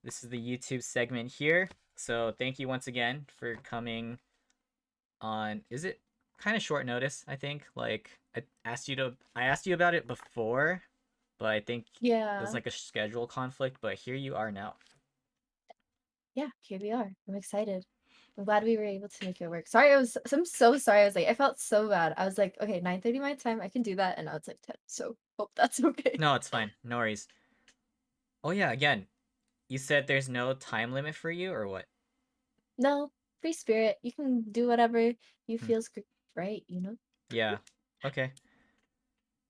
This is the YouTube segment here. So thank you once again for coming on. Is it kind of short notice, I think? Like I asked you about it before, but I think there's Yeah, like a schedule conflict, but here you are now. yeah, here we are. I'm excited. I'm glad we were able to make it work. Sorry, I'm so sorry. I was like, I felt so bad. I was like, okay, 9:30 my time, I can do that, and now it's like 10. So hope that's okay. No, it's fine. No worries. Oh yeah, again, you said there's no time limit for you or what? No, free spirit. You can do whatever you Hmm. feels right? Yeah. Okay.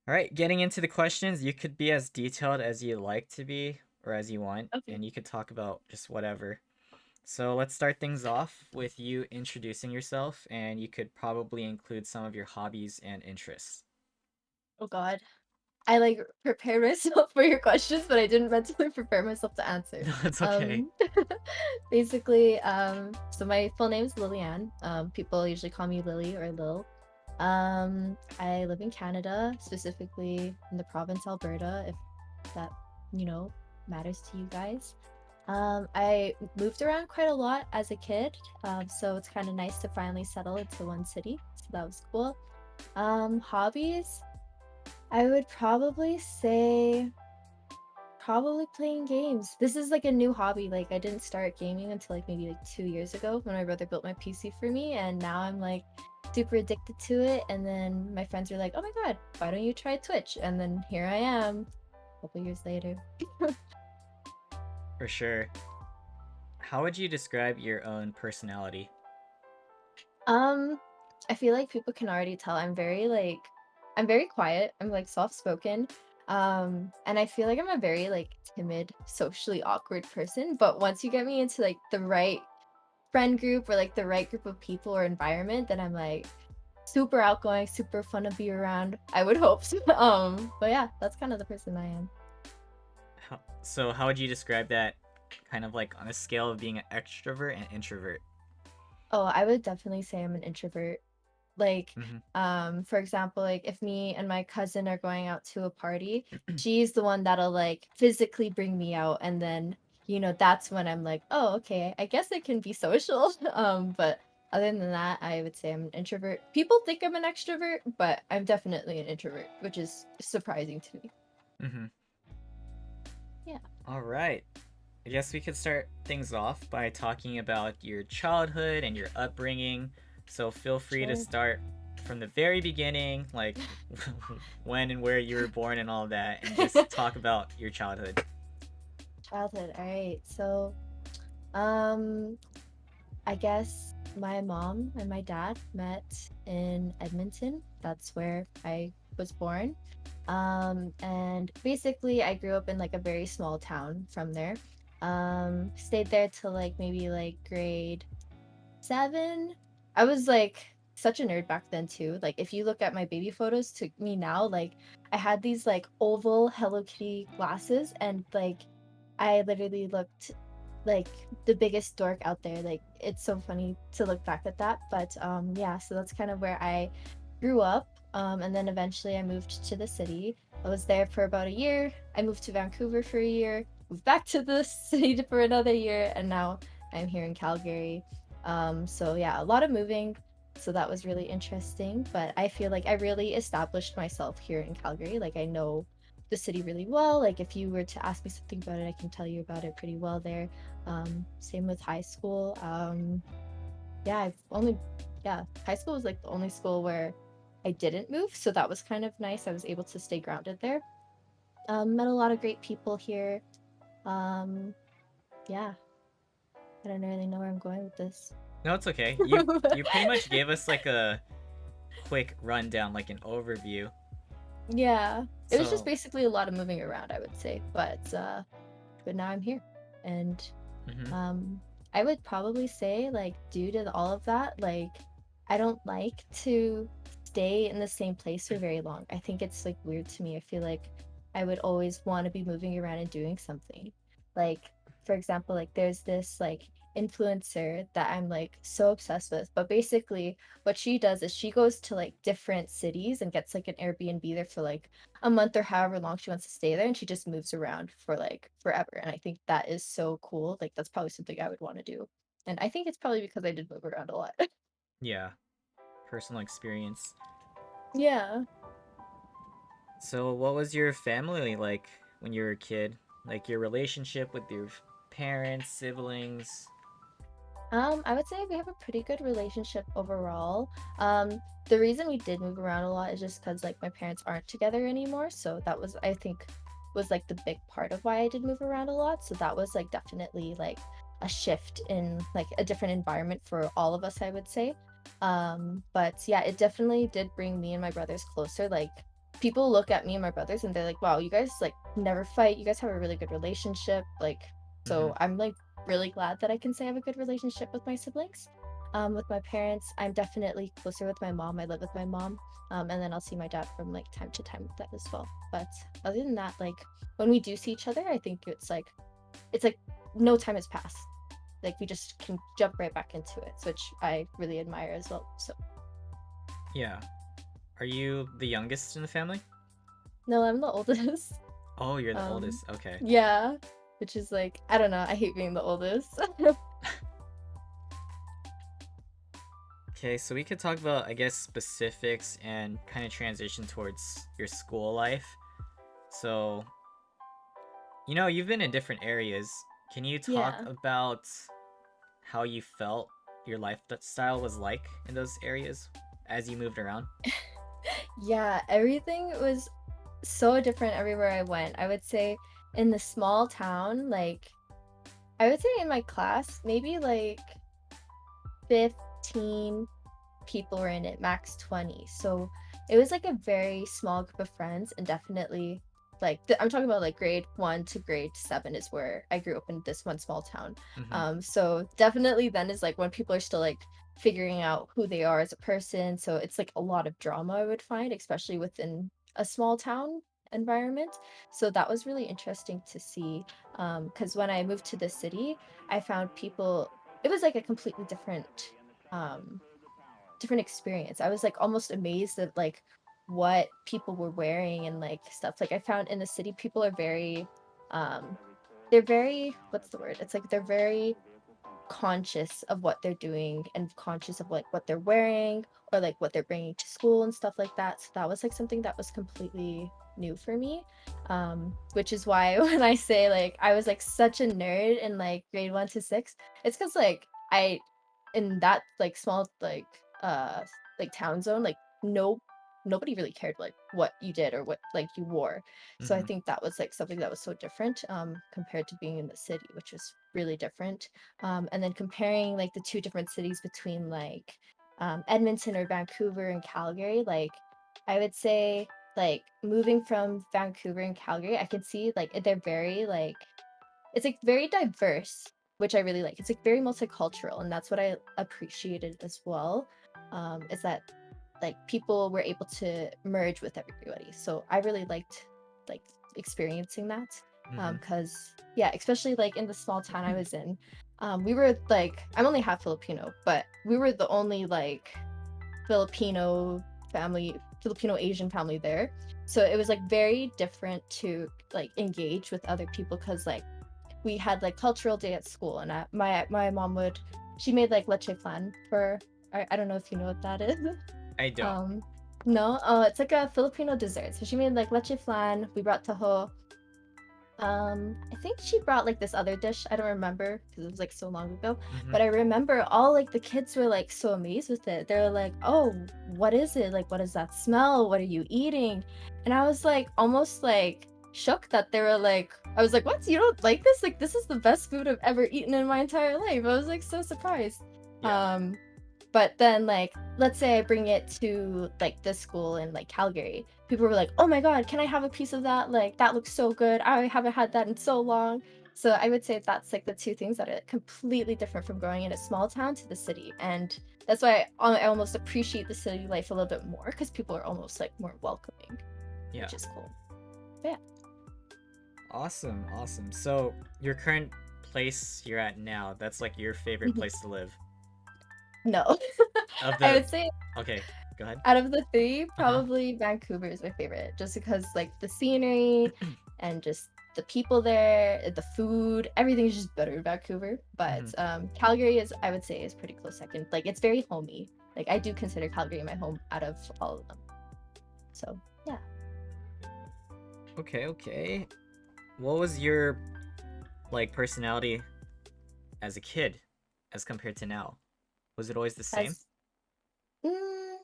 All right, getting into the questions, you could be as detailed as you like to be or as you want, Okay. and you could talk about just whatever. So let's start things off with you introducing yourself, and you could probably include some of your hobbies and interests. Oh God. I like prepared myself for your questions, but I didn't mentally prepare myself to answer. No, it's okay. Um, basically, so my full name is Lillian. People usually call me Lily or Lil. I live in Canada, specifically in the province Alberta, if that, you know, matters to you guys. I moved around quite a lot as a kid, so it's kind of nice to finally settle into one city. So that was cool. Hobbies, I would probably say probably playing games. This is like a new hobby. Like I didn't start gaming until like maybe like 2 years ago when my brother built my PC for me, and now I'm like super addicted to it. And then my friends are like, "Oh my God, why don't you try Twitch?" And then here I am, a couple years later. For sure. How would you describe your own personality? Um, I feel like people can already tell I'm very quiet. I'm like soft spoken. And I feel like I'm a very like timid, socially awkward person. But once you get me into like the right friend group or like the right group of people or environment, then I'm like super outgoing, super fun to be around. I would hope so. But yeah, that's kind of the person I am. So, how would you describe that kind of like on a scale of being an extrovert and introvert? Oh, I would definitely say I'm an introvert. Like, Hmm. for example, like if me and my cousin are going out to a party, she's the one that'll like physically bring me out, and then that's when I'm like, oh, okay, I guess I can be social. But other than that, I would say I'm an introvert. People think I'm an extrovert, but I'm definitely an introvert, which is surprising to me. Hmm. Yeah, All right. I guess we could start things off by talking about your childhood and your upbringing. So, feel free to sure. start from the very beginning, like when and where you were born and all of that, and just talk about your childhood. Childhood. All right. So, um, I guess my mom and my dad met in Edmonton. That's where I was born. And basically I grew up in like a very small town from there. Stayed there till like maybe like grade 7. I was like such a nerd back then too. Like if you look at my baby photos to me now, like I had these like oval Hello Kitty glasses, and like I literally looked like the biggest dork out there. Like it's so funny to look back at that. But yeah, so that's kind of where I grew up. And then eventually I moved to the city. I was there for about a year. I moved to Vancouver for a year, moved back to the city for another year, and now I'm here in Calgary. So yeah, a lot of moving. So that was really interesting. But I feel like I really established myself here in Calgary. Like I know the city really well. Like if you were to ask me something about it, I can tell you about it pretty well there. Same with high school. Yeah, I've only yeah, high school was like the only school where I didn't move, so that was kind of nice. I was able to stay grounded there. Met a lot of great people here. Um, yeah, I don't really know where I'm going with this. No, it's okay. You pretty much gave us like a quick rundown, like an overview. Yeah, it was just So, basically a lot of moving around, I would say. But now I'm here, and hmm. um, I would probably say like due to all of that, like I don't like to stay in the same place for very long. I think it's like weird to me. I feel like I would always want to be moving around and doing something. Like for example, like there's this like influencer that I'm like so obsessed with. But basically, what she does is she goes to like different cities and gets like an Airbnb there for like a month or however long she wants to stay there, and she just moves around for like forever. And I think that is so cool. Like that's probably something I would want to do. And I think it's probably because I did move around a lot. Yeah, personal experience. Yeah. So, what was your family like when you were a kid? Like your relationship with your parents, siblings? I would say we have a pretty good relationship overall. The reason we did move around a lot is just because like my parents aren't together anymore. So that was, I think, was like the big part of why I did move around a lot. So that was like definitely like a shift in like a different environment for all of us, I would say. But yeah, it definitely did bring me and my brothers closer. Like people look at me and my brothers and they're like, wow, you guys like never fight. You guys have a really good relationship. Like, Mm-hmm. so I'm like really glad that I can say I have a good relationship with my siblings. With my parents, I'm definitely closer with my mom. I live with my mom. And then I'll see my dad from like time to time with that as well. But other than that, like when we do see each other, I think it's like no time has passed. Like we just can jump right back into it, which I really admire as well. So Yeah. Are you the youngest in the family? no, I'm the oldest. Oh, you're the Um, oldest. Okay. yeah, which is like I don't know. I hate being the oldest. Okay, so we could talk about, I guess, specifics and kind of transition towards your school life. So, you've been in different areas. Can you talk Yeah. about how you felt your lifestyle was like in those areas as you moved around? Yeah, everything was so different everywhere I went. I would say in the small town, like I would say in my class, maybe like 15 people were in it, max 20. So it was like a very small group of friends, and definitely like I'm talking about like grade 1 to grade 7 is where I grew up in this one small town. Mm-hmm. So definitely then is like when people are still like figuring out who they are as a person. So it's like a lot of drama I would find, especially within a small town environment. So that was really interesting to see. Because when I moved to the city, I found people, it was like a completely um different experience. I was like almost amazed at like what people were wearing and like stuff. Like I found in the city people are very um they're very, what's the word? It's like they're very conscious of what they're doing and conscious of like what they're wearing or like what they're bringing to school and stuff like that. So that was like something that was completely new for me. Which is why when I say like I was like such a nerd in like grade 1 to 6, it's because like I in that like small like town zone, like nobody really cared like what you did or what like you wore. So I Mm-hmm. think that was like something that was so different compared to being in the city, which was really different. And then comparing like the two different cities between like Edmonton or Vancouver and Calgary, like I would say like moving from Vancouver and Calgary, I can see like they're very like it's like very diverse, which I really like. It's like very multicultural, and that's what I appreciated as well. Is that like people were able to merge with everybody. So I really liked like experiencing that. Mm-hmm. Because yeah, especially like in the small town I was in, we were like I'm only half Filipino, but we were the only like Filipino Filipino Asian family there. So it was like very different to like engage with other people because like we had like cultural day at school, and my mom would she made like leche flan for I don't know if you know what that is. I don't. um no, oh, it's like a Filipino dessert. So she made like leche flan. We brought taho. I think she brought like this other dish. I don't remember because it was like so long ago. Mm-hmm. But I remember all like the kids were like so amazed with it. They were like, "Oh, what is it? Like, what does that smell? What are you eating?" And I was like, almost like shocked that they were like, I was like, "What? You don't like this? Like, this is the best food I've ever eaten in my entire life." I was like so surprised. Yeah. Um, but then like let's say I bring it to like this school in like Calgary. People were like, "Oh my god, can I have a piece of that? Like that looks so good. I haven't had that in so long." So I would say that's like the two things that are completely different from growing in a small town to the city. And that's why I almost appreciate the city life a little bit more because people are almost like more welcoming, Yeah. which is cool. But yeah. Awesome. Awesome. So, your current place you're at now, that's like your favorite Mhm. place to live. No. Of I the would say Okay, go ahead. out of the three, Uh-huh. probably Vancouver is my favorite, just because like the scenery and just the people there, the food, everything's just better in Vancouver. But Hmm. Calgary is, I would say, is pretty close second. Like it's very homey. Like I do consider Calgary my home out of all of them. So yeah. Okay, okay. What was your like personality as a kid as compared to now? Was it always the same? As mm,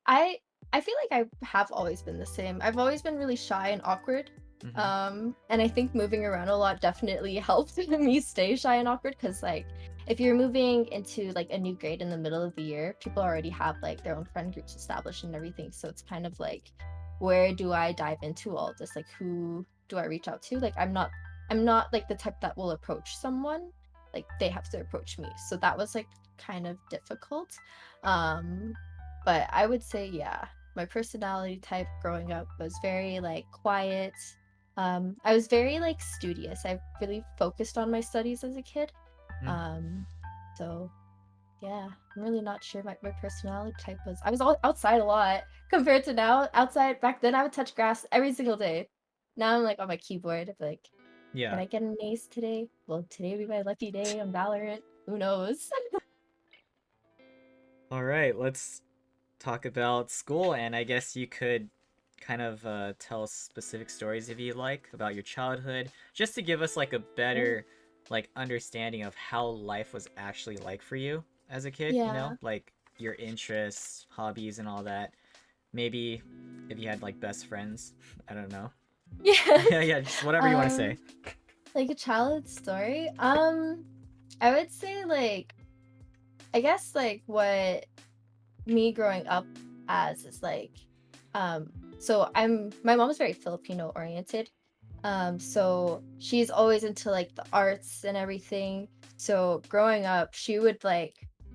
I I feel like I have always been the same. I've always been really shy and awkward. Mm-hmm. And I think moving around a lot definitely helped me stay shy and awkward because like if you're moving into like a new grade in the middle of the year, people already have like their own friend groups established and everything. So it's kind of like where do I dive into all this? Like who do I reach out to? Like I'm not like the type that will approach someone. Like they have to approach me. So that was like kind of difficult. Um but I would say, yeah, my personality type growing up was very like quiet. I was very like studious. I really focused on my studies as a kid. Mm. Um, so yeah, I'm really not sure my personality type was. I was all outside a lot compared to now. Outside back then, I would touch grass every single day. Now I'm like on my keyboard. I'm like, can Yeah. I get an ace today? Will today be my lucky day on Valorant? Who knows? All right, let's talk about school, and I guess you could kind of tell specific stories if you like about your childhood, just to give us like a Oh, better like understanding of how life was actually like for you as a kid, you know? yeah. Like your interests, hobbies and all that. Maybe if you had like best friends, I don't know. Yeah, Yes. yeah, just whatever you want to say. Um, like a childhood story. I would say like I guess like what me growing up as is like um so I'm my mom is very Filipino oriented. So she's always into like the arts and everything. So growing up, she would like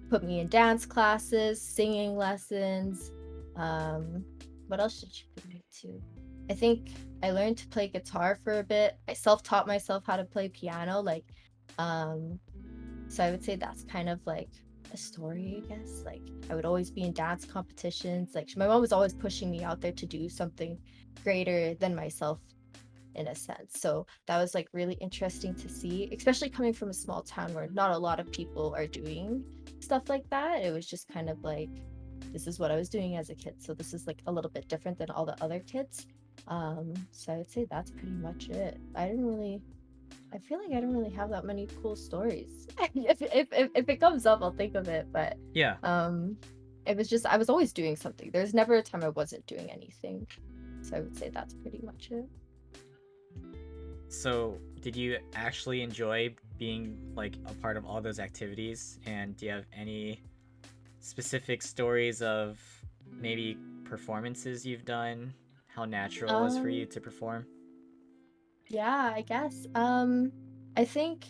put me in dance classes, singing lessons. Um what else did she put me to? I think I learned to play guitar for a bit. I self-taught myself how to play piano um so I would say that's kind of like a story, I guess. Like I would always be in dance competitions. Like my mom was always pushing me out there to do something greater than myself in a sense. So that was like really interesting to see, especially coming from a small town where not a lot of people are doing stuff like that. It was just kind of like this is what I was doing as a kid. So this is like a little bit different than all the other kids. So I would say that's pretty much it. I feel like I don't really have that many cool stories. If it comes up, I'll think of it. But Yeah. um, it was just I was always doing something. There's never a time I wasn't doing anything. So I would say that's pretty much it. So, did you actually enjoy being like a part of all those activities? And do you have any specific stories of maybe performances you've done? How natural it was for you Um, to perform? yeah, I guess. I think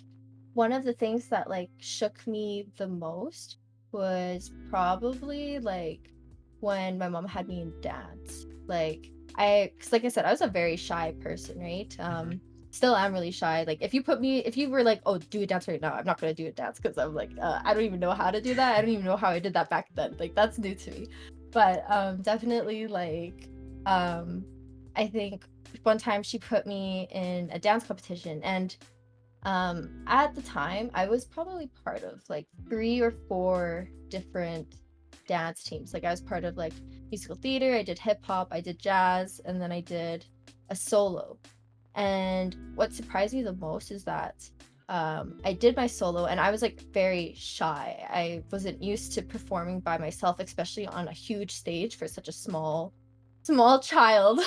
one of the things that like shook me the most was probably like when my mom had me in dance. Cause like I said, I was a very shy person, right? Mm-hmm. Still am really shy. Like if you were like, oh, do a dance right now, I'm not gonna do a dance because I'm like, I don't even know how to do that. I don't even know how I did that back then. Like that's new to me. But definitely like um, I think one time she put me in a dance competition and at the time I was probably part of like 3 or 4 different dance teams. Like I was part of like musical theater, I did hip hop, I did jazz, and then I did a solo. And what surprised me the most is that I did my solo and I was like very shy. I wasn't used to performing by myself, especially on a huge stage for such a small child.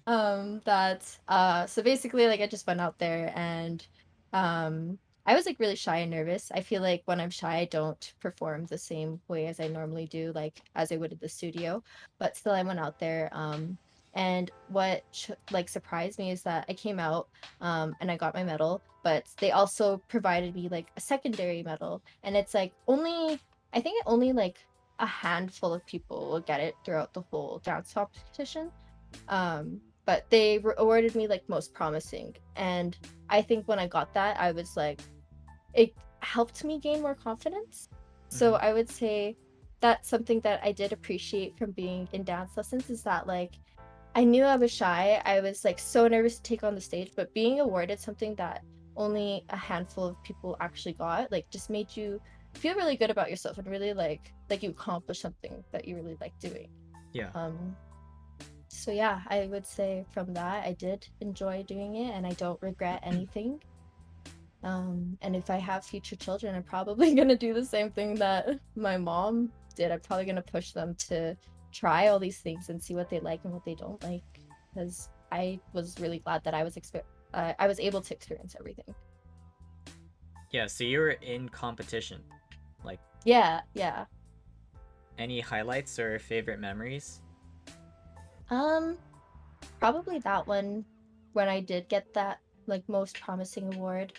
Mm-hmm. So basically like I just went out there and I was like really shy and nervous. I feel like when I'm shy I don't perform the same way as I normally do, like as I would at the studio. But still I went out there. And what like surprised me is that I came out and I got my medal, but they also provided me like a secondary medal. And it's like I think only like a handful of people will get it throughout the whole dance competition. but they awarded me like most promising. And I think when I got that, I was like, it helped me gain more confidence. So Mm-hmm. I would say that's something that I did appreciate from being in dance lessons, is that like I knew I was shy. I was like so nervous to take on the stage, but being awarded something that only a handful of people actually got, like just made you feel really good about yourself and really like you accomplished something that you really like doing. Yeah. Um so yeah, I would say from that I did enjoy doing it and I don't regret anything. And if I have future children, I'm probably gonna do the same thing that my mom did. I'm probably gonna push them to try all these things and see what they like and what they don't like. Because I was really glad that I was able to experience everything. Yeah, so you were in competition. Like, Yeah, yeah. any highlights or favorite memories? Um, Probably that one when I did get that like most promising award.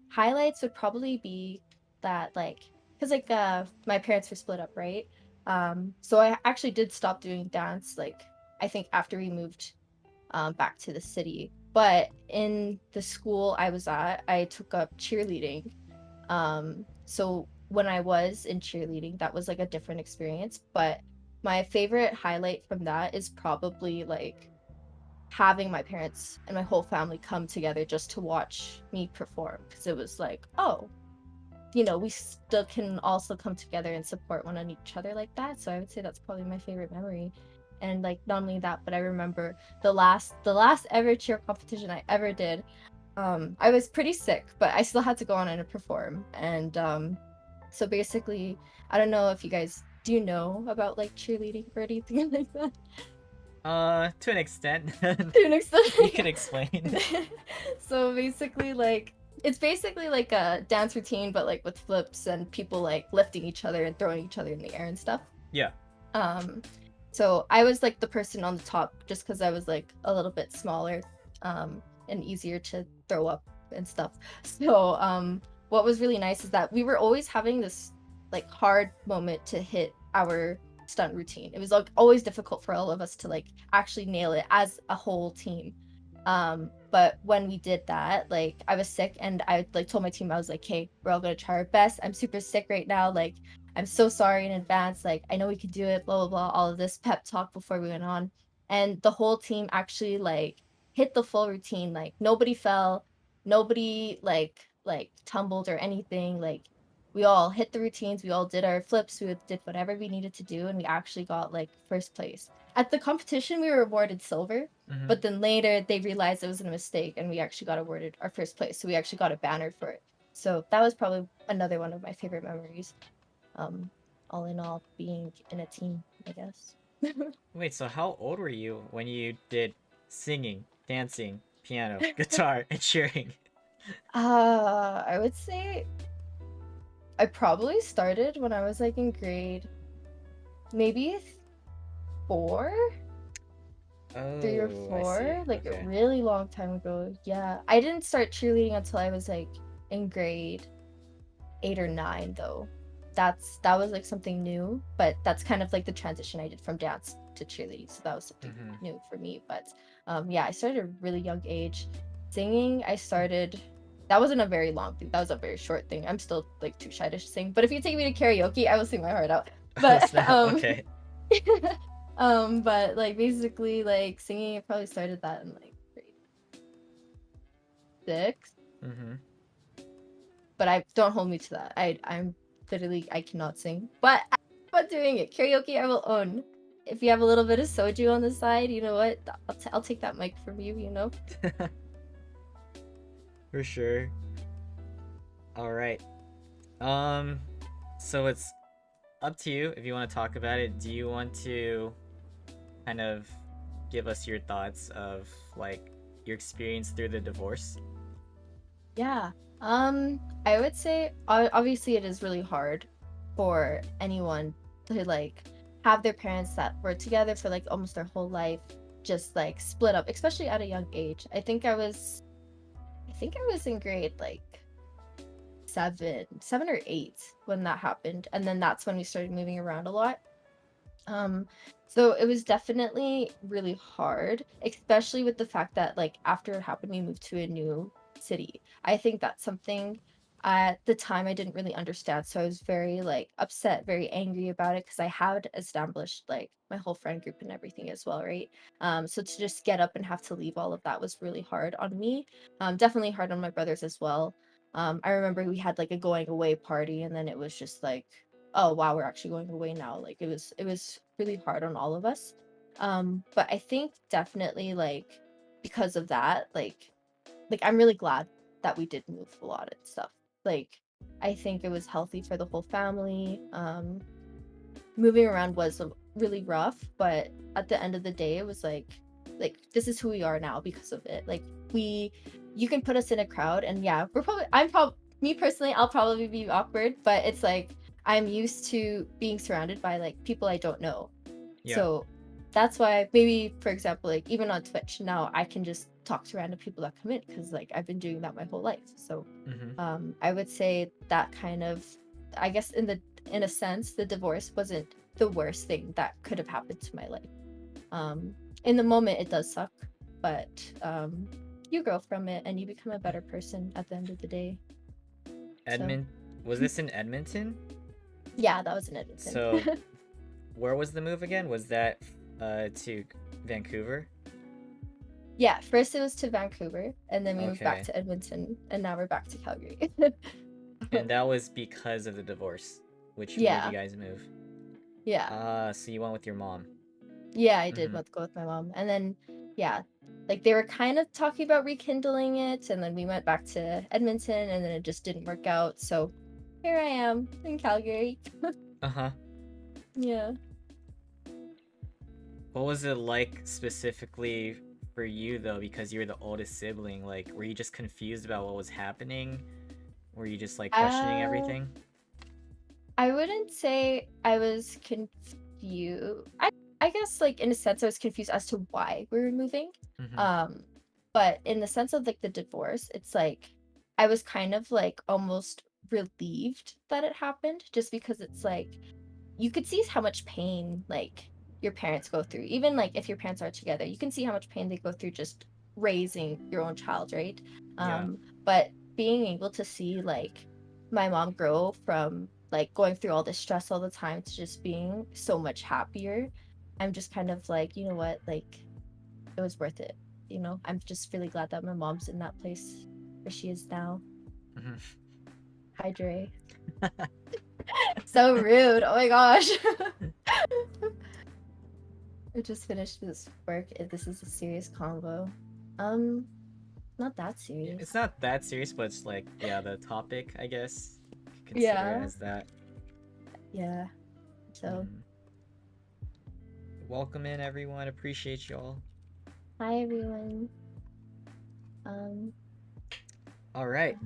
Highlights would probably be that like because like my parents were split up, right? So I actually did stop doing dance like I think after we moved back to the city. But in the school I was at, I took up cheerleading. So when I was in cheerleading, that was like a different experience. But my favorite highlight from that is probably like having my parents and my whole family come together just to watch me perform because it was like, oh, we still can also come together and support one on each other like that. So I would say that's probably my favorite memory. And like not only that, but I remember the last ever cheer competition I ever did. I was pretty sick, but I still had to go on and perform. And so basically, I don't know if you guys do you know about like cheerleading or anything like that. To an extent. To an extent. You can explain. So basically, like it's basically like a dance routine, but like with flips and people like lifting each other and throwing each other in the air and stuff. Yeah. Um, so I was like the person on the top just because I was like a little bit smaller, and easier to throw up and stuff. So what was really nice is that we were always having this like hard moment to hit our stunt routine. It was like always difficult for all of us to like actually nail it as a whole team. But when we did that, like I was sick and I like told my team, I was like, hey, we're all gonna try our best. I'm super sick right now. Like I'm so sorry in advance. Like, I know we can do it, blah, blah, blah, all of this pep talk before we went on. And the whole team actually like hit the full routine. Like nobody fell, nobody like tumbled or anything. Like we all hit the routines, we all did our flips, we did whatever we needed to do, and we actually got like first place. At the competition, we were awarded silver, Mm-hmm. but then later they realized it was a mistake and we actually got awarded our first place. So we actually got a banner for it. So that was probably another one of my favorite memories. um all in all, being in a team, I guess. Wait, so how old were you when you did singing, dancing, piano, guitar, and cheering? I would say I probably started when I was like in grade maybe 4, 3 or Oh, I see. 4, like a Okay. really long time ago. Yeah, I didn't start cheerleading until I was like in grade 8 or 9 though. That was like something new, but that's kind of like the transition I did from dance to cheerleading. So that was something Mm-hmm. new for me. But yeah, I started at a really young age. Singing, I started. That wasn't a very long thing. That was a very short thing. I'm still like too shy to sing. But if you take me to karaoke, I will sing my heart out. Oh, But snap. Okay. but like basically like singing, I probably started that in like grade 6. Mm-hmm. But I don't hold me to that. I'm literally I cannot sing, but I'm doing it. Karaoke I will own. If you have a little bit of soju on the side, you know what? I'll take that mic from you. You know. For sure. All right. Um, so it's up to you if you want to talk about it. Do you want to kind of give us your thoughts of like your experience through the divorce? Yeah. I would say obviously it is really hard for anyone to like have their parents that were together for like almost their whole life just like split up, especially at a young age. I think I was in grade like 7 or 8 when that happened, and then that's when we started moving around a lot. Um, So it was definitely really hard, especially with the fact that like after it happened, we moved to a new city. I think that's something at the time I didn't really understand. So I was very like upset, very angry about it because I had established like my whole friend group and everything as well, right? So to just get up and have to leave all of that was really hard on me. Definitely hard on my brothers as well. I remember we had like a going away party and then it was just like, oh wow, we're actually going away now. Like it was really hard on all of us. But I think definitely like because of that, like I'm really glad that we did move a lot and stuff. Like I think it was healthy for the whole family. Moving around was really rough, but at the end of the day it was like this is who we are now because of it. Like we you can put us in a crowd and yeah, I'm probably me personally, I'll probably be awkward, but it's like I'm used to being surrounded by like people I don't know. Yeah. So that's why maybe for example like even on Twitch now I can just talk to random people that come in because like I've been doing that my whole life. So Mm-hmm. I would say that kind of, I guess in a sense, the divorce wasn't the worst thing that could have happened to my life. Um, in the moment, it does suck, but you grow from it and you become a better person at the end of the day. So Edmund, was this in Edmonton? yeah, that was in Edmonton. So where was the move again? Was that to Vancouver? Yeah, first it was to Vancouver, and then we moved back Okay. to Edmonton, and now we're back to Calgary. And that was because of the divorce, which made you Yeah, guys move. yeah. Ah, so you went with your mom. Yeah, I did Mm-hmm. go with my mom. And then, yeah, like they were kind of talking about rekindling it. And then we went back to Edmonton and then it just didn't work out. So here I am in Calgary. Uh-huh. Yeah. What was it like specifically for you though, because you were the oldest sibling? Like, were you just confused about what was happening? Were you just like questioning Uh, everything? I wouldn't say I was confused. I guess like in a sense I was confused as to why we were moving. Mm-hmm. Um, but in the sense of like the divorce, it's like I was kind of like almost relieved that it happened just because it's like you could see how much pain like your parents go through. Even like if your parents are together, you can see how much pain they go through just raising your own child, right? Yeah. But being able to see like my mom grow from like going through all this stress all the time to just being so much happier, I'm just kind of like, you know what, like it was worth it. You know, I'm just really glad that my mom's in that place where she is now. Mm-hmm. Hi, Dre. So rude. Oh my gosh. I just finished this work. This is a serious convo. Um, not that It's serious. not that serious, but it's like, yeah, the topic, I guess. Consider it Yeah, as that. yeah. So, Mm-hmm. Welcome in, everyone. Appreciate y'all. hi everyone. Um, All right.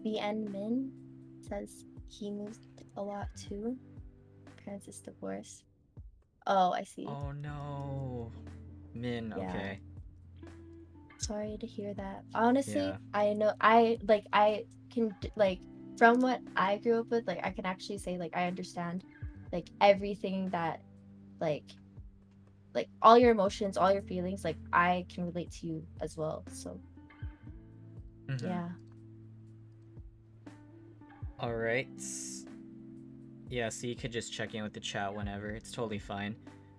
the end min says he moved a lot too. Parents is divorced. Oh, I see. Oh no. Min, Yeah. okay. Sorry to hear that. Honestly, Yeah. I know I can like from what I grew up with, like I can actually say like I understand like everything that like all your emotions, all your feelings, like I can relate to you as well. So Mm-hmm. yeah. All right. Yeah, so you could just check in with the chat whenever. It's totally fine.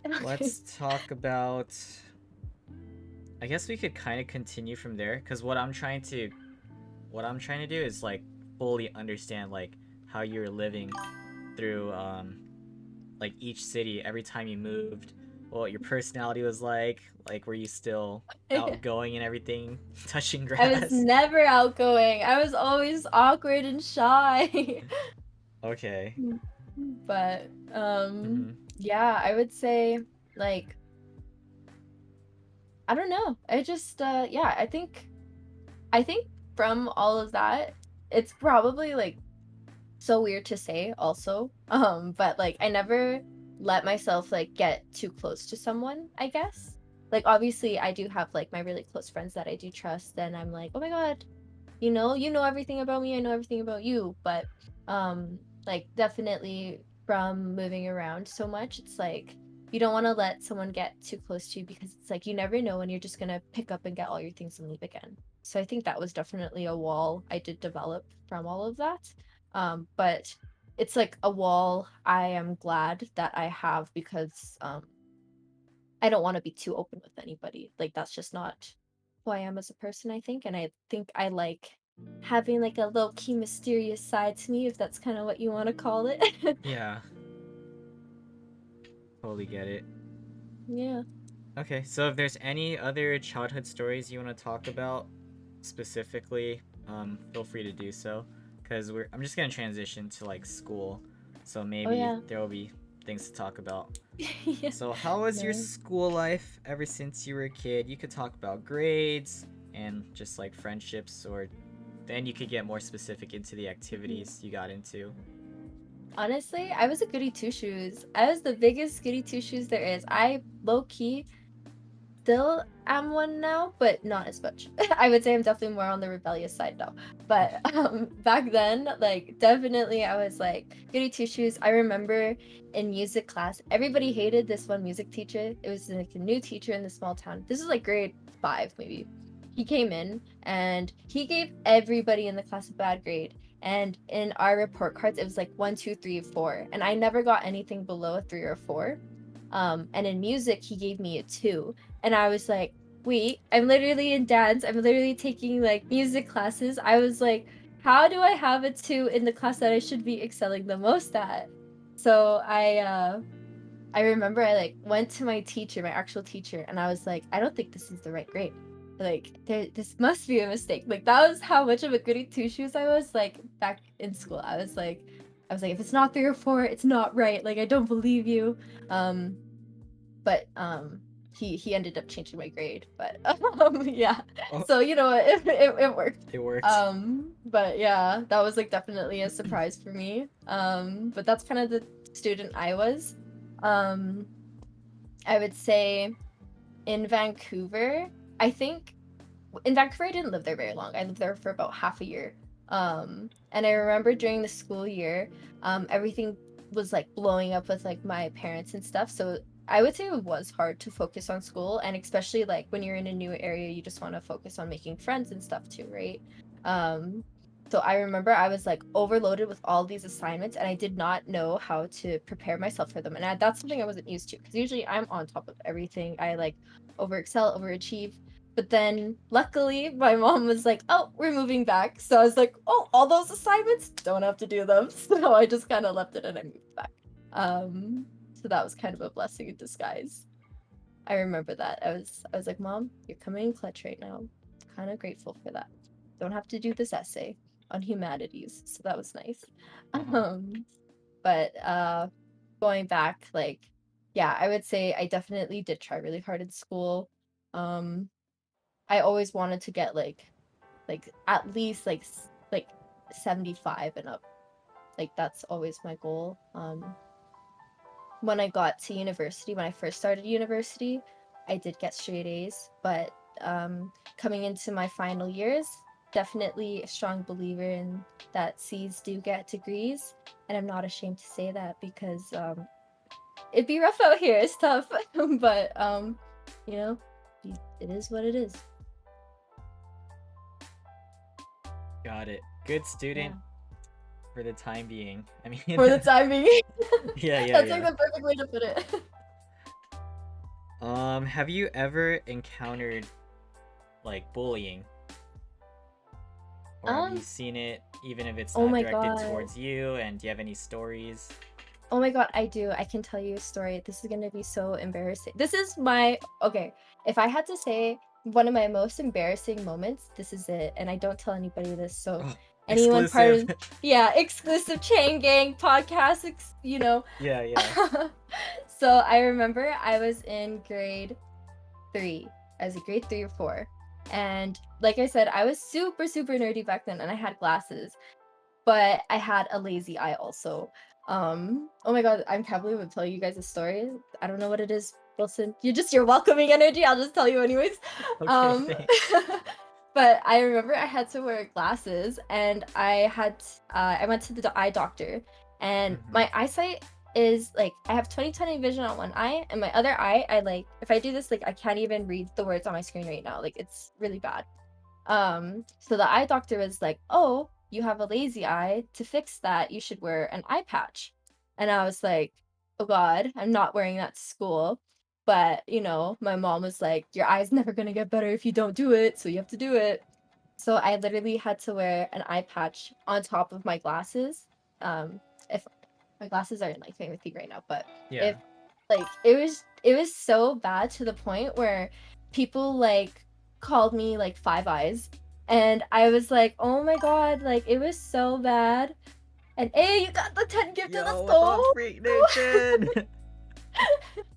Okay. Let's talk about. I guess we could kind of continue from there, because what I'm trying to do is like fully understand like how you're living through like each city every time you moved, what your personality was like were you still outgoing and everything, touching I was grass? never outgoing. I was always awkward and shy. Okay. But Mm-hmm. yeah, I would say like I don't know. I just yeah, I think from all of that, it's probably like so weird to say also. But like I never let myself like get too close to someone, I guess. Like obviously I do have like my really close friends that I do trust and I'm like, "Oh my God, you know everything about me, I know everything about you." But like definitely from moving around so much, it's like you don't want to let someone get too close to you because it's like you never know when you're just gonna pick up and get all your things and leave again. So I think that was definitely a wall I did develop from all of that. But it's like a wall I am glad that I have because I don't want to be too open with anybody. Like that's just not who I am as a person, I think. And I think I like having like a low key mysterious side to me, if that's kind of what you want to call it. Yeah, totally get it. Yeah. Okay, so if there's any other childhood stories you want to talk about specifically, feel free to do so. Cause I'm just gonna transition to like school, so Oh maybe yeah. there will be things to talk about. Yeah. So how was your No. school life ever since you were a kid? You could talk about grades and just like friendships, or then you could get more specific into the activities you got into. Honestly, I was a goody two shoes. I was the biggest goody two shoes there is. I low key still am one now, but not as much. I would say I'm definitely more on the rebellious side now. But back then, like definitely I was like goody two shoes. I remember in music class, everybody hated this one music teacher. It was like a new teacher in the small town. This was like grade 5 maybe. He came in and he gave everybody in the class a bad grade. And in our report cards, it was like 1, 2, 3, 4. And I never got anything below a 3 or 4. And in music, he gave me a 2. And I was like, wait, I'm literally in dance. I'm literally taking like music classes. I was like, how do I have a 2 in the class that I should be excelling the most at? So I remember I like went to my teacher, my actual teacher, and I was like, I don't think this is the right grade. Like this must be a mistake. Like that was how much of a goody two shoes I was like back in school. I was like, if it's not 3 or 4, it's not right. Like I don't believe you. But he ended up changing my grade. But yeah. Oh, So you know it worked. it worked. But yeah, that was like definitely a surprise for me. But that's kind of the student I was. Um, I would say in Vancouver, I think in Vancouver I didn't live there very long. I lived there for about half a year. And I remember during the school year, everything was like blowing up with like my parents and stuff. So I would say it was hard to focus on school, and especially like when you're in a new area, you just want to focus on making friends and stuff too, right? Um, so I remember I was like overloaded with all these assignments, and I did not know how to prepare myself for them. And that's something I wasn't used to because usually I'm on top of everything. I like over excel, overachieve. But then luckily my mom was like, oh, we're moving back. So I was like, oh, all those assignments, don't have to do them. So I just kind of left it and I moved back. So that was kind of a blessing in disguise. I remember that. I was like, Mom, you're coming in clutch right now. Kind of grateful for that. Don't have to do this essay on humanities. So that was nice. Um, but going back, like, yeah, I would say I definitely did try really hard in school. Um, I always wanted to get like at least like 75 and up. Like that's always my goal. When I got to university, when I first started university, I did get straight A's, but coming into my final years, definitely a strong believer in that C's do get degrees, and I'm not ashamed to say that because it'd be rough out here. It's tough, but you know, it is what it is. Got it. Good Yeah. student for the time being. I mean, For the time being. yeah, That's like yeah. the perfect way to put it. Have you ever encountered like bullying? Or have you Um, seen it even if it's oh not my directed god. towards you? And do you have any stories? Oh my god, I do. I can tell you a story. This is gonna be so embarrassing. This is my okay. If I had to say one of my most embarrassing moments, this is it. And I don't tell anybody this. So Oh, anyone part exclusive. of yeah, exclusive Chang Gang podcast, you know. Yeah. So I remember I was in grade 3. I was in grade 3 or 4. And like I said, I was super, super nerdy back then and I had glasses, but I had a lazy eye also. Oh my god, I'm probably gonna tell you guys a story. I don't know what it is, Wilson. You're welcoming energy. I'll just tell you anyways. Okay, Um, thanks. but I remember I had to wear glasses, and I went to the eye doctor, and Mm-hmm. my eyesight is like I have 20/20 vision on one eye, and my other eye, I like if I do this, like I can't even read the words on my screen right now. Like it's really bad. So the eye doctor was like, "Oh, you have a lazy eye. To fix that, you should wear an eye patch." And I was like, "Oh God, I'm not wearing that to school." But my mom was like, "Your eye's never gonna get better if you don't do it, so you have to do it." So I literally had to wear an eye patch on top of my glasses. If my glasses aren't like playing with you right now, but Yeah. if like it was so bad to the point where people like called me like Five Eyes, and I was like, oh my God, like it was so bad. And hey, you got the 10 gifted, let's Yo, what the go. freak, Nathan?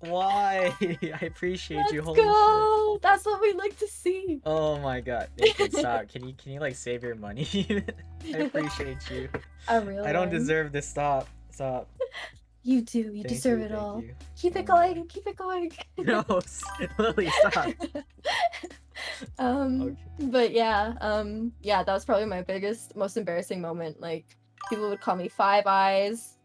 Why? I appreciate you. Let's Holy shit. go. That's what we like to see. Oh my god, Nathan, stop. Can you like save your money? I appreciate you. A real I don't one. deserve this. Stop. Stop. You do. You Thank deserve you. it Thank all. you. Keep Oh it my god. going. Keep it going. No, Lily, stop. um, Okay. but yeah, yeah, that was probably my biggest, most embarrassing moment. Like people would call me Five Eyes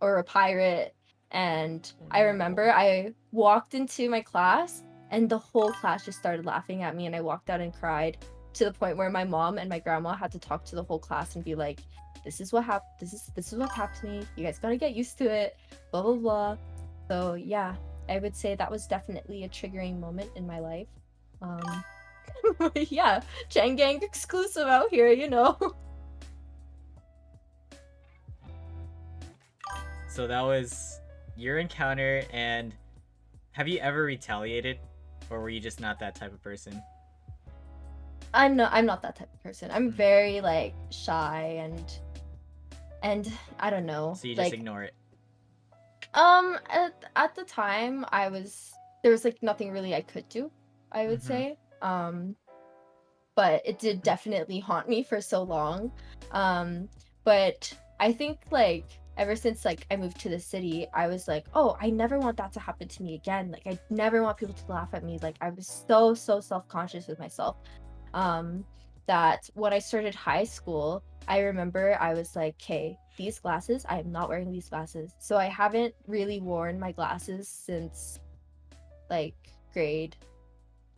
or a pirate, and Oh I no. remember I walked into my class and the whole class just started laughing at me, and I walked out and cried to the point where my mom and my grandma had to talk to the whole class and be like, "This is what happened. This is what happened to me. You guys gotta get used to it." Blah blah blah. So yeah, I would say that was definitely a triggering moment in my life. Um, yeah, Chang Gang exclusive out here. So that was your encounter, and have you ever retaliated, or were you just not that type of person? I'm not that type of person. I'm Mhm. very like shy and I don't know. So you just Like ignore it. at the time there was like nothing really I could do, I would Mm-hmm. say. But it did definitely haunt me for so long. But I think like ever since like I moved to the city, I was like, oh, I never want that to happen to me again. Like I never want people to laugh at me. Like I was so self-conscious with myself. Um, that when I started high school, I remember I was like, okay, these glasses, I am not wearing these glasses. So I haven't really worn my glasses since like grade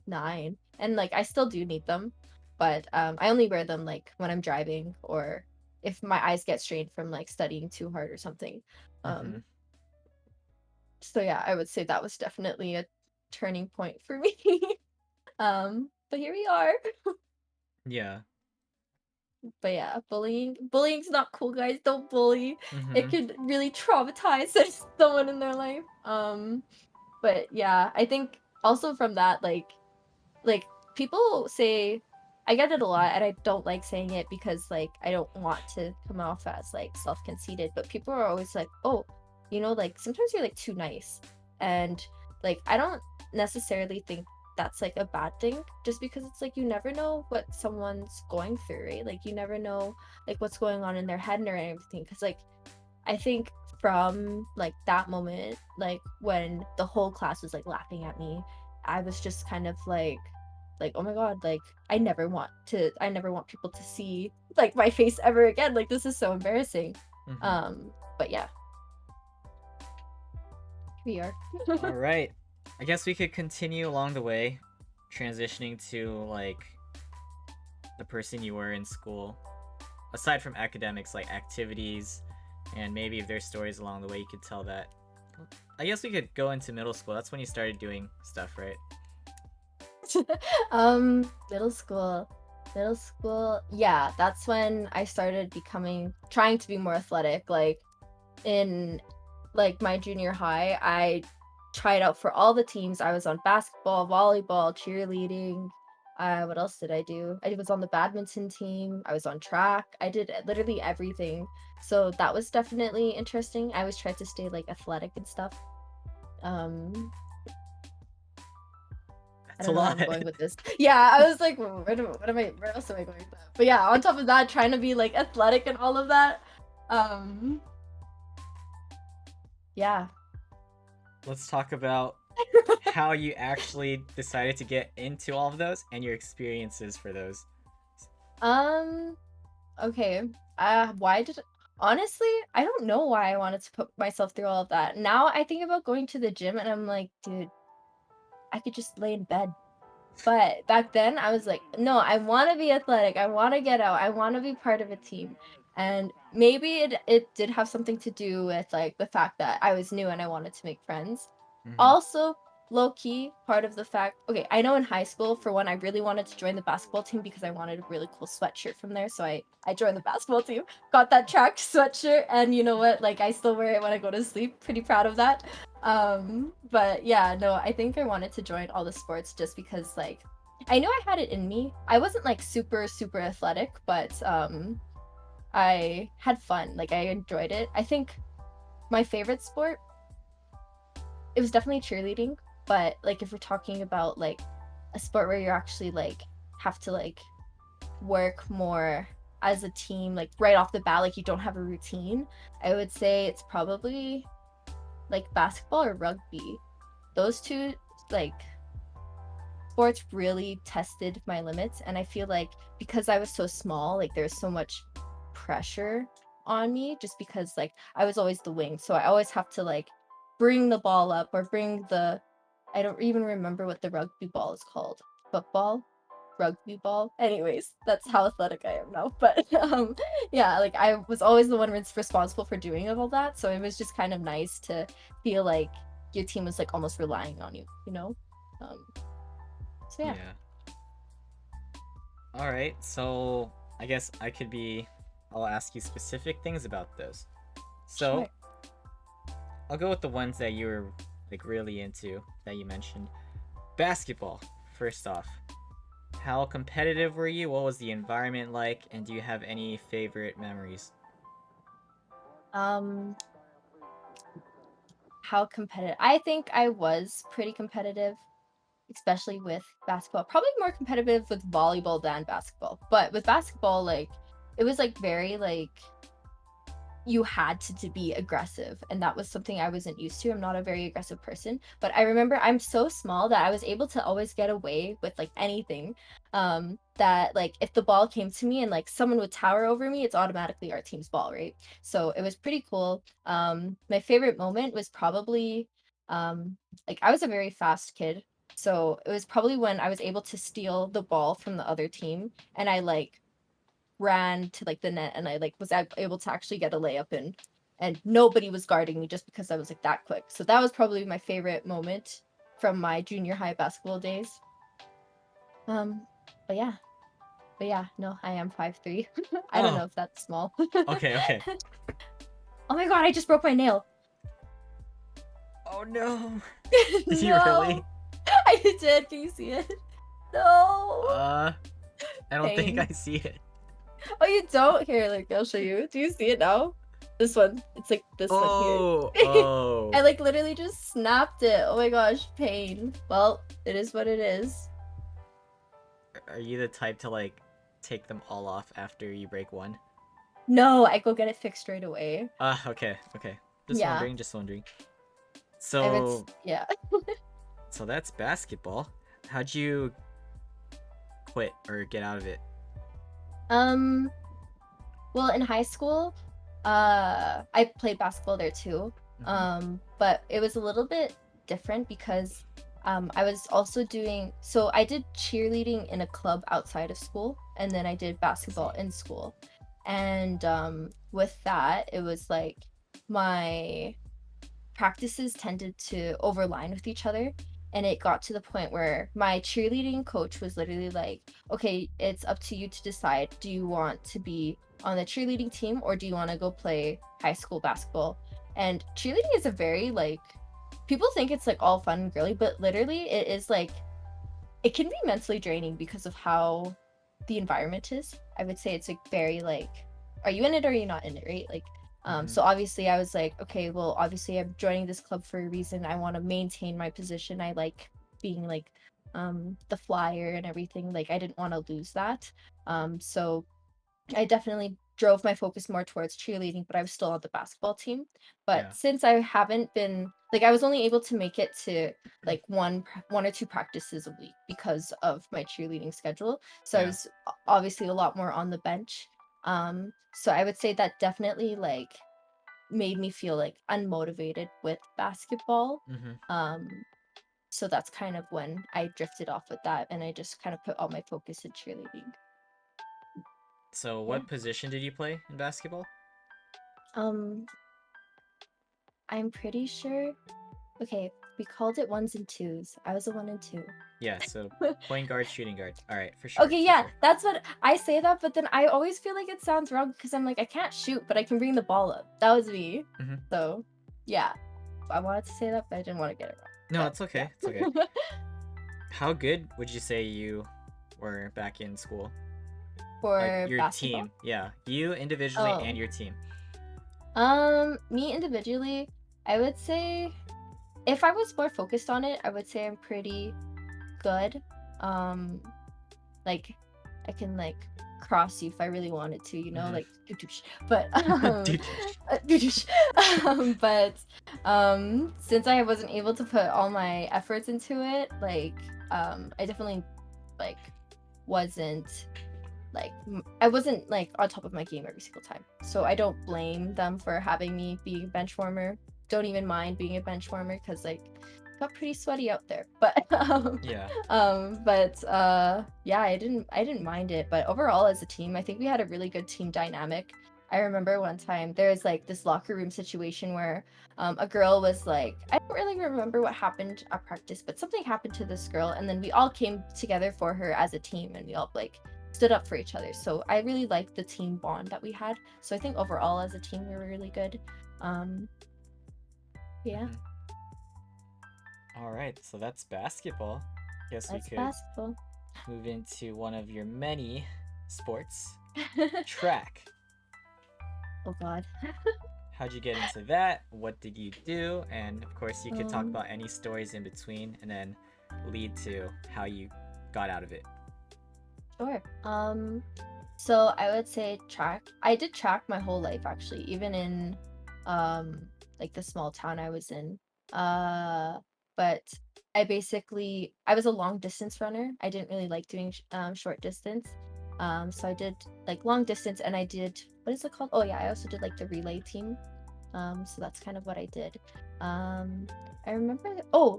9. And like I still do need them, but I only wear them like when I'm driving or if my eyes get strained from like studying too hard or something. Mm-hmm. Um, so yeah, I would say that was definitely a turning point for me. But here we are. Yeah. But yeah, bullying's not cool, guys. Don't bully. It Mm-hmm. could really traumatize someone in their life. But yeah, I think also from that, like people say, I get it a lot, and I don't like saying it because like I don't want to come off as like self-conceited, but people are always like, oh, like sometimes you're like too nice. And like I don't necessarily think that's like a bad thing, just because it's like you never know what someone's going through, right? Like you never know like what's going on in their head and everything. Because like I think from like that moment, like when the whole class was like laughing at me, I was just kind of like oh my God, like I never want people to see like my face ever again. Like this is so embarrassing. Mm-hmm. But yeah, we are. All right. I guess we could continue along the way, transitioning to like the person you were in school. Aside from academics, like activities, and maybe if there's stories along the way, you could tell that. I guess we could go into middle school. That's when you started doing stuff, right? Middle school. Middle school, yeah, that's when I started trying to be more athletic. Like in like my junior high, I tried out for all the teams. I was on basketball, volleyball, cheerleading. What else did I do? I was on the badminton team. I was on track. I did literally everything. So that was definitely interesting. I always tried to stay like athletic and stuff. Um, I That's a don't know where lot. I'm going with this. Yeah, I was like, where else am I going with that? But yeah, on top of that, trying to be like athletic and all of that. Um, yeah. Let's talk about how you actually decided to get into all of those and your experiences for those. Um, okay. Why did Honestly, I don't know why I wanted to put myself through all of that. Now I think about going to the gym and I'm like, dude, I could just lay in bed. But back then, I was like, "No, I wanna be athletic, I wanna get out, I wanna be part of a team." And maybe it did have something to do with, like, the fact that I was new and I wanted to make friends. Hmm. Also, low key, part of the fact okay, I know in high school, for one, I really wanted to join the basketball team because I wanted a really cool sweatshirt from there, so I joined the basketball team, got that tracked sweatshirt, and you know what? Like, I still wear it when I go to sleep, pretty proud of that. But yeah, no, I think I wanted to join all the sports just because like I knew I had it in me. I wasn't like super super athletic, but I had fun. Like I enjoyed it. I think my favorite sport it was definitely cheerleading, but like if we're talking about like a sport where you actually like have to like work more as a team like right off the bat like you don't have a routine, I would say it's probably like basketball or rugby. Those two like sports really tested my limits and I feel like because I was so small like there's so much pressure on me just because like I was always the wing so I always have to like bring the ball up or bring the I don't even remember what the rugby ball is called football rugby ball anyways that's how athletic I am now but yeah like I was always the one that's responsible for doing all that so it was just kind of nice to feel like your team was like almost relying on you you know um so yeah. Yeah. All right. So I guess I'll ask you specific things about those. So Sure. I'll go with the ones that you were like really into that you mentioned. Basketball. First off, how competitive were you? What was the environment like? And do you have any favorite memories? Um, how competitive? I think I was pretty competitive, especially with basketball. Probably more competitive with volleyball than basketball. But with basketball, like it was like very like you had to be aggressive and that was something I wasn't used to. I'm not a very aggressive person, but I remember I'm so small that I was able to always get away with like anything. That like if the ball came to me and like someone would tower over me, it's automatically our team's ball, right? So it was pretty cool. My favorite moment was probably like I was a very fast kid. So it was probably when I was able to steal the ball from the other team and I like ran to like the net and I like was able to actually get a layup in and nobody was guarding me just because I was like that quick. So that was probably my favorite moment from my junior high basketball days. Um but yeah. But yeah, no, I am 5'3". I don't Oh, know if that's small. okay, okay. Oh my god, I just broke my nail. Oh no. Did you No. really? I did. Can you see it? No. Uh, I don't think I Pain. see it. Oh, you don't? Here, like, I'll show you. Do you see it now? This one. It's like this one here. Oh, I oh. like literally just snapped it. Oh my gosh, pain. Well, it is what it is. Are you the type to like take them all off after you break one? No, I go get it fixed right away. Ah, okay, okay. Just Yeah. wondering, just wondering. If it's So, yeah. so that's basketball. How'd you quit or get out of it? Um, well, in high school, I played basketball there too. Hmm. But it was a little bit different because I was also doing so I did cheerleading in a club outside of school and then I did I basketball see. in school. And with that, it was like my practices tended to overline with each other. And it got to the point where my cheerleading coach was literally like, okay, it's up to you to decide. Do you want to be on the cheerleading team or do you want to go play high school basketball? And cheerleading is a very like, people think it's like all fun and girly, but literally it is like, it can be mentally draining because of how the environment is. I would say it's like very like, are you in it or are you not in it, right? Like, Hmm. so obviously I was like, okay, well, obviously I'm joining this club for a reason. I want to maintain my position. I like being like the flyer and everything. Like I didn't want to lose that. So I definitely drove my focus more towards cheerleading, but I was still on the basketball team. But Yeah, since I haven't been like I was only able to make it to like one or two practices a week because of my cheerleading schedule. So I yeah. was obviously a lot more on the bench. So I would say that definitely like made me feel like unmotivated with basketball. Hmm. Um, so that's kind of when I drifted off with that and I just kind of put all my focus in cheerleading. So, Yeah. what position did you play in basketball? Um, I'm pretty sure. Okay, we called it ones and twos. I was a one and two. Yeah, so point guard, shooting guard. All right, for sure, Okay, for yeah, sure. that's what I say that, but then I always feel like it sounds wrong because I'm like, I can't shoot, but I can bring the ball up. That was me. Hmm. So, yeah, I wanted to say that, but I didn't want to get it wrong. No, But it's okay. It's okay. yeah. How good would you say you were back in school? Like For your basketball? team. Yeah, you individually and Oh, your team. me individually, I would say if I was more focused on it, I would say I'm pretty good. Um, like I can like cross you if I really wanted to, you know, Hmm. like doo-doosh. But Dude. doo-doosh. But since I wasn't able to put all my efforts into it, like I definitely like wasn't I wasn't like on top of my game every single time. So I don't blame them for having me be a bench warmer. Don't even mind being a bench warmer because like it got pretty sweaty out there. But Yeah. yeah, I didn't mind it. But overall as a team, I think we had a really good team dynamic. I remember one time there was like this locker room situation where a girl was like, I don't really remember what happened at practice, but something happened to this girl, and then we all came together for her as a team, and we all like stood up for each other. So I really liked the team bond that we had. So I think overall as a team we were really good. Um, yeah, Hmm. All right, so that's basketball. Guess we that's could basketball. move into one of your many sports, track. Oh God. How'd you get into that? What did you do? And of course, you could talk Um, about any stories in between and then lead to how you got out of it. sure. So I would say track. I did track my whole life actually, even in um like the small town I was in. Uh but I was a long distance runner. I didn't really like doing short distance. So I did like long distance and I did what is it called? Oh yeah, I also did like the relay team. So that's kind of what I did. Um I remember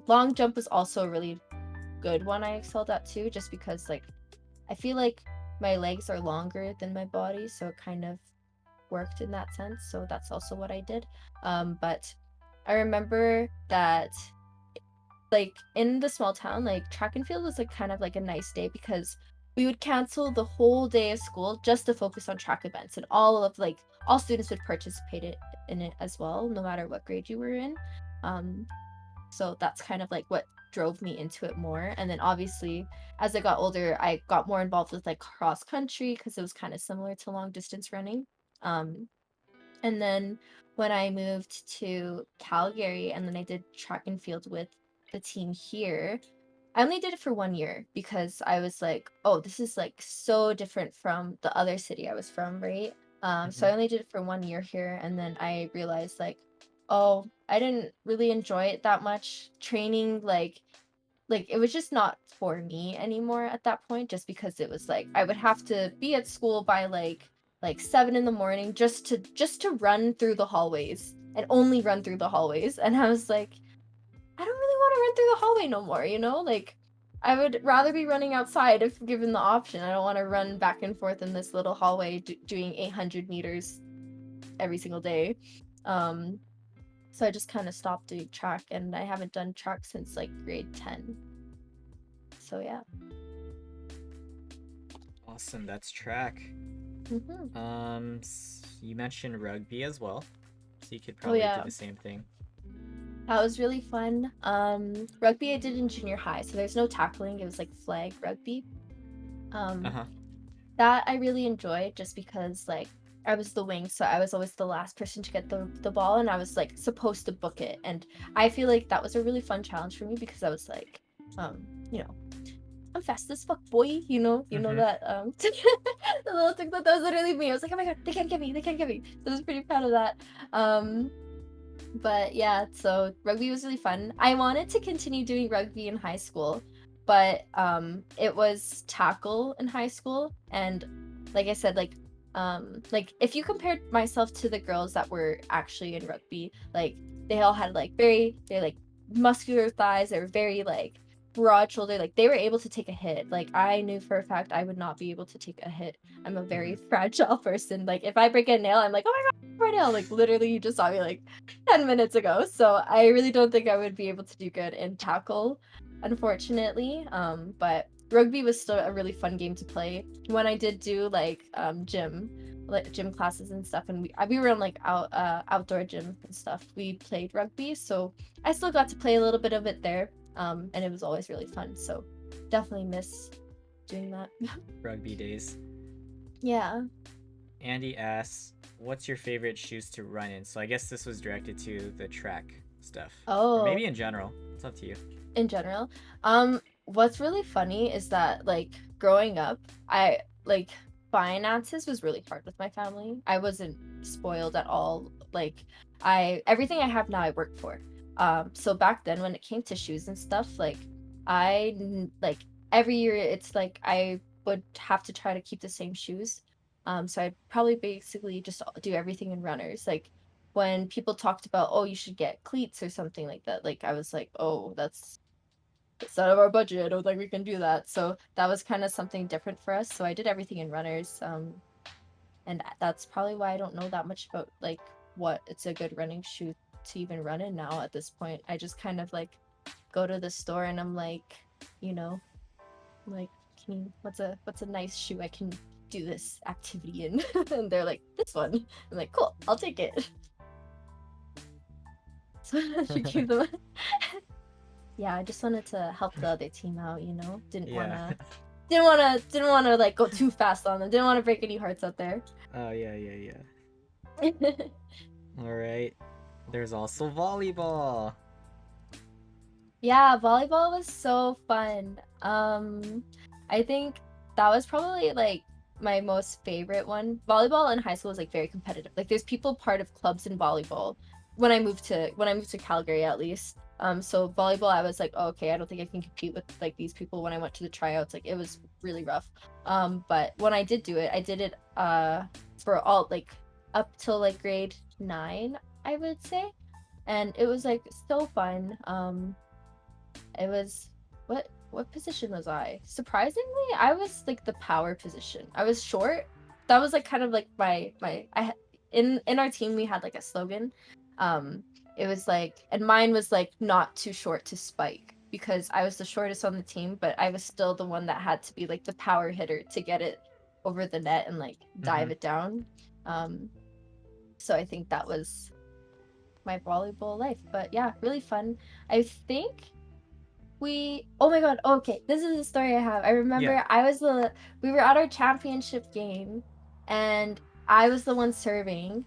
long jump was also a really good one I excelled at too, just because like I feel like my legs are longer than my body, so it kind of worked in that sense. So that's also what I did. But I remember that like in the small town, like track and field was like kind of like a nice day because we would cancel the whole day of school just to focus on track events, and all students would participate in it as well, no matter what grade you were in. Um, so that's kind of like what drove me into it more. And then obviously, as I got older, I got more involved with like cross country because it was kind of similar to long distance running. Um, and then when I moved to Calgary and then I did track and field with the team here, I only did it for 1 year because I was like, oh, this is like so different from the other city I was from, right? So Hmm. I only did it for 1 year here, and then I realized like, oh, I didn't really enjoy it that much. Training like it was just not for me anymore at that point, just because it was like I would have to be at school by like 7 in the morning just to run through the hallways and only run through the hallways. And I was like, I don't really want to run through the hallway no more, you know? Like I would rather be running outside if given the option. I don't want to run back and forth in this little hallway doing 800 meters every single day. Um, so I just kind of stopped doing track, and I haven't done track since like grade 10. So yeah. Awesome, that's track. Hmm. You mentioned rugby as well, so you could Oh probably do yeah, the same thing. that was really fun. Rugby I did in junior high, so there's no tackling. It was like flag rugby. Uh Um, huh. that I really enjoyed just because like I was the wing, so I was always the last person to get the ball, and I was like supposed to book it. And I feel like that was a really fun challenge for me because I was like, you know, I'm fast as fuck, boy. You know Mm-hmm. that the little TikTok that was literally me. I was like, oh my god, they can't get me, they can't get me. So I was pretty proud of that. Um, but yeah, so rugby was really fun. I wanted to continue doing rugby in high school, but it was tackle in high school, and like I said, like Like if you compared myself to the girls that were actually in rugby, like they all had like very like muscular thighs. They were very like broad shoulder. Like they were able to take a hit. Like I knew for a fact I would not be able to take a hit. I'm a very fragile person. Like if I break a nail, I'm like, oh my god, right nail. Like literally, you just saw me like 10 minutes ago. So I really don't think I would be able to do good in tackle, unfortunately. But rugby was still a really fun game to play. When I did do like gym classes and stuff, and we were in like outdoor gym and stuff. We played rugby, so I still got to play a little bit of it there. And it was always really fun. So definitely miss doing that. Rugby days. Yeah. Andy asks, "What's your favorite shoes to run in?" So I guess this was directed to the track stuff, or Oh, maybe in general. It's up to you. in general. What's really funny is that like growing up, I like finances was really hard with my family. I wasn't spoiled at all. Like I everything I have now I work for. So back then when it came to shoes and stuff, like like every year it's like I would have to try to keep the same shoes. So I'd probably basically just do everything in runners. Like when people talked about, oh, you should get cleats or something like that, like I was like, oh, it's out of our budget. I don't think we can do that. So that was kind of something different for us. So I did everything in runners. And that's probably why I don't know that much about like what it's a good running shoe to even run in now at this point. I just kind of like go to the store and I'm like, you know, like, what's a nice shoe I can do this activity in? And they're like, this one. I'm like, cool, I'll take it. So you give them. Yeah, I just wanted to help the other team out, you know? Yeah. Didn't wanna like go too fast on them. Didn't want to break any hearts out there. Oh yeah, yeah, yeah. All right. There's also volleyball. Yeah, volleyball was so fun. I think that was probably like my most favorite one. Volleyball in high school was like very competitive. Like there's people part of clubs in volleyball when I moved to Calgary at least. So volleyball I was like, oh, okay, I don't think I can compete with like these people when I went to the tryouts. Like it was really rough. But when I did do it, I did it for all like up till like grade 9, I would say. And it was like so fun. It was what position was I? Surprisingly, I was like the power position. I was short. That was like kind of like my in our team we had like a slogan. It was like, and mine was like not too short to spike because I was the shortest on the team, but I was still the one that had to be like the power hitter to get it over the net and like dive it down. Um so I think that was my volleyball life. But yeah, really fun. I think oh my god, okay, this is a story I have. I Yeah. remember we were at our championship game and I was the one serving.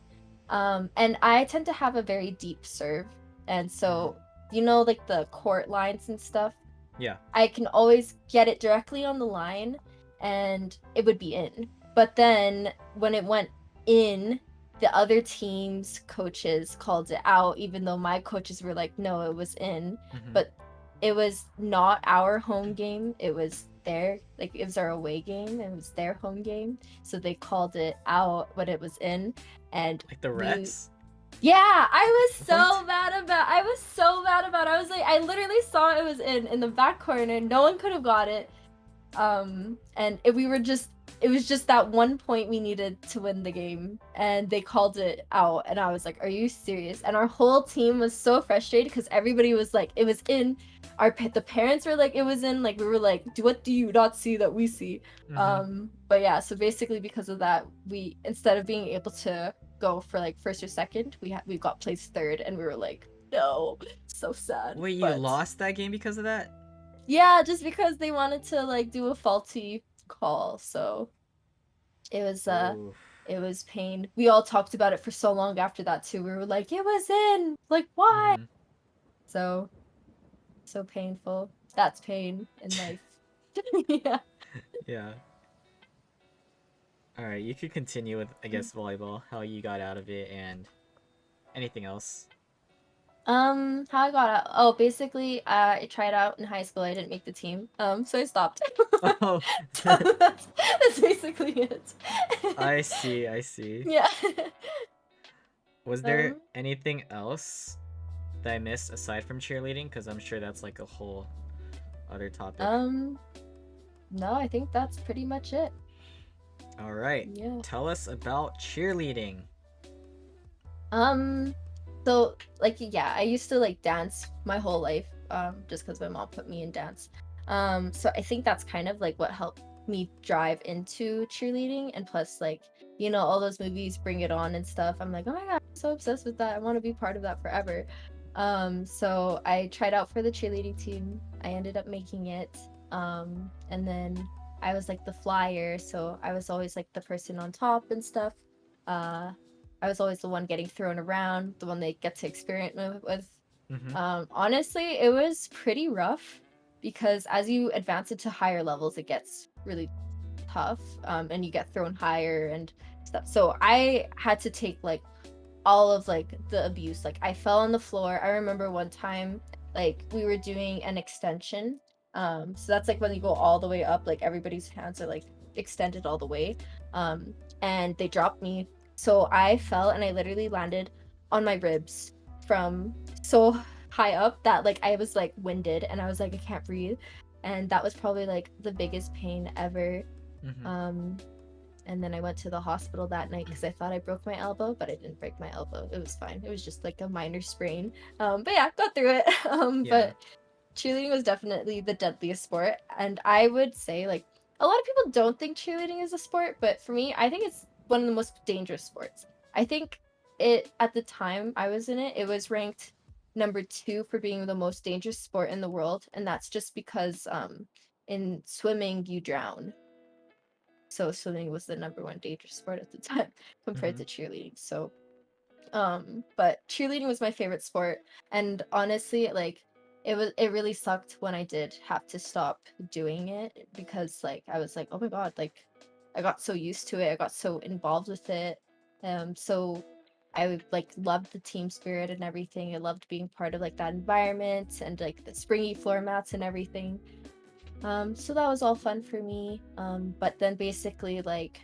And I tend to have a very deep serve. And so, you know, like the court lines and stuff, Yeah. I can always get it directly on the line and it would be in. But then when it went in, the other team's coaches called it out, even though my coaches were like, no, it was in. But it was not our home game. It was it was our away game. It was their home game. So they called it out, but it was in. And Like the we refs? yeah, I was so What? mad about. I was so mad about. I was like, I literally saw it was in the back corner. No one could have got it. And it was just that one point we needed to win the game, and they called it out, and I was like, "Are you serious?" And our whole team was so frustrated because everybody was like, "It was in." The parents were like, "It was in." Like we were like, What do you not see that we see?" But yeah, so basically because of that, we instead of being able to go for like first or second, we got placed third, and we were like, "No." So sad. Wait, you But lost that game because of that? yeah, just because they wanted to like do a faulty call, so it was Ooh. it was pain. We all talked about it for so long after that too. We were like, it was in. Like why? So so painful. That's pain in life. Yeah. Yeah. All right, you could continue with I guess volleyball, how you got out of it, and anything else. How I got out? Oh, basically, I tried out in high school. I didn't make the team. So I stopped. Oh, So that's basically it. I see, I see. Yeah. Was there Um, anything else that I missed aside from cheerleading? Because I'm sure that's like a whole other topic. um, no, I think that's pretty much it. All right, Yeah. tell us about cheerleading. Um, so like yeah, I used to like dance my whole life, just because my mom put me in dance. So I think that's kind of like what helped me drive into cheerleading, and plus like, all those movies Bring It On and stuff. I'm like, oh my God, I'm so obsessed with that. I want to be part of that forever. So I tried out for the cheerleading team. I ended up making it. And then I was like the flyer, so I was always like the person on top and stuff. Uh, I was always the one getting thrown around, the one they get to experiment with. Mm-hmm. Honestly, it was pretty rough because as you advance into higher levels, it gets really tough, and you get thrown higher and stuff. So I had to take like all of like the abuse. Like I fell on the floor. I remember one time, like we were doing an extension. So that's like when you go all the way up, like everybody's hands are like extended all the way. Um, and they dropped me. So I fell and I literally landed on my ribs from so high up that like I was like winded and I was like, I can't breathe. And that was probably like the biggest pain ever. Mm-hmm. Um, and then I went to the hospital that night because I thought I broke my elbow, but I didn't break my elbow. It was fine. It was just like a minor sprain. But yeah, got through it. Yeah. But cheerleading was definitely the deadliest sport. And I would say, like, a lot of people don't think cheerleading is a sport, but for me, I think it's one of the most dangerous sports. I think at the time I was in it, it was ranked number 2 for being the most dangerous sport in the world. And that's just because in swimming, you drown. So swimming was the number 1 dangerous sport at the time compared Mm-hmm. to cheerleading. So but cheerleading was my favorite sport, and honestly, like it really sucked when I did have to stop doing it because like I was like, oh my God, like I got so used to it, I got so involved with it. So I like loved the team spirit and everything. I loved being part of like that environment and like the springy floor mats and everything. So that was all fun for me. But then basically like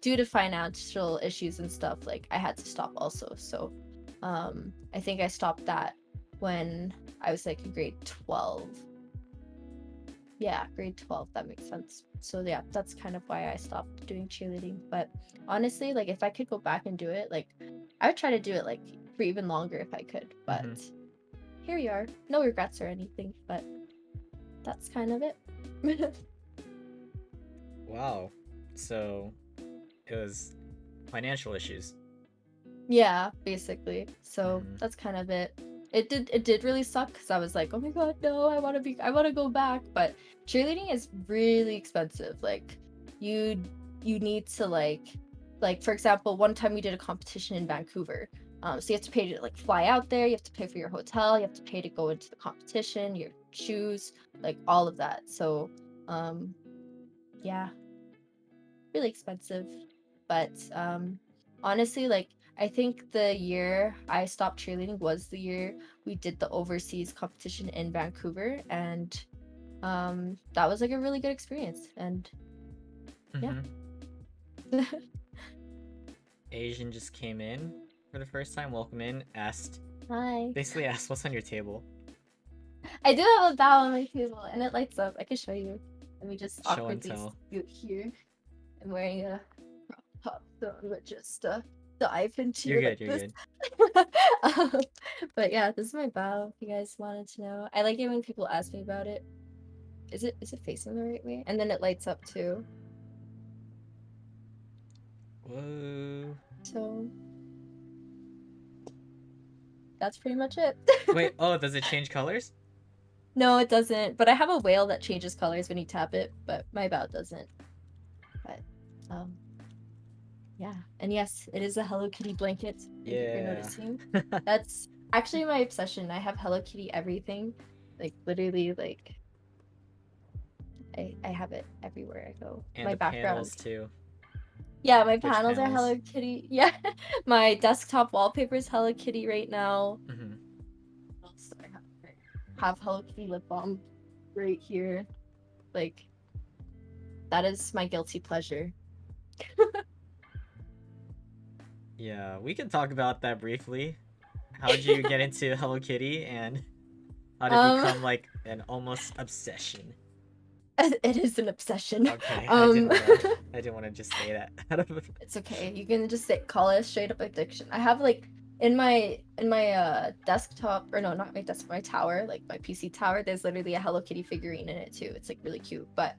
due to financial issues and stuff, like I had to stop also. So I think I stopped that when I was like in grade 12. Yeah, grade 12, that makes sense. So yeah, that's kind of why I stopped doing cheerleading. But honestly, like if I could go back and do it, like I would try to do it like for even longer if I could. But Mm-hmm. here we are. No regrets or anything, but that's kind of it. Wow. So it was financial issues. Yeah, basically. So Mm-hmm. that's kind of it. It did really suck because I was like, oh my God, no, I want to go back. But cheerleading is really expensive. Like you you need to like for example, one time we did a competition in Vancouver. So you have to pay to like fly out there, you have to pay for your hotel, you have to pay to go into the competition, your shoes, like all of that. So um yeah, really expensive. But honestly, like I think the year I stopped cheerleading was the year we did the overseas competition in Vancouver, and that was like a really good experience. And yeah. Mm-hmm. Asian just came in for the first time. Welcome in. Asked, Hi. basically asked, what's on your table? I do have a bow on my table and it lights up. I can show you. Let me just Show and awkwardly tell. scoot here. I'm wearing a crop top, so I'm gonna just dive into You're you good. like You're this. good. um, but yeah, this is my bow. If you guys wanted to know, I like it when people ask me about it. Is it facing the right way? And then it lights up too. Whoa. So that's pretty much it. Wait. Oh, does it change colors? No, it doesn't. But I have a whale that changes colors when you tap it, but my bow doesn't. But um, yeah. And yes, it is a Hello Kitty blanket. Thank you for Yeah. noticing. That's actually my obsession. I have Hello Kitty everything. Like literally like I have it everywhere I go. And My the background. panels too. Yeah, my Which panels are panels? Hello Kitty. Yeah. My desktop wallpaper is Hello Kitty right now. Mm-hmm. have Hello Kitty lip balm right here. Like, that is my guilty pleasure. Yeah, we can talk about that briefly. How'd you get into Hello Kitty and how did it Um, become like an almost obsession? it is an obsession. Okay, Um, I didn't wanna just say that out of it's okay. You can just say call it straight up addiction. I have like in my desktop, or no, not my desktop, my tower, like my PC tower, there's literally a Hello Kitty figurine in it too. It's like really cute. But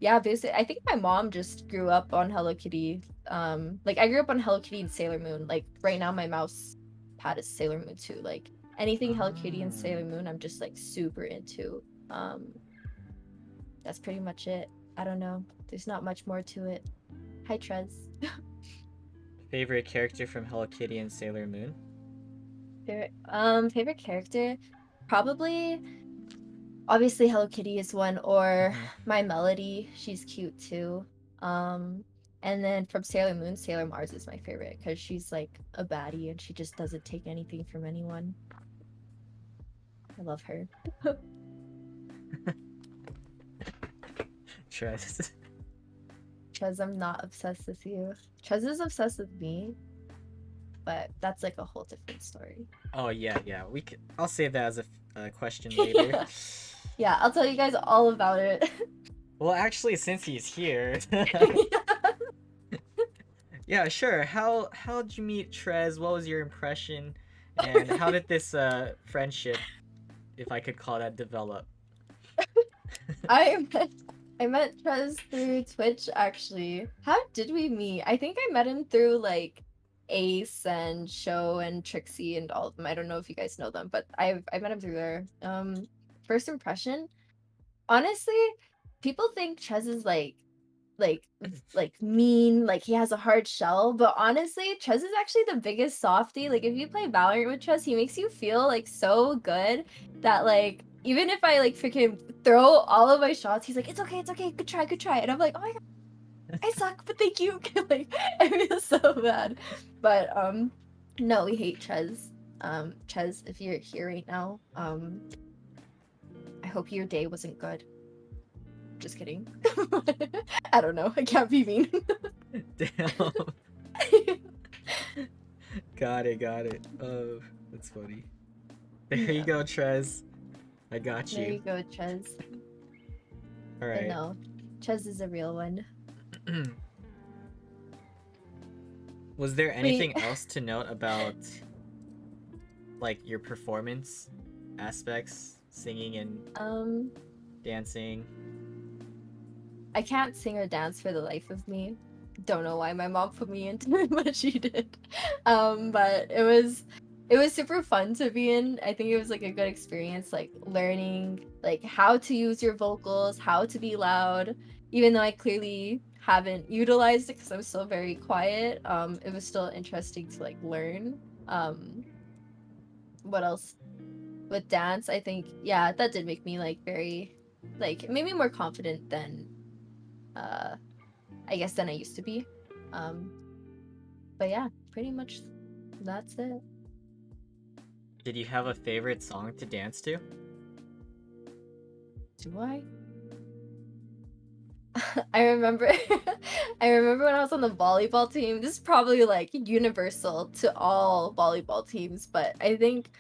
yeah, basically I think my mom just grew up on Hello Kitty. Like I grew up on Hello Kitty and Sailor Moon. Like right now my mouse pad is Sailor Moon too. Like anything Hello Kitty and Sailor Moon I'm just like super into. That's pretty much it. I don't know. There's not much more to it. Hi, Trez. Favorite character from Hello Kitty and Sailor Moon? Favorite character? Probably, obviously Hello Kitty is one, or Mhm. my Melody. She's cute too. Um, and then from Sailor Moon, Sailor Mars is my favorite because she's like a baddie and she just doesn't take anything from anyone. I love her. Trez. Trez, I'm not obsessed with you. Trez is obsessed with me, but that's like a whole different story. Oh yeah, yeah. I'll save that as a question later. Yeah. Yeah, I'll tell you guys all about it. Well, actually, since he's here, yeah, sure. How'd you meet Trez? What was your impression? And how did this friendship, if I could call that, develop? I met I met Trez through Twitch actually. How did we meet? I think I met him through like Ace and Show and Trixie and all of them. I don't know if you guys know them, but I met him through there. First impression, honestly, people think Trez is like mean, like he has a hard shell, but honestly, Trez is actually the biggest softie. Like if you play Valorant with Trez, he makes you feel like so good that like even if I like freaking throw all of my shots, he's like, it's okay, good try. And I'm like, oh my god, I suck, but thank you. Like I feel so bad. But no, we hate Trez. Trez, if you're here right now, I hope your day wasn't good. Just kidding. I don't know. I can't be mean. Damn. Got it. Oh, that's funny. There you Yeah. go, Trez. I got There you. you go, Trez. All But right. no, Trez is a real one. Was there Wait, anything else to note about like your performance aspects, singing and um, dancing? I can't sing or dance for the life of me. Don't know why my mom put me into it, but she did. But it was super fun to be in. I think it was like a good experience, like learning like how to use your vocals, how to be loud, even though I clearly haven't utilized it because I'm still very quiet. It was still interesting to like learn. What else? With dance, I think yeah, that did make me like very like it made me more confident than uh I guess than I used to be. Um, but yeah, pretty much that's it. Did you have a favorite song to dance to? Do I? I remember I remember when I was on the volleyball team. This is probably like universal to all volleyball teams, but I think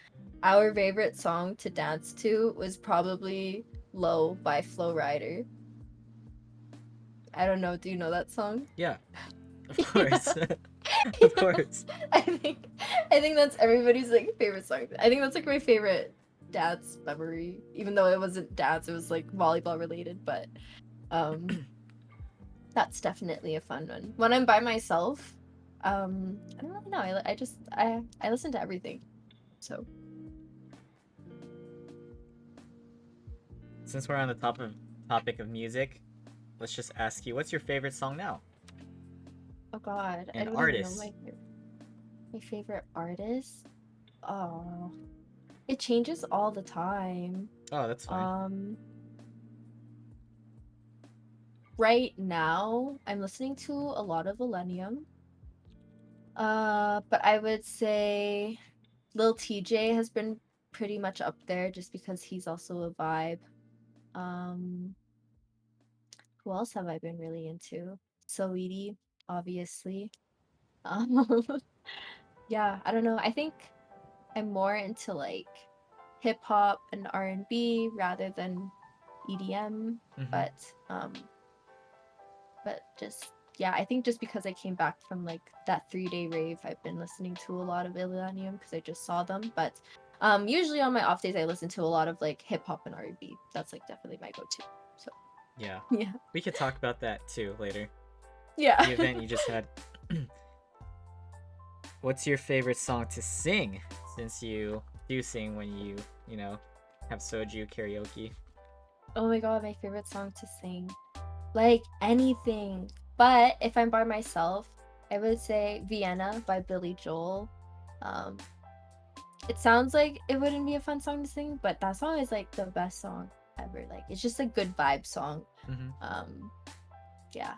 our favorite song to dance to was probably Low by Flo Rida. I don't know, do you know that song? Yeah, of Yeah. course. Of course. I think I think that's everybody's like favorite song. I think that's like my favorite dance memory, even though it wasn't dance, it was like volleyball related, but um that's definitely a fun one. When I'm by myself, I don't really know. I just I listen to everything. So Since we're on the topic of music, let's just ask you, what's your favorite song now? oh god, I An don't even know artist. my favorite artist. Oh, it changes all the time. Oh, that's fine. Um right now I'm listening to a lot of Millennium. But I would say Lil TJ has been pretty much up there just because he's also a vibe. Um, who else have I been really into? Saweetie, obviously. Um, yeah, I don't know. I think I'm more into like hip hop and R&B rather than EDM, Mm-hmm. but just yeah, I think just because I came back from like that 3 day rave, I've been listening to a lot of Illenium because I just saw them. But usually on my off days, I listen to a lot of like hip hop and R&B. That's like definitely my go-to. So Yeah. yeah, We could talk about that too later. yeah. The event you just had. What's your favorite song to sing? Since you do sing when you know, have soju karaoke. Oh my god, my favorite song to sing, like anything. But if I'm by myself, I would say Vienna by Billy Joel. Um, it sounds like it wouldn't be a fun song to sing, but that song is like the best song ever. Like it's just a good vibe song. Mm-hmm. Um, yeah.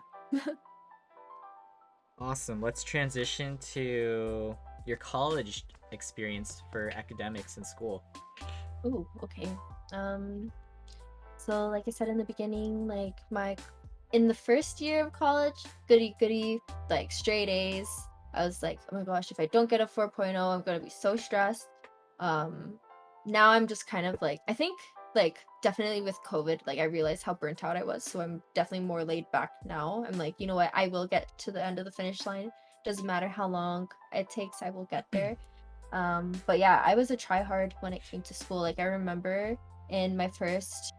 Awesome. Let's transition to your college experience for academics and school. Ooh, okay. Um, so like I said in the beginning, like my in the first year of college, goody goody, like straight A's. I was like, oh my gosh, if I don't get a 4.0, I'm gonna be so stressed. Um, now I'm just kind of like, I think like definitely with COVID, like I realized how burnt out I was, so I'm definitely more laid back now. I'm like, you know what, I will get to the end of the finish line. Doesn't matter how long it takes, I will get there. But yeah, I was a tryhard when it came to school. Like I remember in my first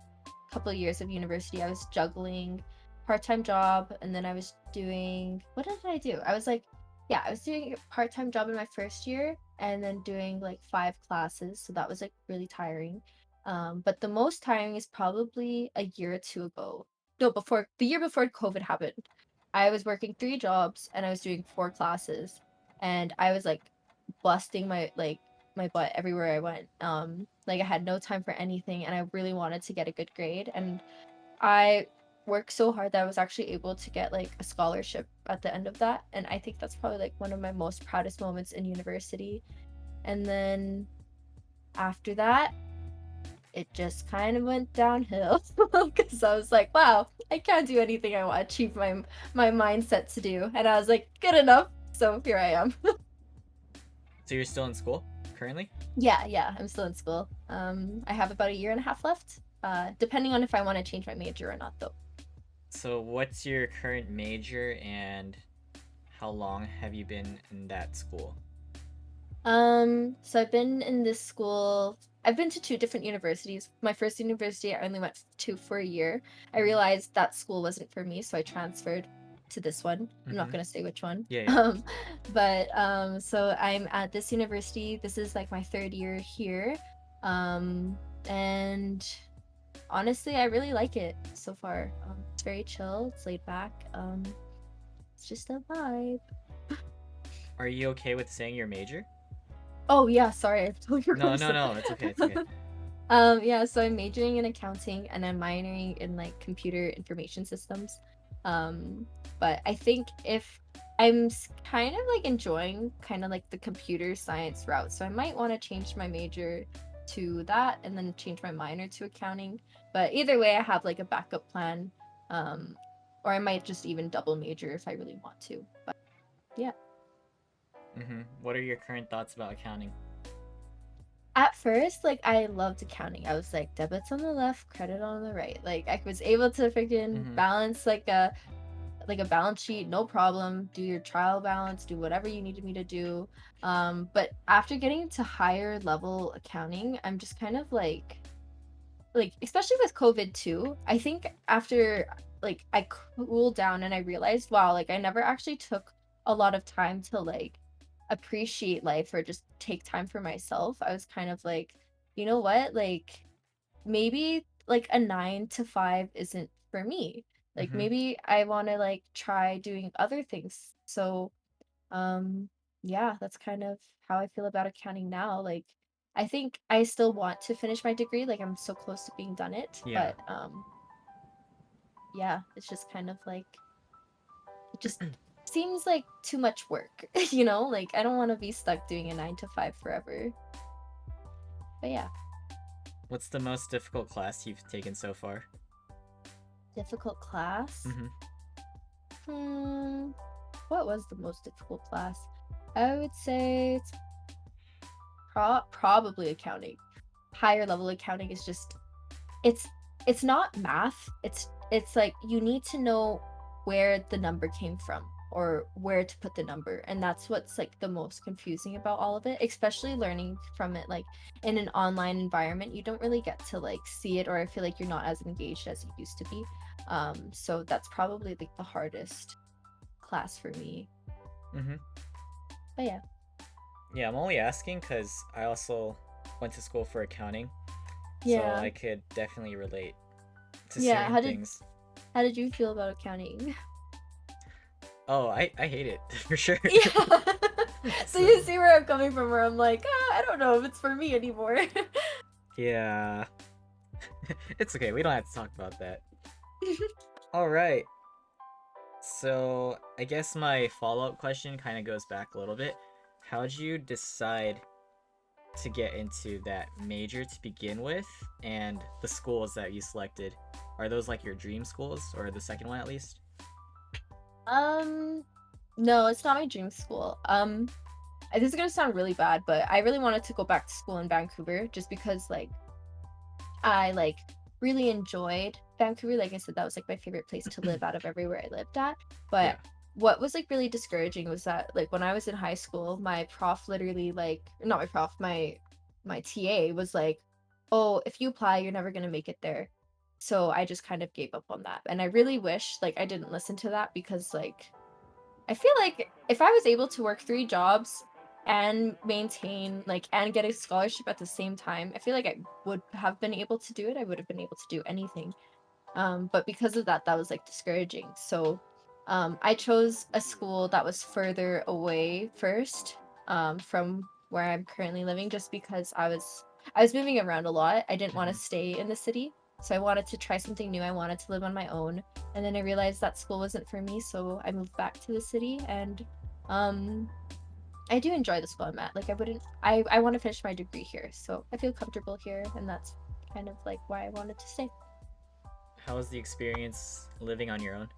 couple of years of university, I was juggling part-time job, and then I was doing, what did I do? I was like, yeah, I was doing a part-time job in my first year and then doing like 5 classes. So that was like really tiring. But the most tiring is probably a year or two ago. No, before the year before COVID happened. I was working 3 jobs and I was doing 4 classes, and I was like busting my butt everywhere I went. Like I had no time for anything and I really wanted to get a good grade, and I worked so hard that I was actually able to get like a scholarship at the end of that, and I think that's probably like one of my most proudest moments in university. And then after that, it just kind of went downhill because I was like, wow, I can't do anything I want to achieve my mindset to do, and I was like, good enough. So here I am. So you're still in school currently? Yeah, I'm still in school. I have about a year and a half left. Depending on if I want to change my major or not, though. So what's your current major and how long have you been in that school? So I've been in this school. I've been to 2 different universities. My first university I only went to for a year. I realized that school wasn't for me, so I transferred to this one. I'm not Mm-hmm. gonna say which one. Yeah, yeah. But so I'm at this university. This is like my third year here. And honestly, I really like it so far. It's very chill. It's laid back. It's just a vibe. Are you okay with saying your major? Oh yeah, sorry, I totally No, forgot to no, say. no. It's okay. It's okay. Yeah, so I'm majoring in accounting and I'm minoring in like computer information systems. Um, but I think if kind of like enjoying kind of like the computer science route, so I might want to change my major to that and then change my minor to accounting. But either way, I have like a backup plan. Um, or I might just even double major if I really want to. But yeah. Mm-hmm. What are your current thoughts about accounting? At first, like I loved accounting. I was like debits on the left, credit on the right. Like I was able to freaking Mm-hmm. balance like a balance sheet, no problem. Do your trial balance, do whatever you needed me to do. But after getting to higher level accounting, I'm just kind of like especially with COVID too. I think after like I cooled down and I realized, wow, like I never actually took a lot of time to like appreciate life or just take time for myself. I was kind of like, you know what? Like maybe like a 9 to 5 isn't for me. Like Mm-hmm. maybe I want to like try doing other things. So um yeah, that's kind of how I feel about accounting now. Like I think I still want to finish my degree. Like I'm so close to being done it, Yeah. but yeah, it's just kind of like it just seems like too much work, you know? Like I don't want to be stuck doing a 9 to 5 forever. But yeah, What's the most difficult class you've taken so far? difficult class. Mm-hmm. Hmm, what was the most difficult class? I would say it's probably accounting. Higher level accounting is just it's it's not math. It's like you need to know where the number came from or where to put the number, and that's what's like the most confusing about all of it, especially learning from it like in an online environment. You don't really get to like see it, or I feel like you're not as engaged as you used to be. So that's probably like the hardest class for me. Mm-hmm. But yeah. Yeah, I'm only asking because I also went to school for accounting, so Yeah. I could definitely relate to Yeah, certain things. how did you feel about accounting? Oh, I hate it for sure. Yeah. So So, you see where I'm coming from, where I'm like, I don't know if it's for me anymore. yeah, it's okay. We don't have to talk about that. All right. So I guess my follow-up question kind of goes back a little bit. How'd you decide to get into that major to begin with, and the schools that you selected? Are those like your dream schools, or the second one at least? Um, no, it's not my dream school. This is gonna sound really bad, but I really wanted to go back to school in Vancouver just because like I like really enjoyed Vancouver. Like I said, that was like my favorite place to live out of everywhere I lived at. But Yeah. what was like really discouraging was that like when I was in high school, my prof literally like not my prof, my TA was like, "Oh, if you apply, you're never gonna make it there." So I just kind of gave up on that. And I really wish like I didn't listen to that because like I feel like if I was able to work 3 jobs and maintain like and get a scholarship at the same time, I feel like I would have been able to do it. I would have been able to do anything. But because of that, that was like discouraging. So I chose a school that was further away first from where I'm currently living, just because I was moving around a lot. I didn't want to Hmm. stay in the city, so I wanted to try something new. I wanted to live on my own, and then I realized that school wasn't for me, so I moved back to the city. And um, I do enjoy the school I'm at. Like I wouldn't, I want to finish my degree here, so I feel comfortable here, and that's kind of like why I wanted to stay. How was the experience living on your own?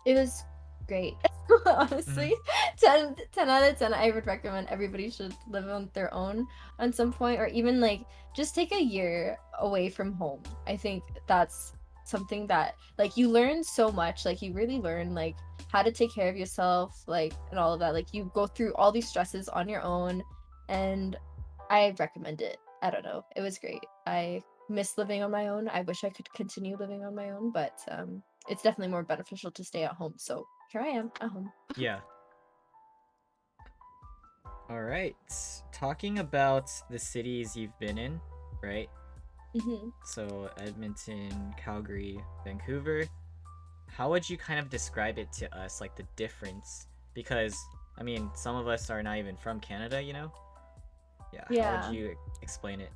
It was great. Hmm. Honestly, 10 out of 10. I would recommend everybody should live on their own on some point, or even like just take a year away from home. I think that's something that like you learn so much. Like you really learn like how to take care of yourself, like and all of that. Like you go through all these stresses on your own, and I recommend it. I don't know. It was great. I miss living on my own. I wish I could continue living on my own, but it's definitely more beneficial to stay at home. So here I am at home. Yeah. All right. Talking about the cities you've been in, right? Hmm. So Edmonton, Calgary, Vancouver. How would you kind of describe it to us, like the difference? Because I mean, some of us are not even from Canada, you know? Yeah. How would Yeah, you explain it?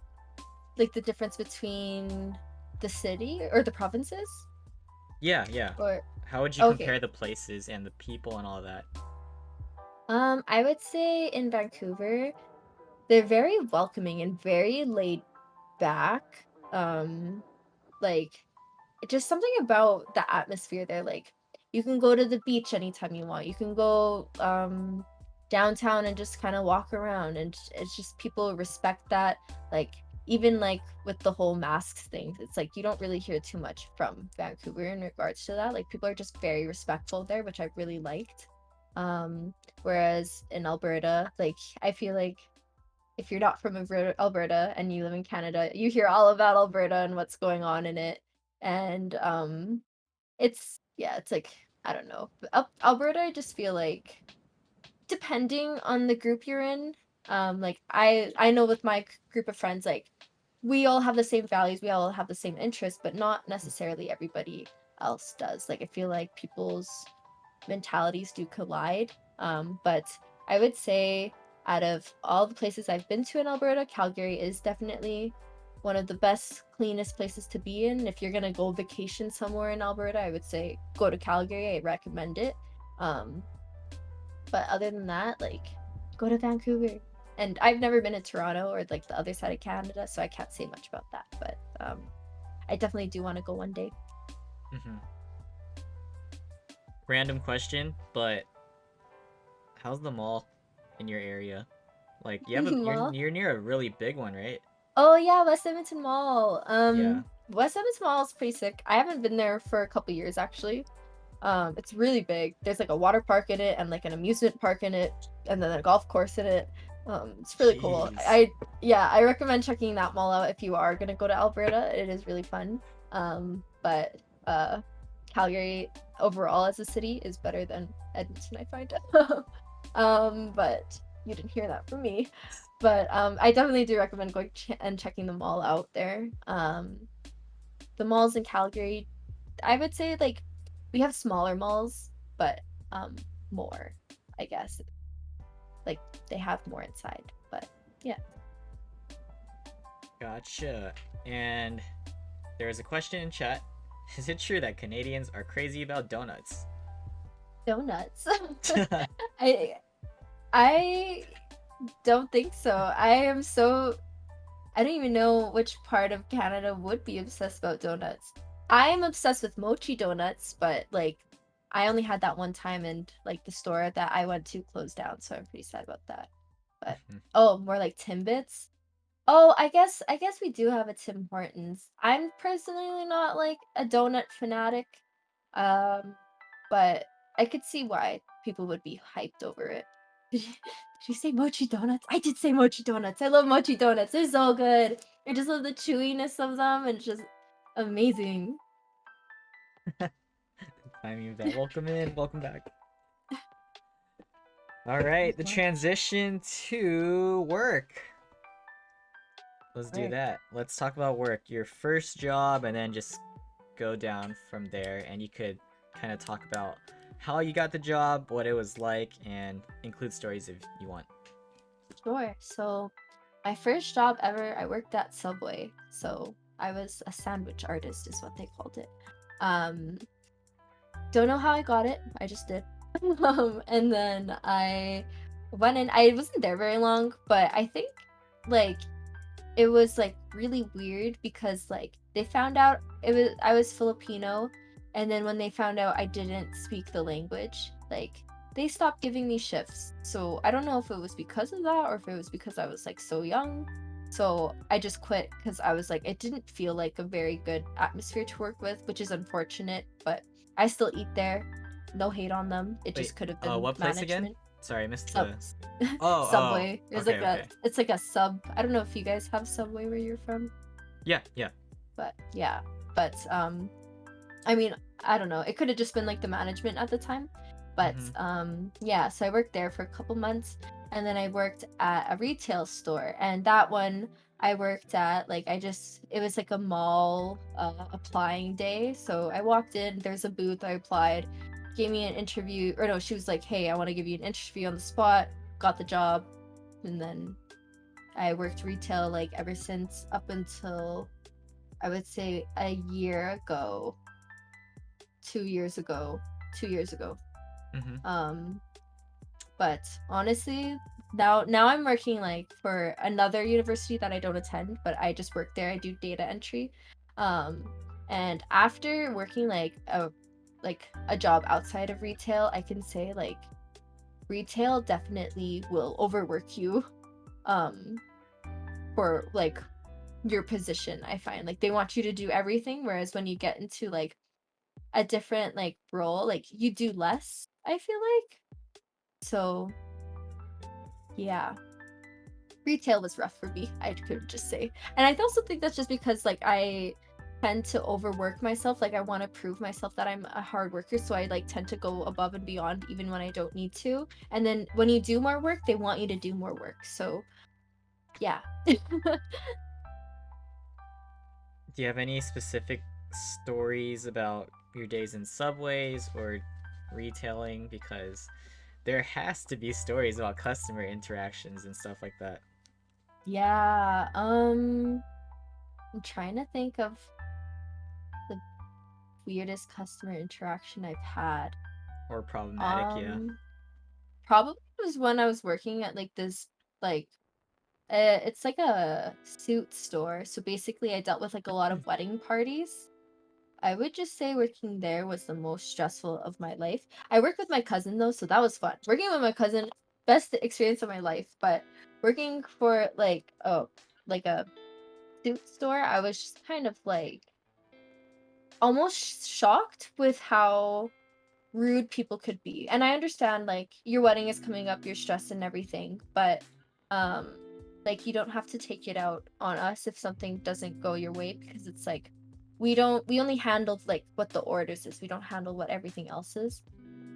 like the difference between the city or the provinces, Yeah, yeah. or How would you okay. compare the places and the people and all of that? I would say in Vancouver, they're very welcoming and very laid back. Like just something about the atmosphere there. Like you can go to the beach anytime you want. You can go downtown and just kind of walk around, and it's just people respect that. Like even like with the whole masks thing, it's like you don't really hear too much from Vancouver in regards to that. Like people are just very respectful there, which I really liked. Whereas in Alberta, like I feel like if you're not from Alberta and you live in Canada, you hear all about Alberta and what's going on in it. And it's yeah, it's like I don't know. Alberta, I just feel like depending on the group you're in, like I know with my group of friends, like we all have the same values, we all have the same interests, but not necessarily everybody else does. Like I feel like people's mentalities do collide. But I would say out of all the places I've been to in Alberta, Calgary is definitely one of the best, cleanest places to be in. If you're gonna go vacation somewhere in Alberta, I would say go to Calgary. I recommend it. Um, but other than that, like go to Vancouver. And I've never been to Toronto or like the other side of Canada, so I can't say much about that. But I definitely do want to go one day. Hmm. Random question, but how's the mall in your area? Like, you have a Mall. you're near a really big one, right? Oh yeah, West Edmonton Mall. Yeah. West Edmonton Mall is pretty sick. I haven't been there for a couple years actually. It's really big. There's like a water park in it and like an amusement park in it, and then a golf course in it. It's really cool. Jeez. Yeah, I recommend checking that mall out if you are gonna go to Alberta. It is really fun. But Calgary overall as a city is better than Edmonton, I find. But you didn't hear that from me. But I definitely do recommend going and checking the mall out there. The malls in Calgary, I would say like we have smaller malls, but um more, I guess. Like they have more inside. But yeah. Gotcha. And there's a question in chat. Is it true that Canadians are crazy about donuts? Donuts. I I don't think so. I don't even know which part of Canada would be obsessed about donuts. I'm obsessed with mochi donuts, but like I only had that one time and like the store that I went to closed down, so I'm pretty sad about that. But oh, more like Timbits. Oh, I guess we do have a Tim Hortons. I'm personally not like a donut fanatic. Um, but I could see why people would be hyped over it. Did you say mochi donuts? I did say mochi donuts. I love mochi donuts. They're so good. I just love the chewiness of them and just amazing. I mean that. Welcome in. Welcome back. All right, the transition to work. Let's do Work. that. Let's talk about work. Your first job, and then just go down from there. And you could kind of talk about how you got the job, what it was like, and include stories if you want. Sure. So my first job ever, I worked at Subway. So I was a sandwich artist, is what they called it. Um, don't know how I got it. I just did. And then I went in. I wasn't there very long, but I think like it was like really weird because like they found out I was Filipino, and then when they found out I didn't speak the language, like they stopped giving me shifts. So I don't know if it was because of that or if it was because I was like so young. So I just quit because I was like it didn't feel like a very good atmosphere to work with, which is unfortunate, but I still eat there. No hate on them. It Wait, just could have been what place again? management. Sorry, I missed Sub the. Oh, Subway. oh. There's Okay, like okay. it's like a sub. I don't know if you guys have Subway where you're from, Yeah, yeah. but yeah. But I mean, I don't know. It could have just been like the management at the time. But Mm-hmm. yeah, so I worked there for a couple months, and then I worked at a retail store, and that one I worked at like it was like a mall applying day. So I walked in, there's a booth, I applied, gave me an interview, or no, she was like, "Hey, I want to give you an interview on the spot." Got the job, and then I worked retail like ever since up until I would say a year ago, 2 years ago, 2 years ago. Mm-hmm. Um, but honestly, now I'm working like for another university that I don't attend, but I just work there. I do data entry. Um, and after working like a job outside of retail, I can say like retail definitely will overwork you um for like your position. I find like they want you to do everything, whereas when you get into like a different like role, like you do less, I feel like. So yeah, retail was rough for me, I could just say. And I also think that's just because like I tend to overwork myself. Like I want to prove myself that I'm a hard worker, so I like tend to go above and beyond even when I don't need to. And then when you do more work, they want you to do more work. So yeah. Do you have any specific stories about your days in subways or retailing? Because there has to be stories about customer interactions and stuff like that. Yeah, I'm trying to think of the weirdest customer interaction I've had. Or problematic, yeah. Um, Probably was when I was working at like this like It's like a suit store. So basically, I dealt with like a lot of wedding parties. I would just say working there was the most stressful of my life. I worked with my cousin though, so that was fun. Working with my cousin, best experience of my life. But working for like a suit store, I was just kind of like almost shocked with how rude people could be. And I understand like your wedding is coming up, you're stressed and everything, but um like you don't have to take it out on us if something doesn't go your way because it's like we only handle like what the orders is. We don't handle what everything else is.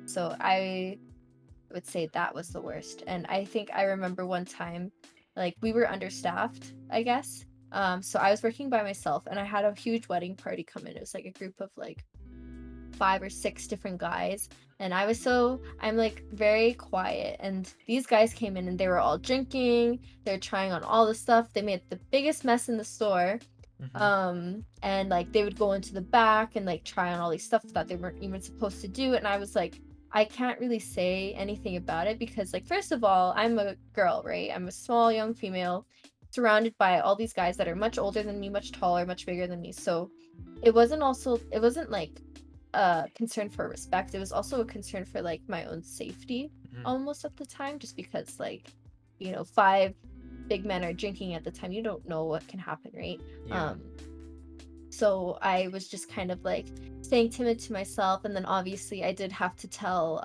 So I would say that was the worst. And I think I remember one time like we were understaffed, I guess. So I was working by myself and I had a huge wedding party come in. It was like a group of like 5 or 6 different guys, and I'm like very quiet, and these guys came in and they were all drinking, they're trying on all the stuff, they made the biggest mess in the store. Mm-hmm. And like they would go into the back and like try on all these stuff that they weren't even supposed to do, and I was like, I can't really say anything about it because like first of all, I'm a girl, right? I'm a small young female surrounded by all these guys that are much older than me, much taller, much bigger than me. So it wasn't like a concern for respect. It was also a concern for like my own safety Mm-hmm. almost at the time, just because like, you know, 5 big men are drinking at the time. You don't know what can happen, right? Yeah. So I was just kind of like staying timid to myself, and then obviously I did have to tell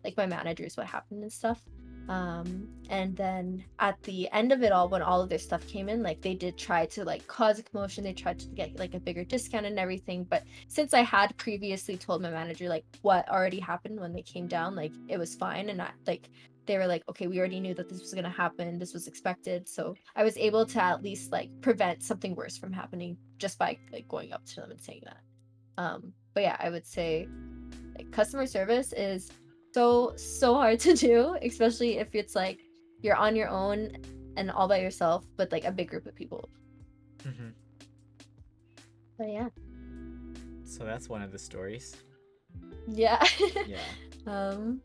like my managers what happened and stuff. And then at the end of it all, when all of their stuff came in, like they did try to like cause a commotion, they tried to get like a bigger discount and everything, but since I had previously told my manager like what already happened when they came down, like it was fine. And I like they were like, okay, we already knew that this was going to happen, this was expected, so I was able to at least like prevent something worse from happening just by like going up to them and saying that. But yeah, I would say like customer service is so hard to do, especially if it's like you're on your own and all by yourself with like a big group of people. Mm-hmm. But yeah. So that's one of the stories. Yeah. Yeah. um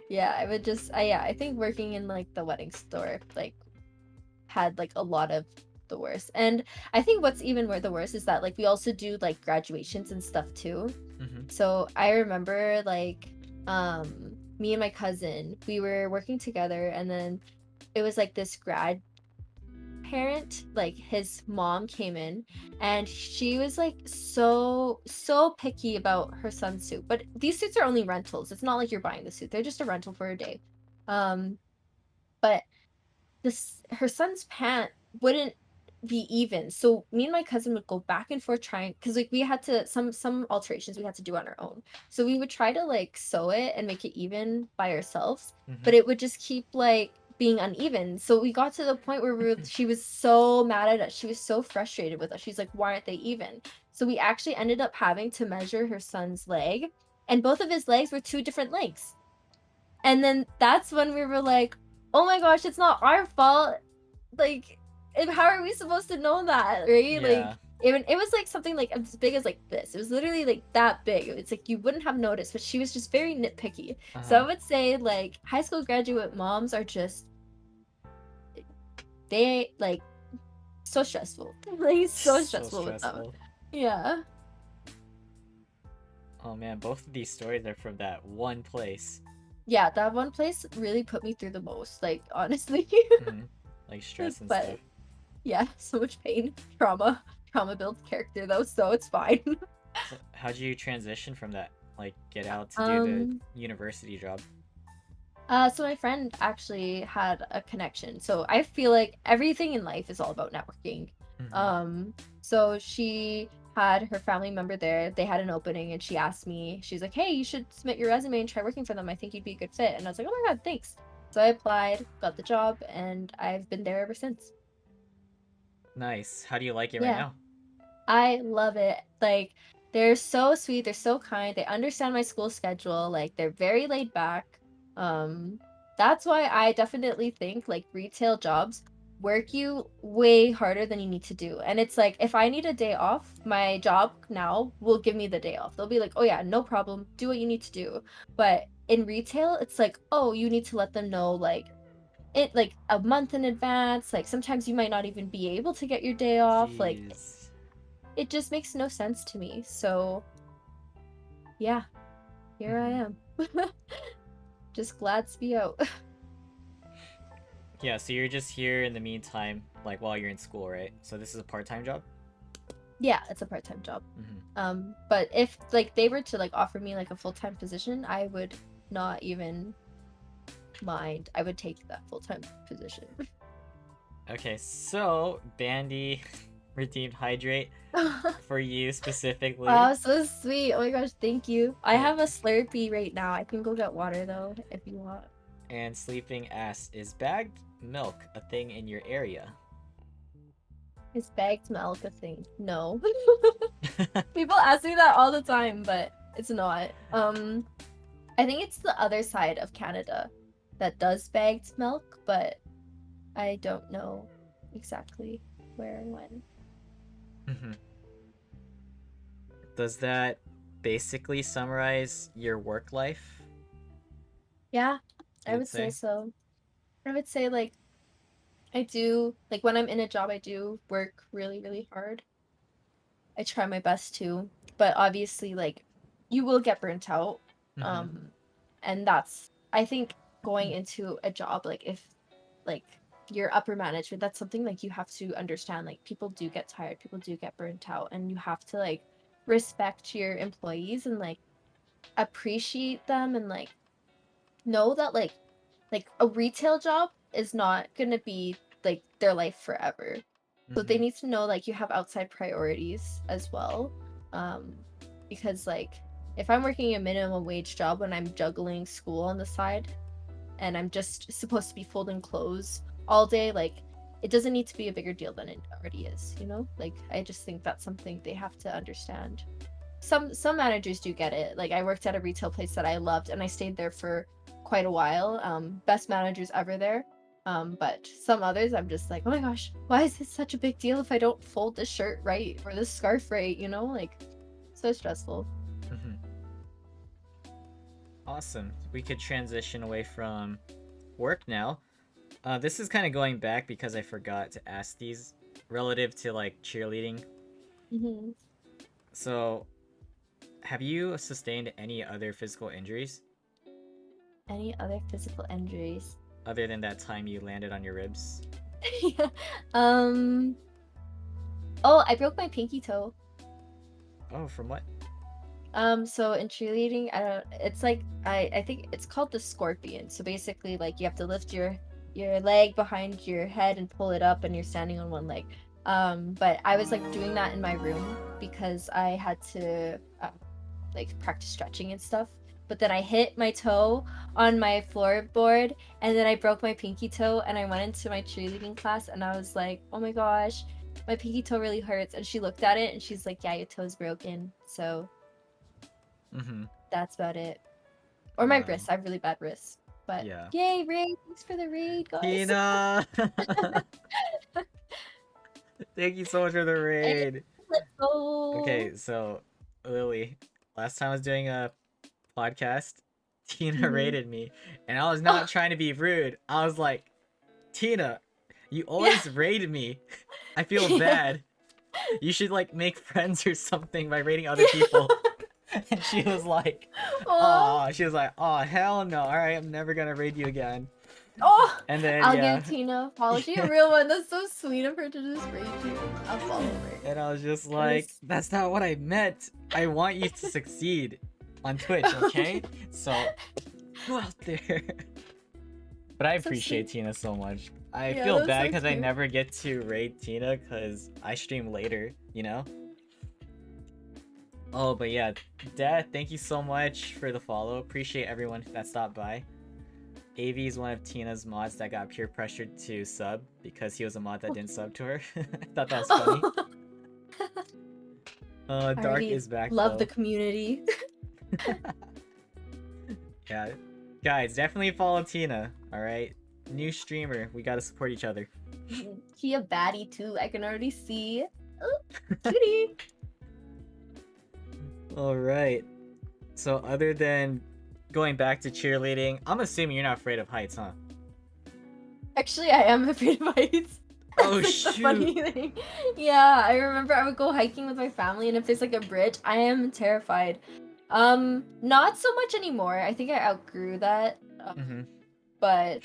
yeah, I would just yeah, I think working in like the wedding store like had like a lot of the worst. And I think what's even more the worst is that like we also do like graduations and stuff too. Mm-hmm. So I remember like me and my cousin, we were working together, and then it was like this grad parent, like his mom came in, and she was like so picky about her son's suit. But these suits are only rentals. It's not like you're buying the suit. They're just a rental for a day. Um but this her son's pant wouldn't be even. So me and my cousin would go back and forth trying, because like we had to some alterations we had to do on our own. So we would try to like sew it and make it even by ourselves, Mm-hmm. but it would just keep like being uneven. So we got to the point where she was so mad at us. She was so frustrated with us. She's like, why aren't they even? So we actually ended up having to measure her son's leg, and both of his legs were 2 different lengths. And then that's when we were like, oh my gosh, it's not our fault. Like, and how are we supposed to know that, right? Like, Yeah. it was like something like as big as like this. It was literally like that big. It's like you wouldn't have noticed, but she was just very nitpicky. So I Uh-huh. would say like high school graduate moms are just they like so stressful. Like so So stressful with them. stressful. Yeah. Oh man, both of these stories are from that one place. Yeah, that one place really put me through the most, like honestly. Mm-hmm. Like stress and stuff. But yeah, so much pain, trauma built character though, so it's fine. So how'd you transition from that? Like get out to do the um university job? so my friend actually had a connection. So I feel like everything in life is all about networking. Mm-hmm. Um so she had her family member there. They had an opening and she asked me, she's like, "Hey, you should submit your resume and try working for them. I think you'd be a good fit." And I was like, "Oh my god, thanks." So I applied, got the job, and I've been there ever since. Nice. How do you like it right Yeah. now? I love it. Like, they're so sweet, they're so kind, they understand my school schedule, like they're very laid back. Um, that's why I definitely think like retail jobs work you way harder than you need to do. And it's like if I need a day off, my job now will give me the day off. They'll be like, "Oh yeah, no problem. Do what you need to do." But in retail, it's like, "Oh, you need to let them know like it like a month in advance. Like sometimes you might not even be able to get your day off. Like Jeez. it just makes no sense to me. So yeah, here I am. Just glad to be out. Yeah, so you're just here in the meantime, like while you're in school, right? So this is a part-time job? Yeah, it's a part-time job. Mm-hmm. But if like they were to like offer me like a full-time position, I would not even mind. I would take that full-time position. Okay, so Bandy redeemed Hydrate for you specifically. Oh, so sweet. Oh my gosh, thank you. I And, have a Slurpee right now. I can go get water though if you want. and Sleeping Ass, is bagged milk a thing in your area? Is bagged milk a thing? No. People ask me that all the time, but it's not. I think it's the other side of Canada that does bagged milk, but I don't know exactly where and when. Mhm. Does that basically summarize your work life, Yeah, I you'd would say say? so. I would say like I do like when I'm in a job I do work really, really hard. I try my best to, but obviously like you will get burnt out. Mm-hmm. Um and that's I think going into a job like if like your upper management, that's something like you have to understand like people do get tired, people do get burnt out, and you have to like respect your employees and like appreciate them and like know that like a retail job is not going to be like their life forever. So they Mm-hmm. need to know like you have outside priorities as well. Um because like if I'm working a minimum wage job when I'm juggling school on the side and I'm just supposed to be folding clothes all day, like it doesn't need to be a bigger deal than it already is, you know? Like I just think that's something they have to understand. Some managers do get it. Like I worked at a retail place that I loved and I stayed there for quite a while. Best managers ever there. But some others I'm just like, oh my gosh, why is this such a big deal if I don't fold this shirt right or this scarf right, you know? Like so stressful. Mm-hmm. Awesome. We could transition away from work now. This is kind of going back because I forgot to ask these relative to like cheerleading. Hmm. So, have you sustained any other physical injuries Any other physical injuries? other than that time you landed on your ribs? Yeah. Um. Oh, I broke my pinky toe. Oh, from what? So in cheerleading, I don't. It's like I think it's called the scorpion. So basically, like you have to lift your leg behind your head and pull it up, and you're standing on one leg. But I was like doing that in my room because I had to like practice stretching and stuff. But then I hit my toe on my floorboard, and then I broke my pinky toe, and I went into my cheerleading class, and I was like, oh my gosh, my pinky toe really hurts. And she looked at it, and she's like, yeah, your toe's broken. So Mm-hmm. that's about it. Or my Um, wrists. I have really bad wrists. But yeah. yay, raid! Thanks for the raid, guys. Tina! Thank you so much for the And raid. let's go. Okay, so Lily, last time I was doing a podcast, Tina Mhm. rated me, and I was not Oh, trying to be rude. I was like, Tina, you yeah. always rated me. I feel bad. You should like make friends or something by rating other people. Yeah. And she was like, Oh, oh hell no. All right, I'm never gonna raid you again. oh. And then I'll yeah, give Tina a follow. She a real one. That's so sweet of her to just raid you. I'll follow her. and I was just That like, is. that's not what I meant. I want you to succeed on Twitch, okay? So go out there. But I So appreciate sweet. Tina so much. I Yeah, feel that was bad so because I cute. never get to raid Tina because I stream later, you know? Oh, but yeah, Dad, thank you so much for the follow. Appreciate everyone that stopped by. AV is one of Tina's mods that got peer pressured to sub because he was a mod that didn't sub to her. I thought that was funny. I Dark already is back love the though. community. Yeah. Guys, definitely follow Tina, alright? New streamer, we gotta support each other. He a baddie too. I can already see. Oh, cutie. Alright. So other than going back to cheerleading, I'm assuming you're not afraid of heights, huh? Actually, I am afraid of heights. Oh That's like the funny shoot. thing. Yeah, I remember I would go hiking with my family, and if there's like a bridge, I am terrified. Not so much anymore. I think I outgrew that. Mm-hmm. But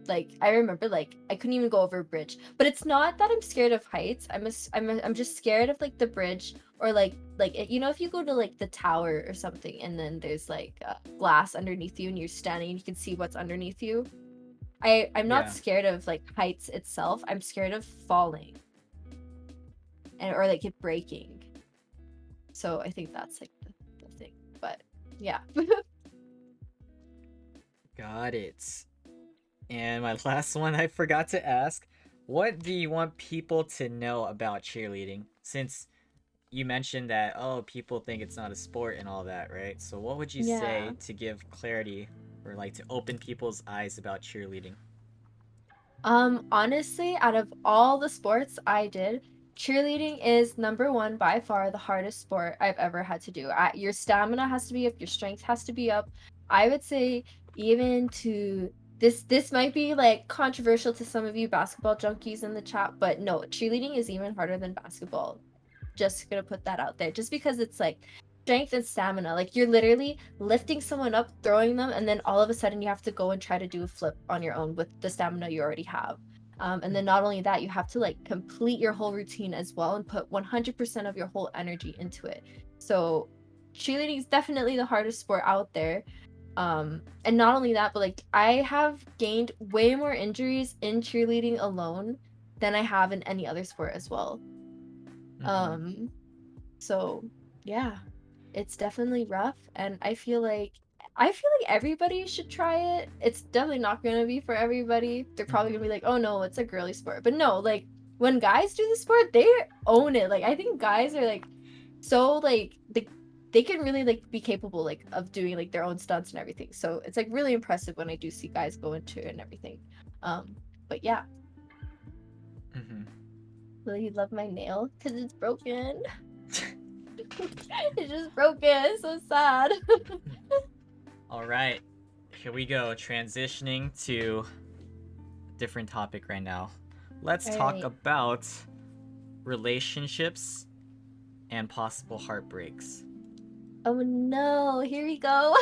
like I remember like I couldn't even go over a bridge. But it's not that I'm scared of heights. I'm just scared of like the bridge or you know if you go to like the tower or something and then there's like glass underneath you and you're standing and you can see what's underneath you. I'm not Yeah. scared of like heights itself. I'm scared of falling and or like it breaking. So I think that's like the thing. But yeah. Got it. And my last one I forgot to ask, what do you want people to know about cheerleading? Since you mentioned that, oh, people think it's not a sport and all that, right? So what would you Yeah. say to give clarity or like to open people's eyes about cheerleading? Honestly, out of all the sports I did, cheerleading is number one by far the hardest sport I've ever had to do. Your stamina has to be up, your strength has to be up. I would say even to this might be like controversial to some of you basketball junkies in the chat, but no, cheerleading is even harder than basketball. Just gonna put that out there. Just because it's like strength and stamina. Like you're literally lifting someone up, throwing them, and then all of a sudden you have to go and try to do a flip on your own with the stamina you already have. And then not only that, you have to like complete your whole routine as well and put 100% of your whole energy into it. So cheerleading is definitely the hardest sport out there. And not only that, but like I have gained way more injuries in cheerleading alone than I have in any other sport as well. Mm-hmm. Um, so yeah, it's definitely rough, and I feel like everybody should try it. It's definitely not gonna be for everybody. They're probably gonna Mm-hmm. be like, oh no, it's a girly sport. But no, like when guys do the sport, they own it. Like I think guys are like so like they can really like be capable like of doing like their own stunts and everything. So it's like really impressive when I do see guys go into it and everything. Um, but yeah, Mm-hmm. will you love my nail? Because it's broken. It's just broken. It's so sad. All right. Here we go. Transitioning to a different topic right now. Let's All talk right. about relationships and possible heartbreaks. Oh no, here we go.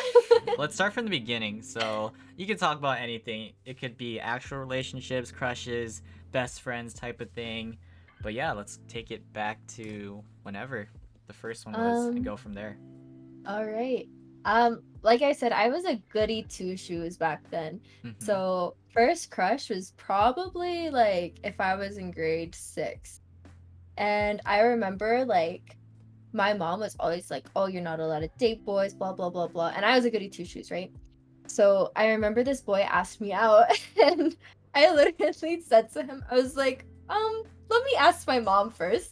Let's start from the beginning. So you can talk about anything. It could be actual relationships, crushes, best friends type of thing. But yeah, let's take it back to whenever the first one was and um, go from there. all right. Like I said, I was a goody two shoes back then. Mm-hmm. So first crush was probably like if I was in grade 6. And I remember like my mom was always like, "Oh, you're not allowed to date boys, blah blah blah blah." And I was a goody two shoes, right? So I remember this boy asked me out, and I literally said to him, I was like, let me ask my mom first.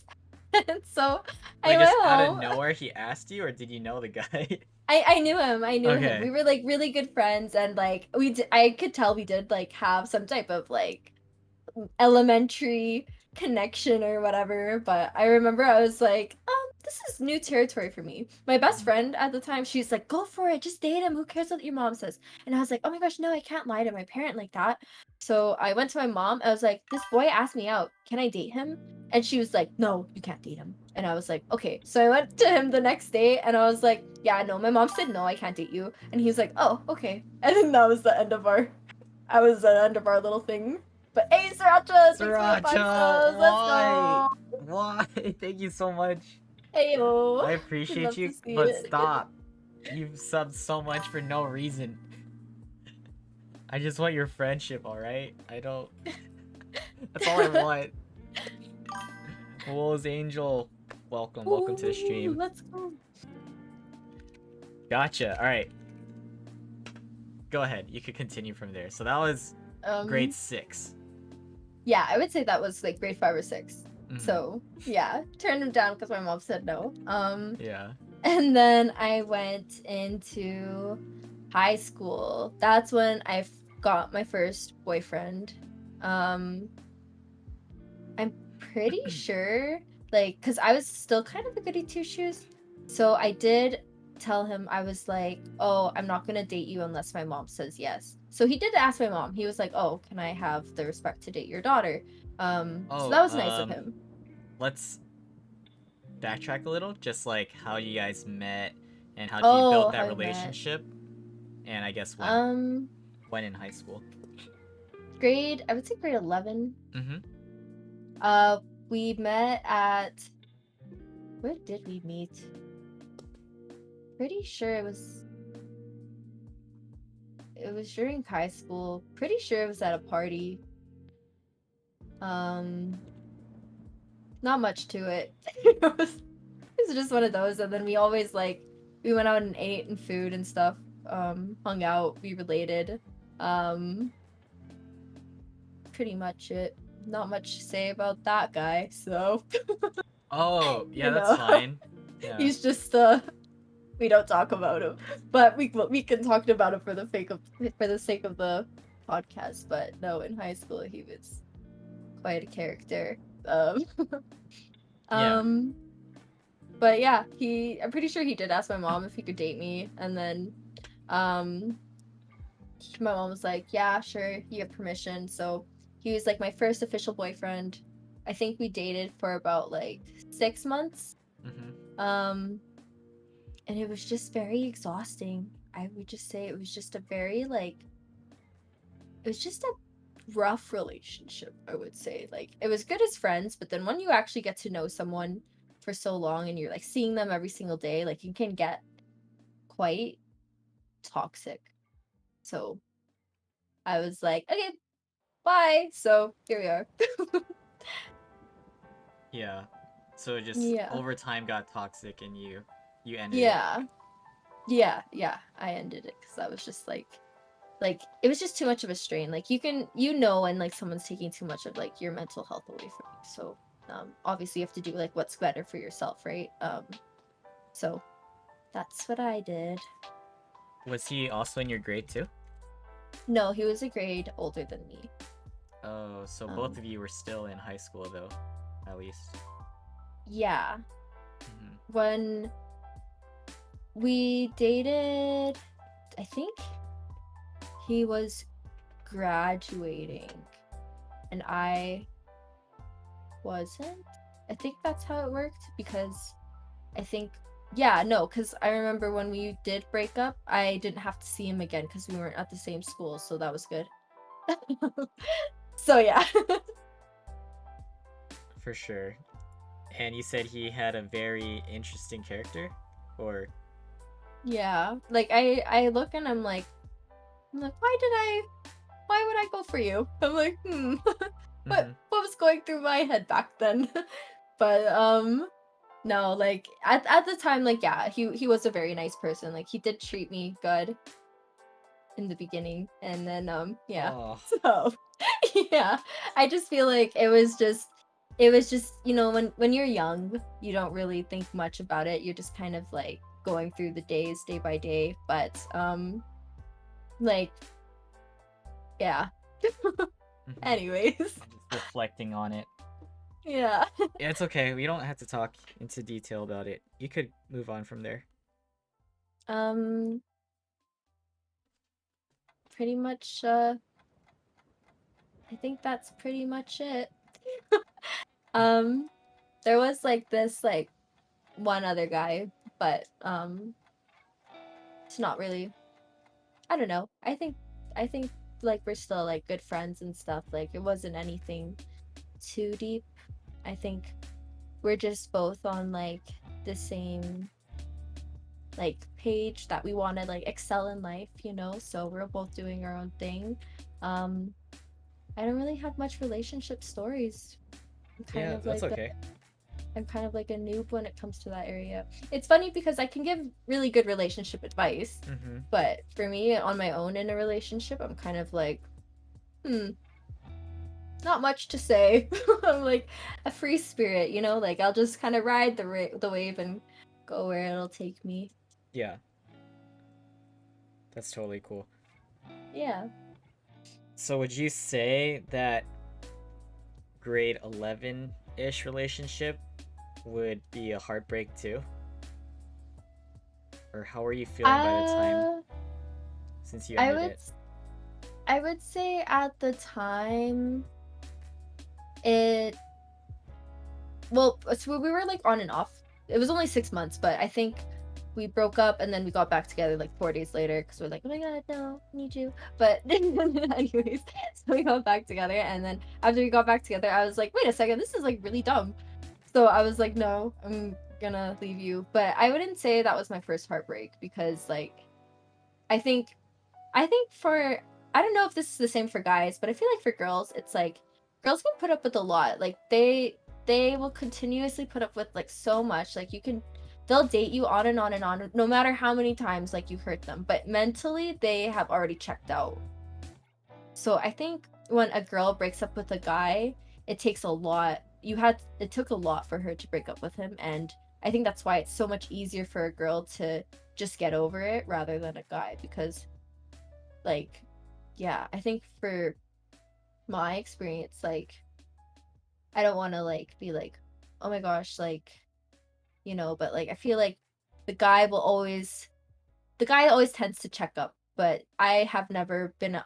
And so I Like went just out of home. nowhere, he asked you, or did you know the guy? I knew him. I knew him. We Okay. were like really good friends, and like I could tell we did like have some type of like elementary connection or whatever. But I remember I was like, this is new territory for me. My best friend at the time, she's like, go for it, just date him. Who cares what your mom says? And I was like, oh my gosh, no, I can't lie to my parent like that. So I went to my mom. I was like, this boy asked me out. Can I date him? And she was like, no, you can't date him. And I was like, okay. So I went to him the next day and I was like, yeah, no, my mom said no, I can't date you. And he was like, oh, okay. And then that was the end of our little thing. But hey, Sriracha, thanks for the 5 subs. Let's Why? go. Why? Thank you so much. Hey, yo. I We'd appreciate love you, to see but it. stop. You've subbed so much for no reason. I just want your friendship, alright? I don't. That's all I want. Wolves Angel, welcome to the Ooh, stream. let's go. Gotcha. Alright, go ahead. You could continue from there. So that was grade Um, 6. yeah, I would say that was like grade 5 or 6. Mm-hmm. So yeah, turned him down because my mom said no. Yeah. And then I went into high school. That's when I got my first boyfriend. Um, I'm pretty sure, like, because I was still kind of a goody two shoes. So I did tell him, I was like, oh, I'm not gonna date you unless my mom says yes. So he did ask my mom. He was like, oh, can I have the respect to date your daughter? So Oh, that was nice of him. let's backtrack a little. Just like how you guys met and how you built Oh, how that we met. relationship, and I guess Um, when in high school. I would say grade 11. Mm-hmm. Uh, we met at, where did we meet? Pretty sure it was during high school. Pretty sure it was at a party. Um, not much to it. It was just one of those, and then we always like we went out and ate and food and stuff. Hung out, we related. Um, pretty much it. Not much to say about that guy, so Oh, yeah, you that's know, fine. Yeah. he's just we don't talk about him, but we can talk about him for the sake of the podcast. But no, in high school he was quite a character. Yeah. Um, but yeah, I'm pretty sure he did ask my mom if he could date me, and then um my mom was like, yeah, sure, you have permission. So he was like my first official boyfriend. I think we dated for about like 6 months. Mm-hmm. And it was just very exhausting. I would just say it was just a very like it was just a rough relationship, I would say. Like it was good as friends, but then when you actually get to know someone for so long and you're like seeing them every single day, like it can get quite toxic. So I was like, okay, bye. So here we are. Yeah. So it just Yeah. over time got toxic, and you ended it. Yeah. Yeah. I ended it because I was just like it was just too much of a strain. Like when like someone's taking too much of like your mental health away from you. So obviously you have to do like what's better for yourself, right? So that's what I did. Was he also in your grade too? No, he was a grade older than me. Oh, so both Um, of you were still in high school though, at least. yeah. Mm-hmm. When we dated, I think he was graduating and I wasn't. I think that's how it worked because I think yeah, no, because I remember when we did break up, I didn't have to see him again because we weren't at the same school, so that was good. So yeah. For sure. And you said he had a very interesting character, or Yeah. Like I look and I'm like, why would I go for you? I'm like, mm-hmm. what was going through my head back then? But no, like at the time, like yeah, he was a very nice person. Like he did treat me good in the beginning, and then yeah. Oh, So yeah, I just feel like it was just when you're young, you don't really think much about it. You're just kind of like going through the days day by day. But like yeah. mm-hmm. Anyways, Just reflecting on it. yeah. Yeah, it's okay. We don't have to talk into detail about it. You could move on from there. Um, pretty much. I think that's pretty much it. Um, there was like this like one other guy, but it's not really. I don't know. I think like we're still like good friends and stuff. Like it wasn't anything too deep. I think we're just both on like the same like page that we want to like excel in life, so we're both doing our own thing. um I don't really have much relationship stories. i'm kind Yeah, of that's like a, okay. I'm kind of like a noob when it comes to that area. It's funny because I can give really good relationship advice, Mm-hmm. but for me on my own in a relationship, I'm kind of like hmm not much to say. I'm like a free spirit, like I'll just kind of ride the wave and go where it'll take me. Yeah, that's totally cool. Yeah. So would you say that grade 11-ish relationship would be a heartbreak too? Or how were you feeling by the time Uh, since you I ended would it? I would say at the time it so we were like on and off. It was only 6 months, but I think we broke up and then we got back together like 4 days later because we're like, oh my god, no, I need you. But anyways, so we got back together, and then after we got back together, I was like, wait a second, this is like really dumb. So I was like, no, I'm gonna leave you. But I wouldn't say that was my first heartbreak because like I think I think for I don't know if this is the same for guys, but I feel like for girls, it's like girls can put up with a lot. Like they will continuously put up with like so much. Like they'll date you on and on and on, no matter how many times like you hurt them. But mentally, they have already checked out. So I think when a girl breaks up with a guy, it takes a lot. It took a lot for her to break up with him, and I think that's why it's so much easier for a girl to just get over it rather than a guy because like yeah, I think for my experience, like I don't want to like be like, oh my gosh, like but like I feel like the guy will always the guy always tends to check up, but I have never been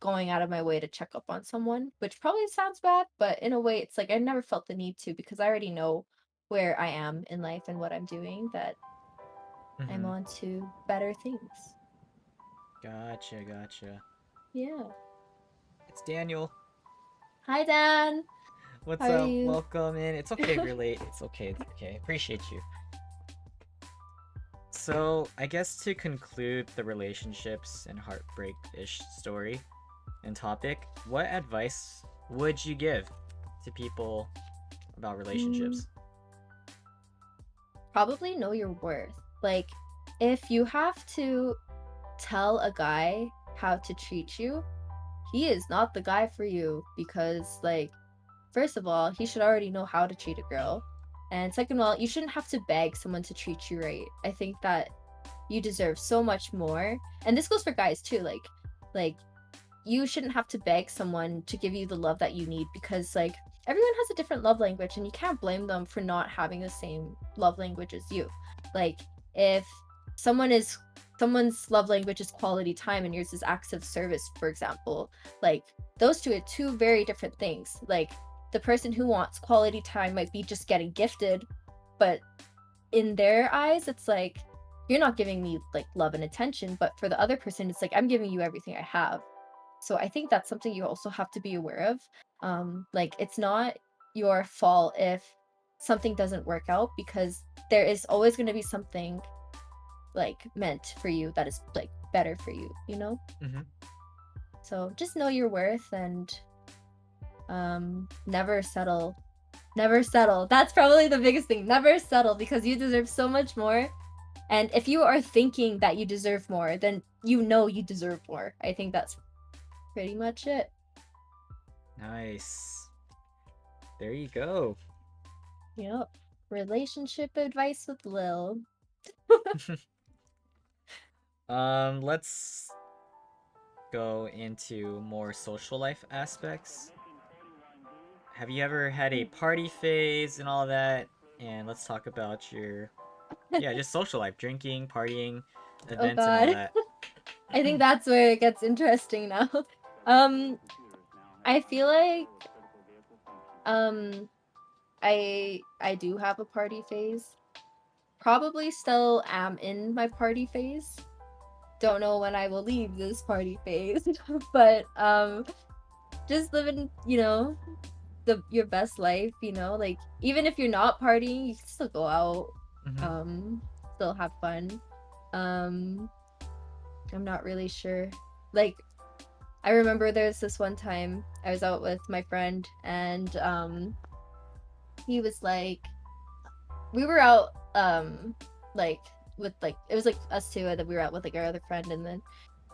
going out of my way to check up on someone, which probably sounds bad, but in a way it's like I never felt the need to because I already know where I am in life and what I'm doing, that I'm Mm-hmm. on to better things. Gotcha, gotcha. Yeah. It's Daniel. Hi Dan. How What's are up? you? Welcome in. It's okay if you're late. It's okay. It's okay. Appreciate you. So, I guess to conclude the relationships and heartbreak ish story and topic, what advice would you give to people about Mm, relationships? Probably know your worth. Like, if you have to tell a guy how to treat you, he is not the guy for you because, like, first of all, he should already know how to treat a girl. And second of all, you shouldn't have to beg someone to treat you right. I think that you deserve so much more. And this goes for guys too. Like you shouldn't have to beg someone to give you the love that you need because like everyone has a different love language and you can't blame them for not having the same love language as you. Like if someone is someone's love language is quality time and yours is acts of service, for example, like those two are two very different things. Like the person who wants quality time might be just getting gifted, but in their eyes it's like you're not giving me like love and attention, but for the other person it's like I'm giving you everything I have. So I think that's something you also have to be aware of. Like it's not your fault if something doesn't work out because there is always going to be something like meant for you that is like better for you, you know? Mm-hmm. So just know your worth and never settle. Never settle. That's probably the biggest thing. Never settle because you deserve so much more. And if you are thinking that you deserve more, then you know you deserve more. I think that's pretty much it. Nice. There you go. Yep. Relationship advice with Lil. Let's go into more social life aspects. Have you ever had a party phase and all that? And let's talk about your, yeah, just social life, drinking, partying, Oh events, and all god. that. I think that's where it gets interesting now. Um I feel like um I do have a party phase. Probably still am in my party phase. Don't know when I will leave this party phase, but just living, your best life, like even if you're not partying, you can still go out, Mm-hmm. um, still have fun. Um, I'm not really sure. Like I remember there's this one time I was out with my friend and he was like we were out like with like it was like us two and then we were out with like our other friend and then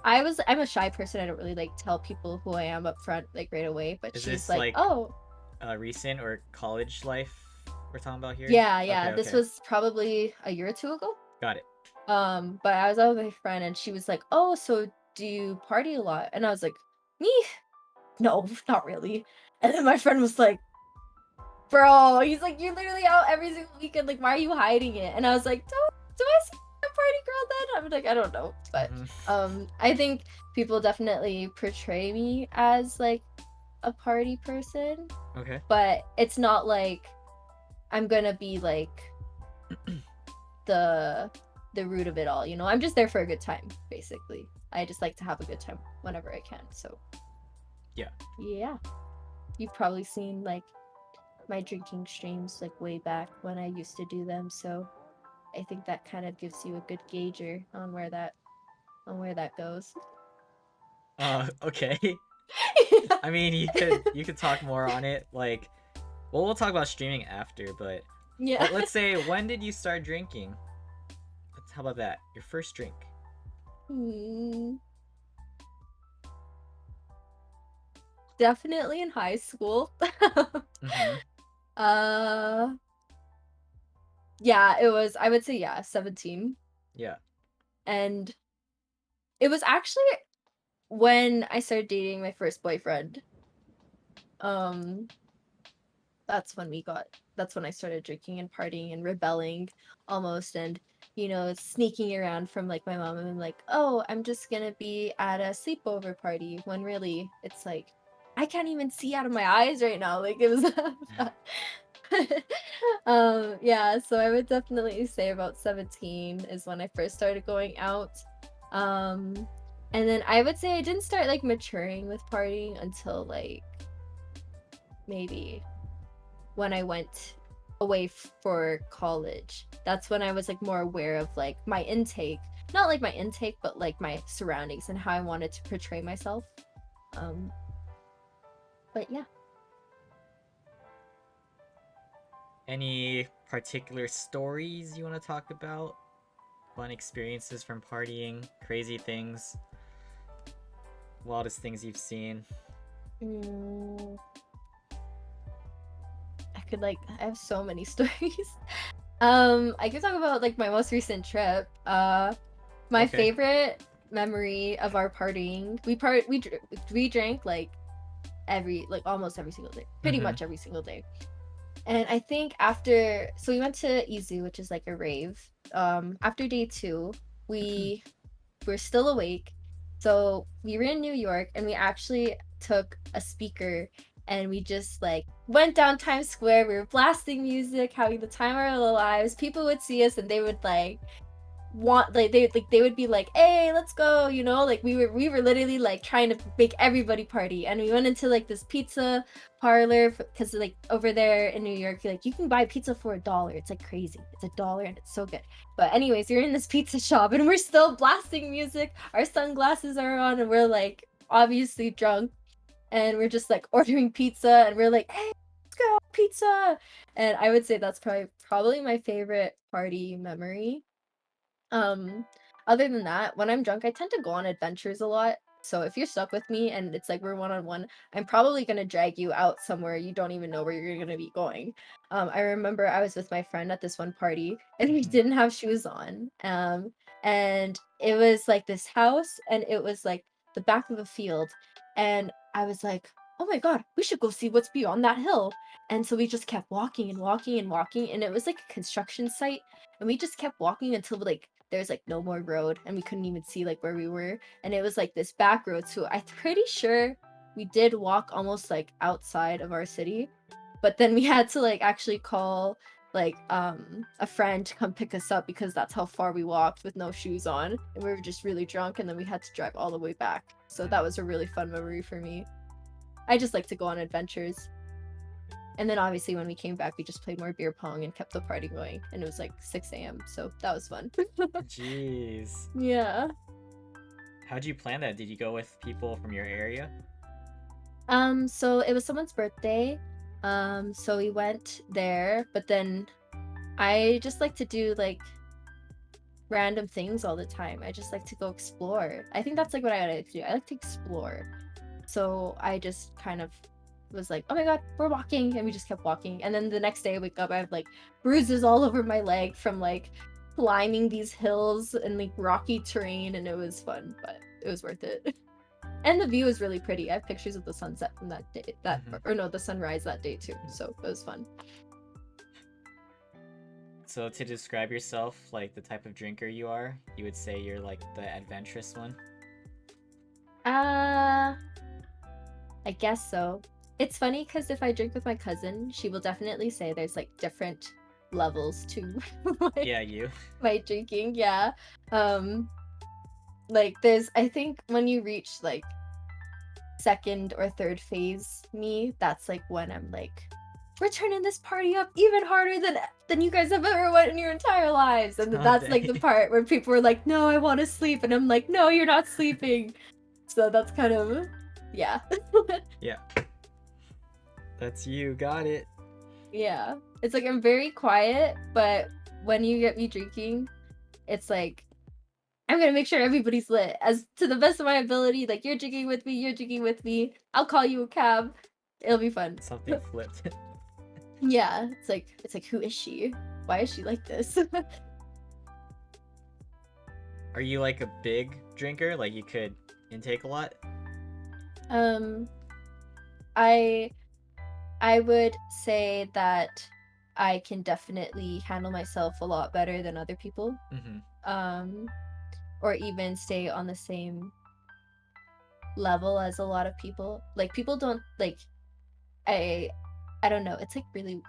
I'm a shy person. I don't really like tell people who I am up front like right away, but Is she's this like, like "Oh, recent or college life we're talking about here? yeah, yeah, Okay, this okay. was probably a year or two ago." Got it. But I was out with my friend and she was like, "Oh, so do you party a lot?" And I was like, "Me? No, not really." And then my friend was like, "Bro," he's like, "You're literally out every single weekend. Like, why are you hiding it?" And I was like, "Do I say party girl then? I'm like, I don't know. But I think people definitely portray me as like a party person, Okay. but it's not like I'm gonna be like the root of it all, you know? I'm just there for a good time, basically. I just like to have a good time whenever I can. So Yeah. yeah. You've probably seen like my drinking streams like way back when I used to do them, so I think that kind of gives you a good gauger on where that goes. Okay. Yeah. I mean, you could talk more on it. Like, well, we'll talk about streaming after, but Yeah. let's say, when did you start drinking? How about that? Your first drink. Definitely in high school. Mm-hmm. uh yeah, it was, I would say, yeah, 17. Yeah. And it was actually when I started dating my first boyfriend. Um that's when I started drinking and partying and rebelling almost, and sneaking around from like my mom, and I'm like, oh, I'm just gonna be at a sleepover party, when really it's like I can't even see out of my eyes right now. Like it was yeah, so I would definitely say about 17 is when I first started going out. um and then I would say I didn't start like maturing with partying until like maybe when I went away for college. That's when I was like more aware of like my intake, not like my intake, but like my surroundings and how I wanted to portray myself. Um, but yeah. Any particular stories you want to talk about? Fun experiences from partying, crazy things, wildest things you've seen? Mm, I have so many stories. I could talk about like my most recent trip. My Okay. favorite memory of our partying, we drank like almost every single day, pretty Mm-hmm. much every single day. And I think after, so we went to Izu, which is like a rave. After day 2, we were still awake. So we were in New York, and we actually took a speaker and we just like went down Times Square. We were blasting music, having the time of our lives. People would see us and they would like they would be like, hey, let's go, like we were literally like trying to make everybody party. And we went into like this pizza parlor, because like over there in New York, like you can buy pizza for $1. It's like crazy, it's $1 and it's so good. But anyways, you're in this pizza shop and we're still blasting music, our sunglasses are on, and we're like obviously drunk, and we're just like ordering pizza, and we're like, hey, let's go pizza. And I would say that's probably my favorite party memory. um, Other than that, when I'm drunk, I tend to go on adventures a lot. So if you're stuck with me and it's like we're one on one, I'm probably gonna drag you out somewhere you don't even know where you're gonna be going. I remember I was with my friend at this one party and we Mm-hmm. didn't have shoes on. And it was like this house, and it was like the back of a field. And I was like, oh my God, we should go see what's beyond that hill. And so we just kept walking and walking and walking, and it was like a construction site. And we just kept walking until like there's like no more road, and we couldn't even see like where we were, and it was like this back road. So I'm pretty sure we did walk almost like outside of our city, but then we had to like actually call like a friend to come pick us up, because that's how far we walked with no shoes on, and we were just really drunk, and then we had to drive all the way back. So that was a really fun memory for me. I just like to go on adventures. And then obviously when we came back, we just played more beer pong and kept the party going. And it was like 6 a.m. So that was fun. Jeez. Yeah. How'd you plan that? Did you go with people from your area? So it was someone's birthday. So we went there, but then I just like to do like random things all the time. I just like to go explore. I think that's like what I like to do. I like to explore. So I just kind of was like, oh my God, we're walking. And we just kept walking. And then the next day I wake up, I have like bruises all over my leg from like climbing these hills and like rocky terrain. And it was fun, but it was worth it. And the view was really pretty. I have pictures of the sunset from that day, Mm-hmm. or no, the sunrise that day too. So it was fun. So to describe yourself, like the type of drinker you are, you would say you're like the adventurous one? Uh, I guess so. It's funny because if I drink with my cousin, she will definitely say there's like different levels to my, Yeah, you. my drinking. Yeah. Um, like there's I think when you reach like second or third phase me, that's like when I'm like, we're turning this party up even harder than you guys have ever went in your entire lives. And Oh, that's like the dang. part where people are like, no, I want to sleep, and I'm like, no, you're not sleeping. So that's kind of, yeah. Yeah. That's you. Got it. Yeah. It's like I'm very quiet, but when you get me drinking, it's like I'm gonna make sure everybody's lit as to the best of my ability. Like you're drinking with me. I'll call you a cab. It'll be fun. Something flipped. Yeah, it's like who is she? Why is she like this? Are you like a big drinker? Like you could intake a lot? um, I I would say that I can definitely handle myself a lot better than other people. Mm-hmm. Um, or even stay on the same level as a lot of people. Like people don't like I I don't know. It's like really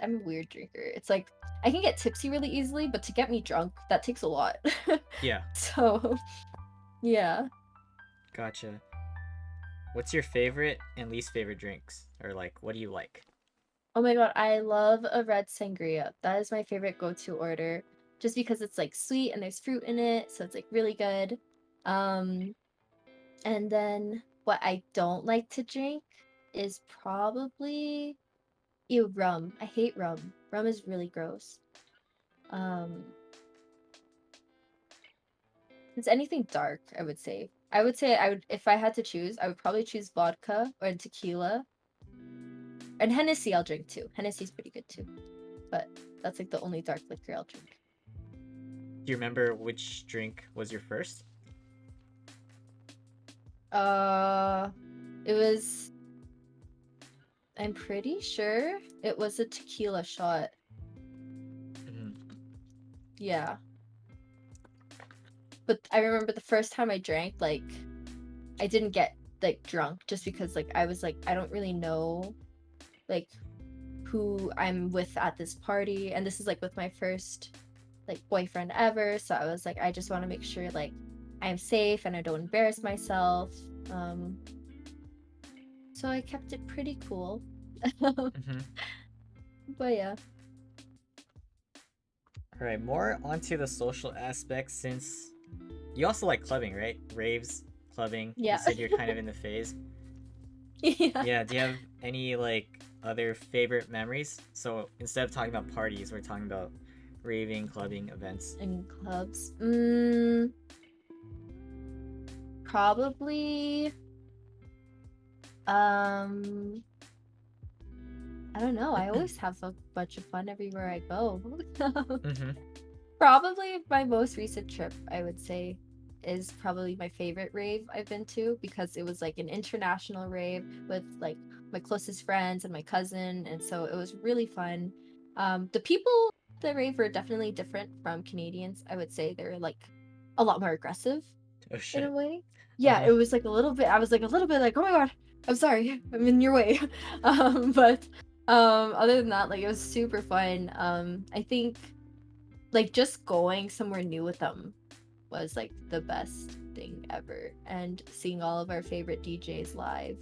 I'm a weird drinker. It's like I can get tipsy really easily, but to get me drunk, that takes a lot. Yeah. So, yeah. Gotcha. What's your favorite and least favorite drinks? Or like, what do you like? Oh my god, I love a red sangria. That is my favorite go-to order just because it's like sweet and there's fruit in it, so it's like really good. Um and then what I don't like to drink is probably rum. I hate rum. Rum is really gross. Um It's anything dark, I would say. I would say I would if I had to choose, I would probably choose vodka or tequila. And Hennessy I'll drink too. Hennessy's pretty good too. But that's like the only dark liquor I'll drink. Do you remember which drink was your first? Uh it was I'm pretty sure it was a tequila shot. Mm-hmm. Yeah. But I remember the first time I drank, like I didn't get like drunk just because like I was like I don't really know like who I'm with at this party, and this is like with my first like boyfriend ever, so I was like I just want to make sure like I'm safe and I don't embarrass myself. Um so I kept it pretty cool. Mm-hmm. But yeah. All right, more onto the social aspect since you also like clubbing, right? Raves, clubbing. You Yeah. said you're kind of in the phase. Yeah. Yeah, do you have any like other favorite memories? So instead of talking about parties, we're talking about raving, clubbing, events. In clubs. Probably um I don't know. I always have a bunch of fun everywhere I go. Mm-hmm. Probably my most recent trip, I would say, is probably my favorite rave I've been to because it was like an international rave with like my closest friends and my cousin, and so it was really fun. The people at the rave were definitely different from Canadians. I would say they're like a lot more aggressive Oh in a shit. way. Yeah, Uh-huh. it was like a little bit. I was like a little bit like, oh my god, I'm sorry, I'm in your way. But other than that, like it was super fun. I think like just going somewhere new with them was like the best thing ever, and seeing all of our favorite DJs live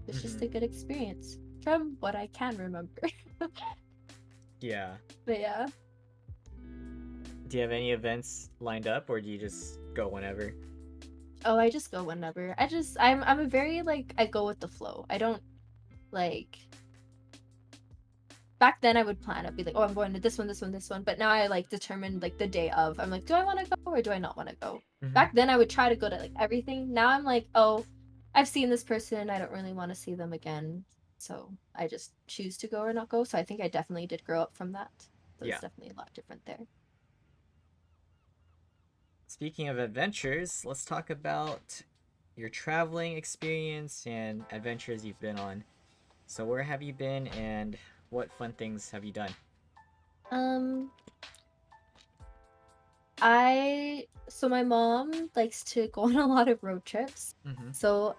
was just Mm-hmm. a good experience from what I can remember. Yeah. But yeah. Do you have any events lined up or do you just go whenever? Oh, I just go whenever. I'm a very like I go with the flow. I don't like back then I would plan. I'd be like, oh, I'm going to this one, this one, this one. But now I like determine like the day of. I'm like, do I want to go or do I not want to go? Mm-hmm. Back then I would try to go to like everything. Now I'm like, oh, I've seen this person. I don't really want to see them again. So I just choose to go or not go. So I think I definitely did grow up from that. So it's Yeah. definitely a lot different there. Speaking of adventures, let's talk about your traveling experience and adventures you've been on. So where have you been and what fun things have you done? Um, so my mom likes to go on a lot of road trips. Mm-hmm. So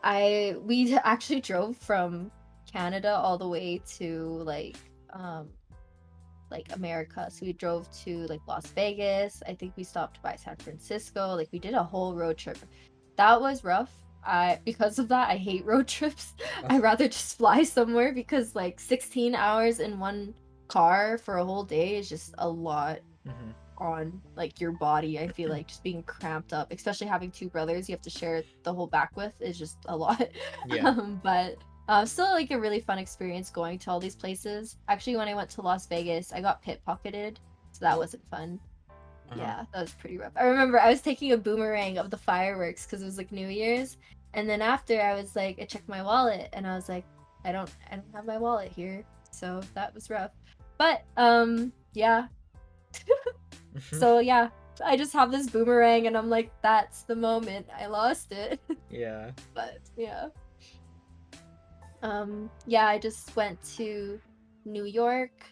we actually drove from Canada all the way to like America. So we drove to like Las Vegas. I think we stopped by San Francisco. Like we did a whole road trip. That was rough. I Because of that, I hate road trips. Oh. I'd rather just fly somewhere because like 16 hours in one car for a whole day is just a lot Mm-hmm. on like your body. I feel like just being cramped up, especially having two brothers you have to share the whole back with is just a lot. Yeah. But still like a really fun experience going to all these places. Actually, when I went to Las Vegas, I got pickpocketed, so that wasn't fun. Uh-huh. Yeah, that was pretty rough. I remember I was taking a boomerang of the fireworks because it was like New Year's, and then after I was like, I checked my wallet and I was like, I don't have my wallet here, so that was rough. But yeah, so yeah, I just have this boomerang and I'm like, that's the moment I lost it. Yeah. But yeah. Yeah, I just went to New York.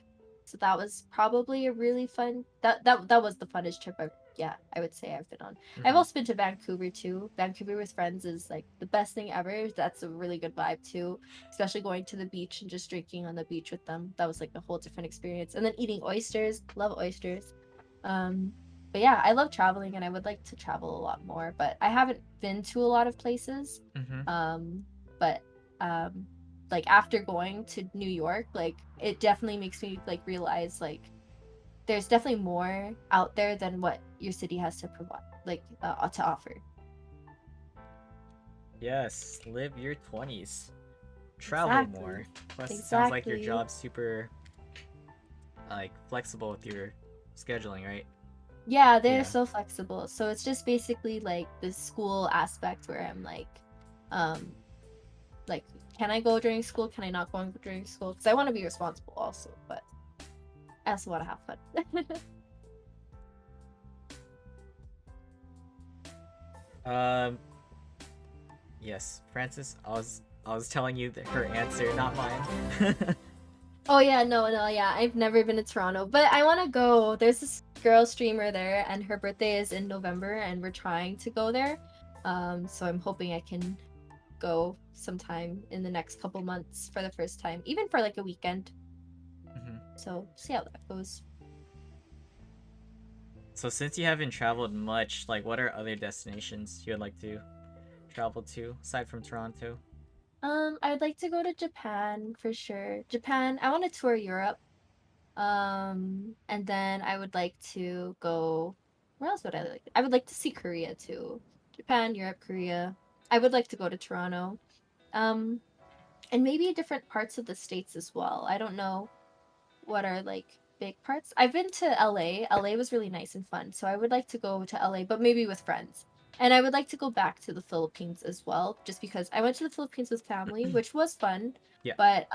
So that was probably a really fun that was the funnest trip I would say I've been on. I've Mm-hmm. also been to Vancouver too. Vancouver with friends is like the best thing ever. That's a really good vibe too, especially going to the beach and just drinking on the beach with them. That was like a whole different experience. And then eating oysters, love oysters. Um but yeah, I love traveling and I would like to travel a lot more, but I haven't been to a lot of places. Mm-hmm. But um like after going to New York, like it definitely makes me like realize like there's definitely more out there than what your city has to provide, like to offer. Yes. Live your 20s. Travel Exactly. more. Plus, it sounds like your Exactly. job's super like flexible with your scheduling, right? Yeah, they're Yeah. so flexible. So it's just basically like the school aspect where I'm um, like, can I go during school? Can I not go during school? Because I want to be responsible also, but I also want to have fun. Um. Yes, Francis. I was telling you that her answer, not mine. Oh yeah, no, yeah. I've never been to Toronto, but I want to go. There's this girl streamer there, and her birthday is in November, and we're trying to go there. So I'm hoping I can go sometime in the next couple months for the first time, even for like a weekend. Mhm. So see how that goes. So since you haven't traveled much, like what are other destinations you would like to travel to aside from Toronto? I'd like to go to Japan for sure. Japan, I want to tour Europe. And then I would like to go. Where else would I like? I would like to see Korea too. Japan, Europe, Korea. I would like to go to Toronto. Um, and maybe different parts of the states as well. I don't know what are like big parts. I've been to LA. LA was really nice and fun. So I would like to go to LA, but maybe with friends. And I would like to go back to the Philippines as well, just because I went to the Philippines with family, which was fun. Yeah. But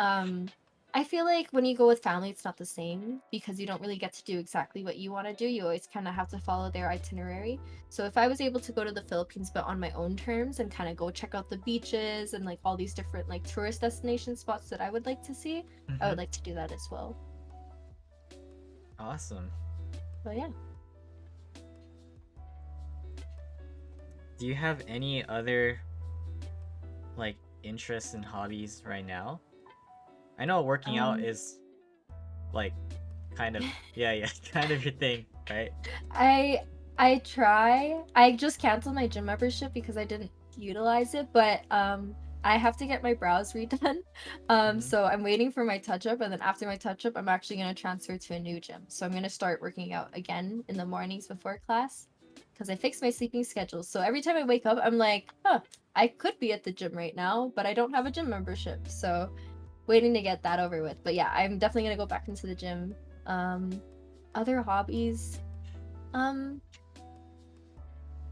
I feel like when you go with family, it's not the same because you don't really get to do exactly what you want to do. You always kind of have to follow their itinerary. So if I was able to go to the Philippines but on my own terms and kind of go check out the beaches and like all these different like tourist destination spots that I would like to see, I Mm-hmm. would like to do that as well. Awesome. But yeah. Do you have any other like interests and hobbies right now? I know working out Um is like kind of yeah, kind of your thing, right? I I try. I just canceled my gym membership because I didn't utilize it, but I have to get my brows redone. Mm-hmm. So I'm waiting for my touch up, and then after my touch up, I'm actually gonna transfer to a new gym. So I'm gonna start working out again in the mornings before class because I fixed my sleeping schedule. So every time I wake up, I'm like, huh, I could be at the gym right now, but I don't have a gym membership. So waiting to get that over with. But yeah, I'm definitely gonna go back into the gym. Other hobbies. Um,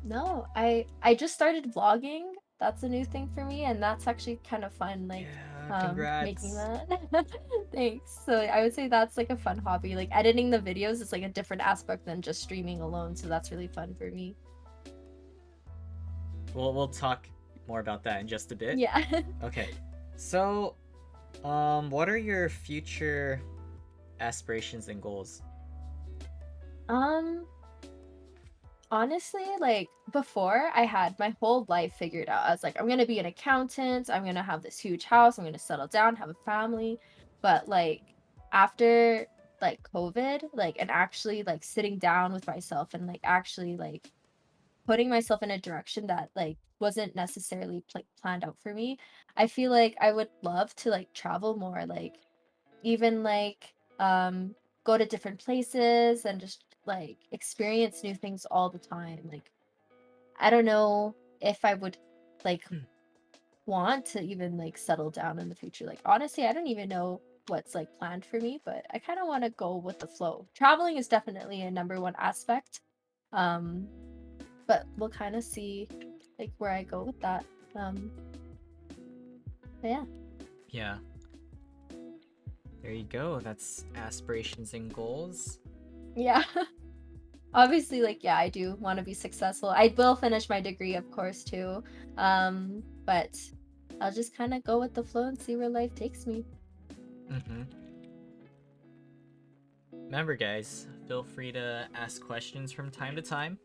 no, I just started vlogging. That's a new thing for me, and that's actually kind of fun, like Yeah, making congrats. that. Thanks. So I would say that's like a fun hobby. Like editing the videos is like a different aspect than just streaming alone, so that's really fun for me. We'll talk more about that in just a bit. Yeah. Okay. So, what are your future aspirations and goals? Um, Honestly, like before I had my whole life figured out. I was like, I'm gonna be an accountant, I'm gonna have this huge house, I'm gonna settle down, have a family. But like after like COVID, like and actually like sitting down with myself and like actually like putting myself in a direction that like wasn't necessarily like planned out for me, I feel like I would love to like travel more, like even like go to different places and just like experience new things all the time. Like I don't know if I would like want to even like settle down in the future. Like honestly, I don't even know what's like planned for me, but I kind of want to go with the flow. Traveling is definitely a number one aspect. Um but we'll kind of see like where I go with that. Um but yeah. Yeah. There you go. That's aspirations and goals. Yeah. Obviously, like, yeah, I do want to be successful. I will finish my degree, of course, too. But I'll just kind of go with the flow and see where life takes me. Mm-hmm. Remember, guys, feel free to ask questions from time to time,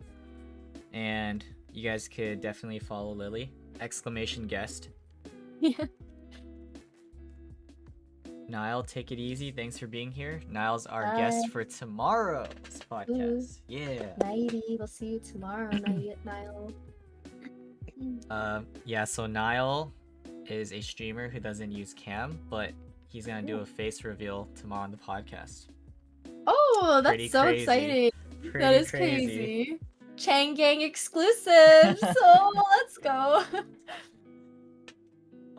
and you guys could definitely follow Lily. Exclamation guest. Yeah. Niall, take it easy. Thanks for being here. Niall's our guest Bye. for tomorrow's Ooh. podcast. Yeah. Nighty. We'll see you tomorrow night, Niall. Yeah, so Niall is a streamer who doesn't use cam, but he's gonna do Ooh. a face reveal tomorrow on the podcast. Oh, that's Pretty so crazy. exciting. That Pretty is crazy. crazy. Chang Gang exclusive. So let's go.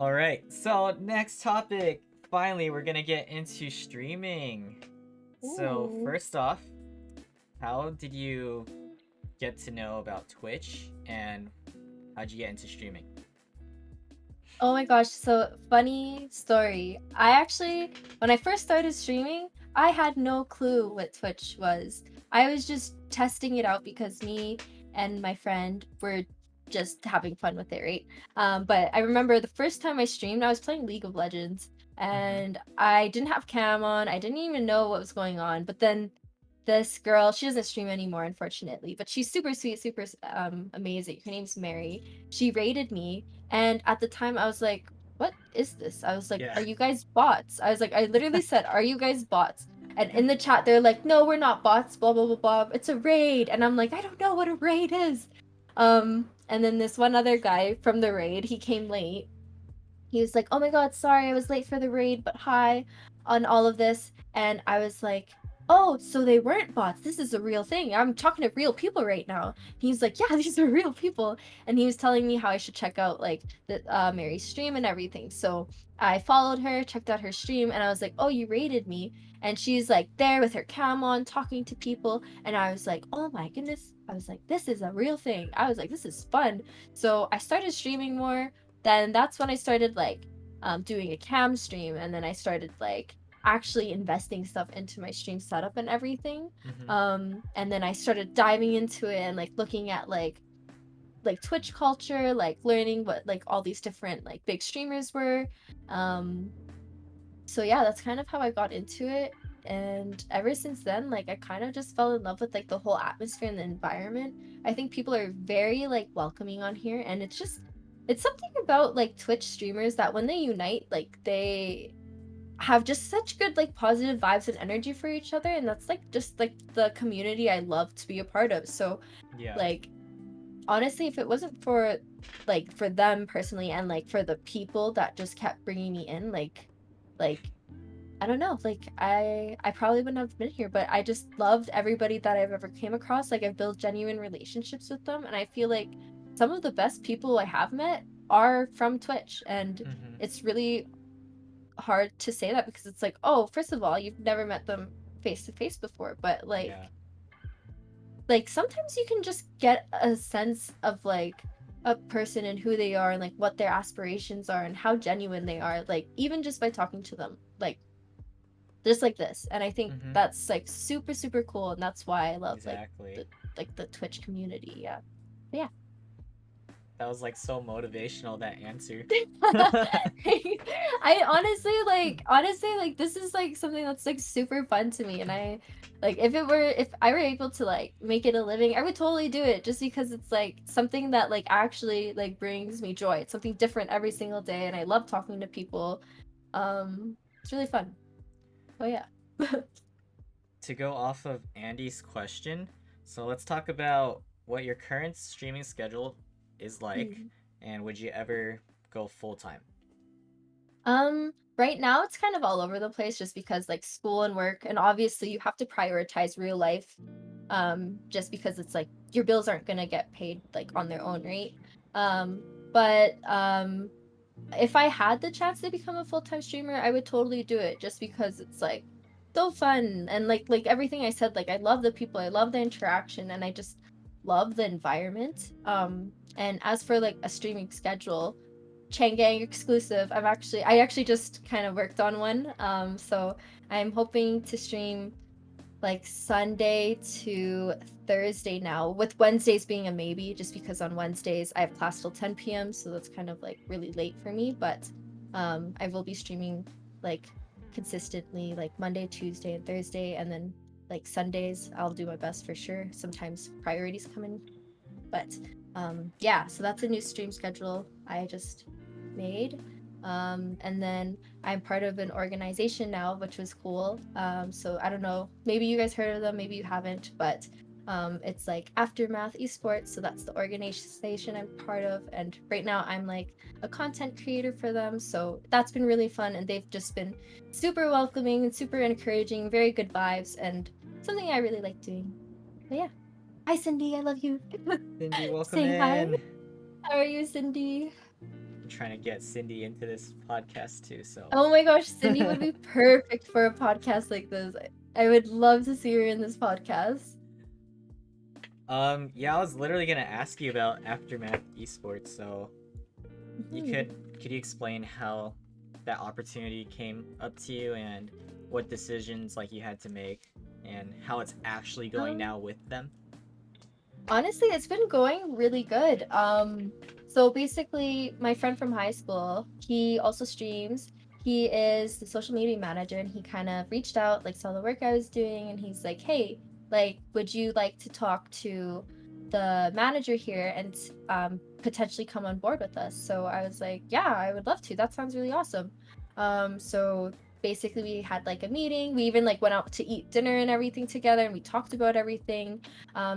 All right, so next topic. Finally, we're gonna get into streaming. So, Ooh. first off, how did you get to know about Twitch and how'd you get into streaming? Oh my gosh, so funny story. I actually, when I first started streaming, I had no clue what Twitch was. I was just testing it out because me and my friend were just having fun with it, right? But I remember the first time I streamed, I was playing League of Legends Mm-hmm. and I didn't have cam on. I didn't even know what was going on. But then this girl, she doesn't stream anymore, unfortunately, but she's super sweet, super amazing. Her name's Mary. She rated me, and at the time I was like, what is this? I was like, Yeah. are you guys bots? I was like, I literally said, are you guys bots? And in the chat, they're like, no, we're not bots, blah, blah, blah, blah. It's a raid. And I'm like, I don't know what a raid is. And then this one other guy from the raid, he came late. He was like, oh my God, sorry, I was late for the raid, but hi on all of this. And I was like, oh, so they weren't bots. This is a real thing. I'm talking to real people right now. He's like, yeah, these are real people. And he was telling me how I should check out like the Mary's stream and everything. So I followed her, checked out her stream, and I was like, oh, you rated me. And she's like there with her cam on, talking to people. And I was like, oh my goodness. I was like, this is a real thing. I was like, this is fun. So I started streaming more. Then that's when I started like doing a cam stream, and then I started like actually investing stuff into my stream setup and everything. Mm-hmm. And then I started diving into it and like looking at like Twitch culture, like learning what like all these different like big streamers were. So yeah, that's kind of how I got into it. And ever since then, like I kind of just fell in love with like the whole atmosphere and the environment. I think people are very like welcoming on here, and it's something about like Twitch streamers that when they unite, like they have just such good like positive vibes and energy for each other, and that's like just like the community I love to be a part of. So Yeah. like honestly, if it wasn't for like for them personally and like for the people that just kept bringing me in, like I don't know, like I probably wouldn't have been here, but I just loved everybody that I've ever came across. Like I've built genuine relationships with them, and I feel like some of the best people I have met are from Twitch, and Mm-hmm. it's really hard to say that because it's like, oh, first of all, you've never met them face to face before, but Yeah. like sometimes you can just get a sense of like a person and who they are and like what their aspirations are and how genuine they are, like even just by talking to them. Like just like this, and I think Mm-hmm. that's like super super cool, and that's why I love Exactly. the Twitch community. Yeah. But yeah. That was like so motivational, that answer. I honestly like this is like something that's like super fun to me, and I like if I were able to like make it a living, I would totally do it just because it's like something that like actually like brings me joy. It's something different every single day, and I love talking to people. It's really fun. Oh yeah. To go off of Andy's question, so let's talk about what your current streaming schedule is like, Hmm. and would you ever go full time? Right now it's kind of all over the place just because like school and work, and obviously you have to prioritize real life, just because it's like your bills aren't gonna get paid like on their own, right? But if I had the chance to become a full-time streamer, I would totally do it just because it's like so fun, and like everything I said, like I love the people, I love the interaction, and I just love the environment. And as for like a streaming schedule, Chang exclusive, I actually just kind of worked on one. So I'm hoping to stream like Sunday to Thursday now, with Wednesdays being a maybe, just because on Wednesdays I have class till 10 p.m., so that's kind of like really late for me. But I will be streaming like consistently, like Monday, Tuesday, and Thursday, and then like Sundays I'll do my best for sure. Sometimes priorities come in, but yeah, so that's a new stream schedule I just made. And then I'm part of an organization now, which was cool. So I don't know, maybe you guys heard of them, maybe you haven't, but it's like Aftermath Esports. So that's the organization I'm part of. And right now I'm like a content creator for them. So that's been really fun. And they've just been super welcoming and super encouraging, very good vibes, and something I really like doing. But yeah. Hi, Cindy. I love you. Cindy, welcome Saying hi. in. How are you, Cindy? I'm trying to get Cindy into this podcast too, so. Oh my gosh, Cindy would be perfect for a podcast like this. I would love to see her in this podcast. Yeah, I was literally gonna ask you about Aftermath Esports, so you Mhm. could you explain how that opportunity came up to you and what decisions like you had to make and how it's actually going Um, now with them? Honestly, it's been going really good. So basically, my friend from high school, he also streams. He is the social media manager, and he kind of reached out, like saw the work I was doing, and he's like, "Hey, like, would you like to talk to the manager here and potentially come on board with us?" So I was like, "Yeah, I would love to. That sounds really awesome." So basically, we had like a meeting. We even like went out to eat dinner and everything together, and we talked about everything.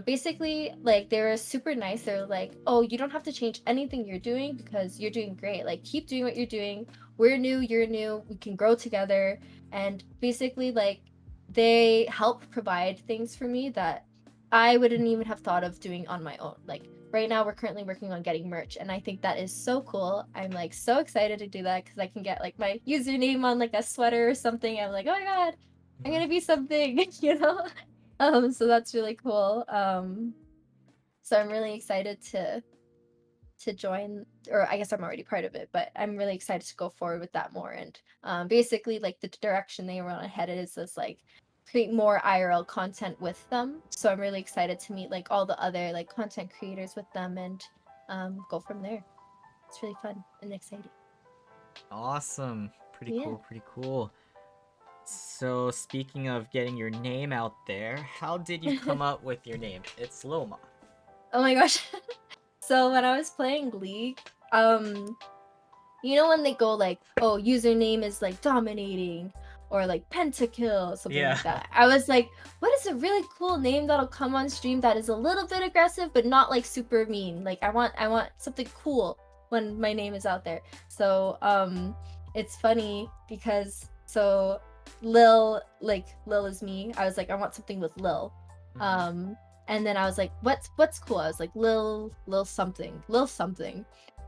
Basically, like they were super nice. They're like, "Oh, you don't have to change anything you're doing because you're doing great. Like keep doing what you're doing. We're new, you're new. We can grow together." And basically, like they help provide things for me that I wouldn't even have thought of doing on my own. Like right now we're currently working on getting merch, and I think that is so cool. I'm like so excited to do that because I can get like my username on like a sweater or something. I'm like, "Oh my god, I'm Mhm. gonna be something," you know? So that's really cool. So I'm really excited to join, or I guess I'm already part of it, but I'm really excited to go forward with that more. And basically, like the direction they want to head is this like create more IRL content with them. So I'm really excited to meet like all the other like content creators with them and go from there. It's really fun and exciting. Awesome. Pretty Yeah. cool, pretty cool. So, speaking of getting your name out there, how did you come up with your name? It's Loma. Oh my gosh. So when I was playing League, you know when they go like, "Oh, username is like dominating," or like pentakill, something Yeah. like that. I was like, what is a really cool name that'll come on stream that is a little bit aggressive but not like super mean? Like I want something cool when my name is out there. So it's funny because Lil is me. I was like, I want something with Lil. Mhm. Um and then I was like, what's cool? I was like Lil something, Lil something.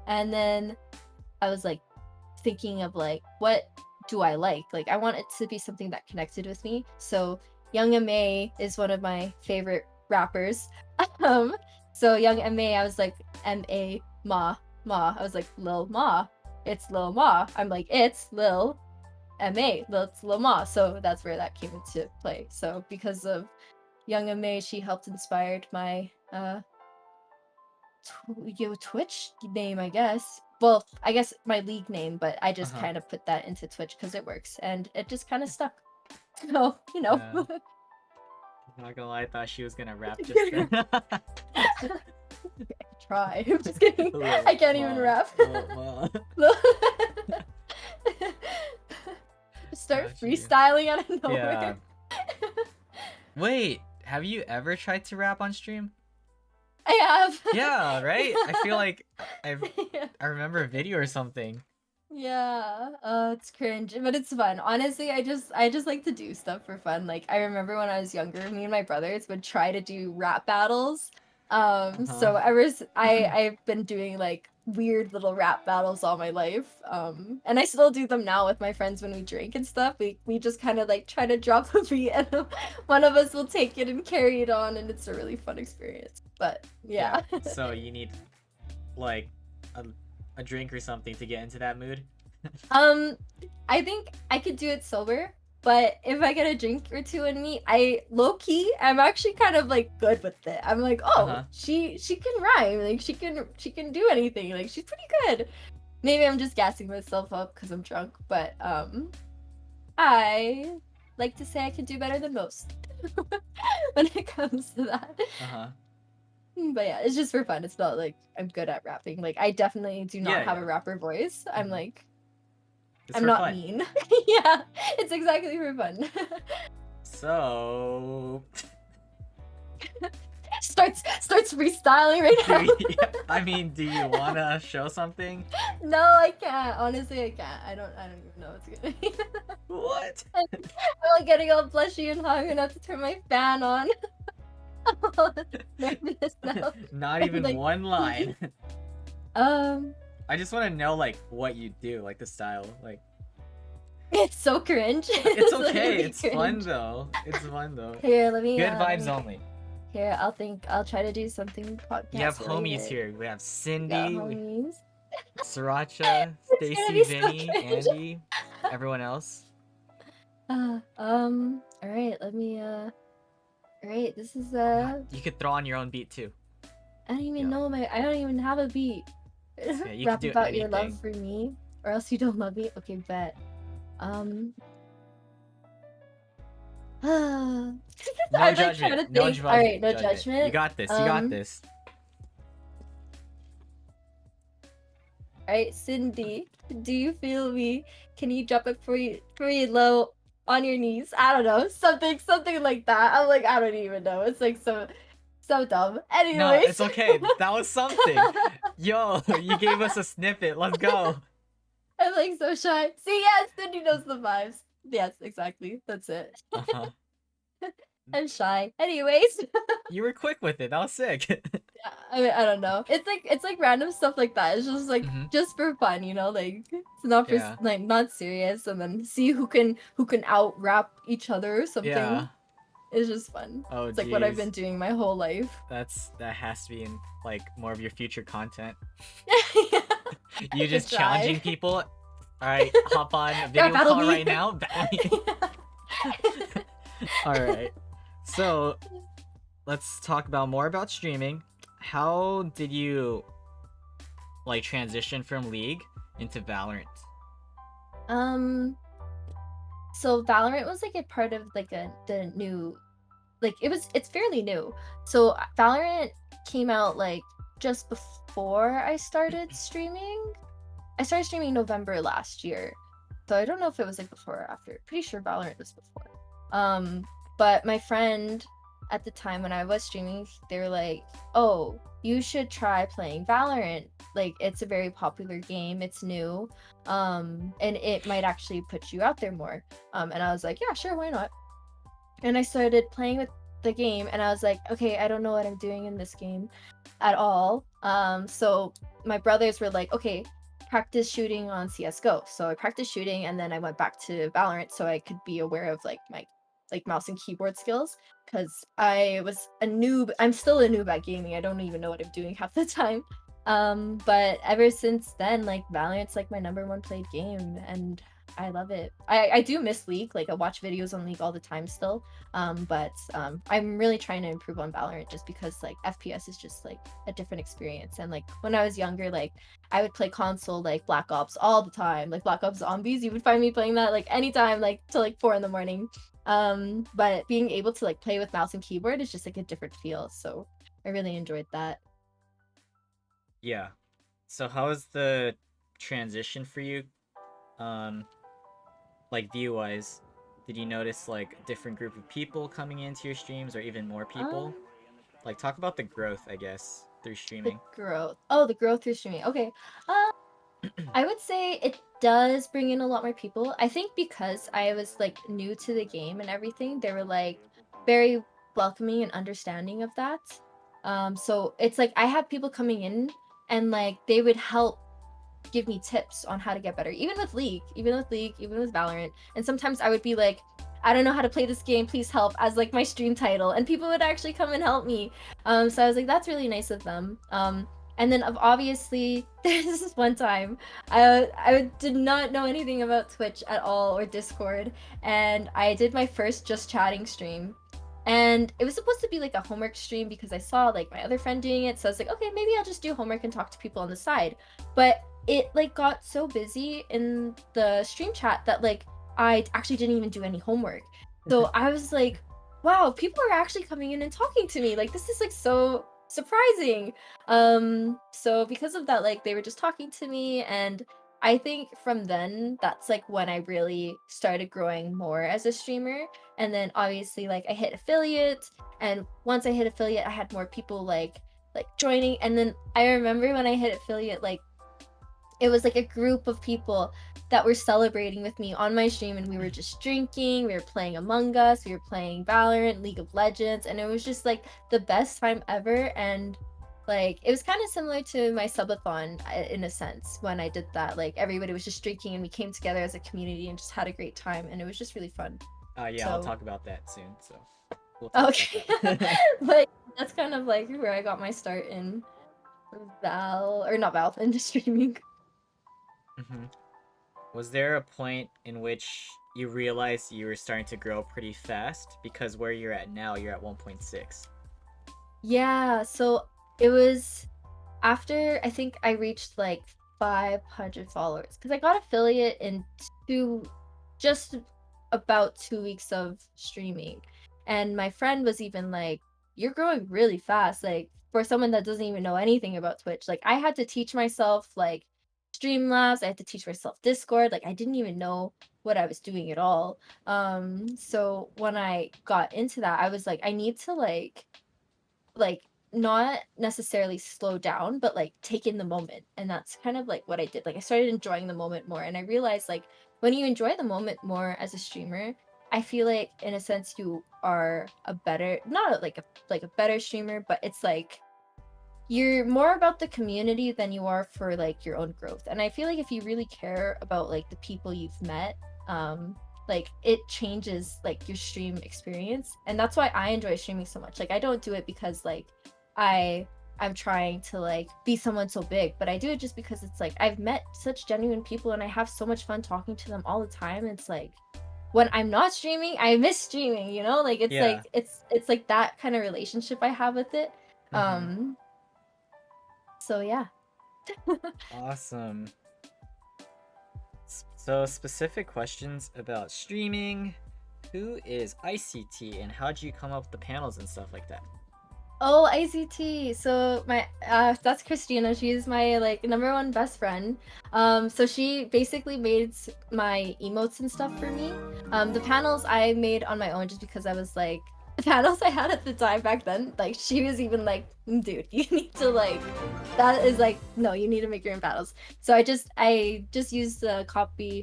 And then I was like thinking of like what do I like? Like I want it to be something that connected with me. So Young Ma is one of my favorite rappers. Um so Young Ma, I was like Ma Ma. I was like Lil Ma. It's Lil Ma. I'm like it's Lil it's Lil Ma. So that's where that came into play. So because of Young Ma, she helped inspired my Twitch name, I guess. Well, I guess my league name, but I just Uh-huh. kind of put that into Twitch because it works, and it just kind of stuck. So, Yeah. I'm not gonna lie, I thought she was gonna rap just then. Try. I'm just kidding. I can't even rap. Start Got you. freestyling out of nowhere. Yeah. Wait, have you ever tried to rap on stream? I have. Yeah, right? I feel like Yeah. I remember a video or something. Yeah, it's cringe, but it's fun. Honestly, I just like to do stuff for fun. Like I remember when I was younger, me and my brothers would try to do rap battles. So I've been doing like weird little rap battles all my life. And I still do them now with my friends when we drink and stuff. We just kind of like try to drop a beat and one of us will take it and carry it on, and it's a really fun experience. But yeah. So you need like a drink or something to get into that mood. I think I could do it sober, but if I get a drink or two in me, I low key, I'm actually kind of like good with it. I'm like, oh, Uh-huh. she can rhyme, like she can do anything, like she's pretty good. Maybe I'm just gassing myself up because I'm drunk, but I like to say I can do better than most when it comes to that. Uh-huh. But yeah, it's just for fun. It's not like I'm good at rapping. Like I definitely do not have a rapper voice. I'm Mhm. like It's I'm for not fun. mean. Yeah, it's exactly for fun. So starts freestyling right now. I mean, do you wanna show something? No, I can't. Honestly, I can't. I don't even know what's gonna be. What? I'm like getting all blushy and hot. I'm gonna have to turn my fan on. Nervous now. Not even Like, one line. Um, I just want to know like what you do, like the style, like. it's so cringe. It's okay. literally It's fun cringe. though. It's fun though. Here, let me. Good vibes only. Here, I'll try to do something podcast. You have homies here. We have Cindy, homies. Sriracha, It's gonna Stacy, be so Vinny, cringe. Andy, everyone else. All right, let me, all right, this is, You could throw on your own beat too. I don't even know I don't even have a beat. Yeah, you Rap can do about your love anything. for me, or else you don't love me. Okay, bet. No I'm judgment. trying to No think. judgment. All right, no judgment. You got this. You got this. All right, Cindy, do you feel me? Can you drop it pretty low on your knees? I don't know, something like that. I'm like, I don't even know. It's like so dumb. Anyways. No, it's okay. That was something. Yo, you gave us a snippet. Let's go. I'm like so shy. See, yes, Cindy knows the vibes. Yes, exactly. That's it. Uh-huh. I'm shy. Anyways. You were quick with it. That was sick. Yeah, I mean, I don't know. It's like random stuff like that. It's just like just for fun, you know, like it's not for like not serious, and then see who can out rap each other or something. Yeah. It's just fun. Oh, it's like what I've been doing my whole life. That has to be in like more of your future content. Yeah. You just challenging people. All right, hop on a video call me. right now. All right. So, let's talk about more about streaming. How did you like transition from League into Valorant? So Valorant was like a part of like the new, like it's fairly new. So Valorant came out like just before I started streaming. I started streaming November last year. So I don't know if it was like before or after. Pretty sure Valorant was before. But my friend at the time when I was streaming, they were like, "Oh, you should try playing Valorant. Like it's a very popular game. It's new. And it might actually put you out there more." And I was like, "Yeah, sure, why not?" And I started playing with the game, and I was like, "Okay, I don't know what I'm doing in this game at all." So my brothers were like, "Okay, practice shooting on CS:GO." So I practiced shooting, and then I went back to Valorant so I could be aware of like my mouse and keyboard skills, because I was a noob. I'm still a noob at gaming. I don't even know what I'm doing half the time. But ever since then, like Valorant's like my #1 played game, and I love it. I do miss League. Like I watch videos on League all the time still. But I'm really trying to improve on Valorant just because like FPS is just like a different experience. And like when I was younger, like I would play console like Black Ops all the time. Like Black Ops Zombies, you would find me playing that like anytime, like till like 4 in the morning. But being able to like play with mouse and keyboard is just like a different feel. So I really enjoyed that. Yeah. So how was the transition for you? Um, like view wise, did you notice like a different group of people coming into your streams or even more people? Um, Like talk about the growth, I guess, through the streaming. growth. Oh, the growth through streaming. Okay. Um, I would say it does bring in a lot more people. I think because I was like new to the game and everything, they were like very welcoming and understanding of that. So it's like I had people coming in and like they would help give me tips on how to get better, even with Valorant. And sometimes I would be like, I don't know how to play this game, please help, as like my stream title, and people would actually come and help me. So I was like, that's really nice of them. And then obviously there's this one time I did not know anything about Twitch at all or Discord, and I did my first just chatting stream. And it was supposed to be like a homework stream because I saw like my other friend doing it. So I was like, okay, maybe I'll just do homework and talk to people on the side. But it like got so busy in the stream chat that like I actually didn't even do any homework. So I was like, wow, people are actually coming in and talking to me. Like this is like so surprising. So because of that, like they were just talking to me, and I think from then that's like when I really started growing more as a streamer. And then obviously like I hit affiliate, and once I hit affiliate I had more people like joining. And then I remember when I hit affiliate, like it was like a group of people that were celebrating with me on my stream, and we were just drinking, we were playing Among Us, we were playing Valorant, League of Legends, and it was just like the best time ever. And like it was kind of similar to my subathon in a sense when I did that. Like everybody was just drinking and we came together as a community and just had a great time, and it was just really fun. Yeah, I'll So talk about that soon. So we'll talk okay. about that. But that's kind of like where I got my start in into streaming. hmm Was there a point in which you realized you were starting to grow pretty fast? Because where you're at now, you're at 1.6. Yeah, so it was after I think I reached like 500 followers because I got affiliate in two, just about 2 weeks of streaming. And my friend was even like, you're growing really fast. Like for someone that doesn't even know anything about Twitch, like I had to teach myself like Streamlabs, I had to teach myself Discord. Like I didn't even know what I was doing at all. So when I got into that, I was like, I need to like not necessarily slow down, but like take in the moment. And that's kind of like what I did. Like I started enjoying the moment more, and I realized like when you enjoy the moment more as a streamer, I feel like in a sense you are a better, not like a better streamer, but it's like you're more about the community than you are for like your own growth. And I feel like if you really care about like the people you've met, like it changes like your stream experience. And that's why I enjoy streaming so much. Like I don't do it because like I'm trying to like be someone so big, but I do it just because it's like I've met such genuine people and I have so much fun talking to them all the time. It's like when I'm not streaming, I miss streaming, you know? Like it's Yeah. like it's like that kind of relationship I have with it. hmm Um so yeah. Awesome. So specific questions about streaming. Who is ICT and how'd you come up with the panels and stuff like that? Oh, ICT. So my that's Christina. She's my like number one best friend. So she basically made my emotes and stuff for me. The panels I made on my own just because I was like the panels I had at the time back then, like she was even like, dude, you need to like that is like no, you need to make your own panels. So I just used the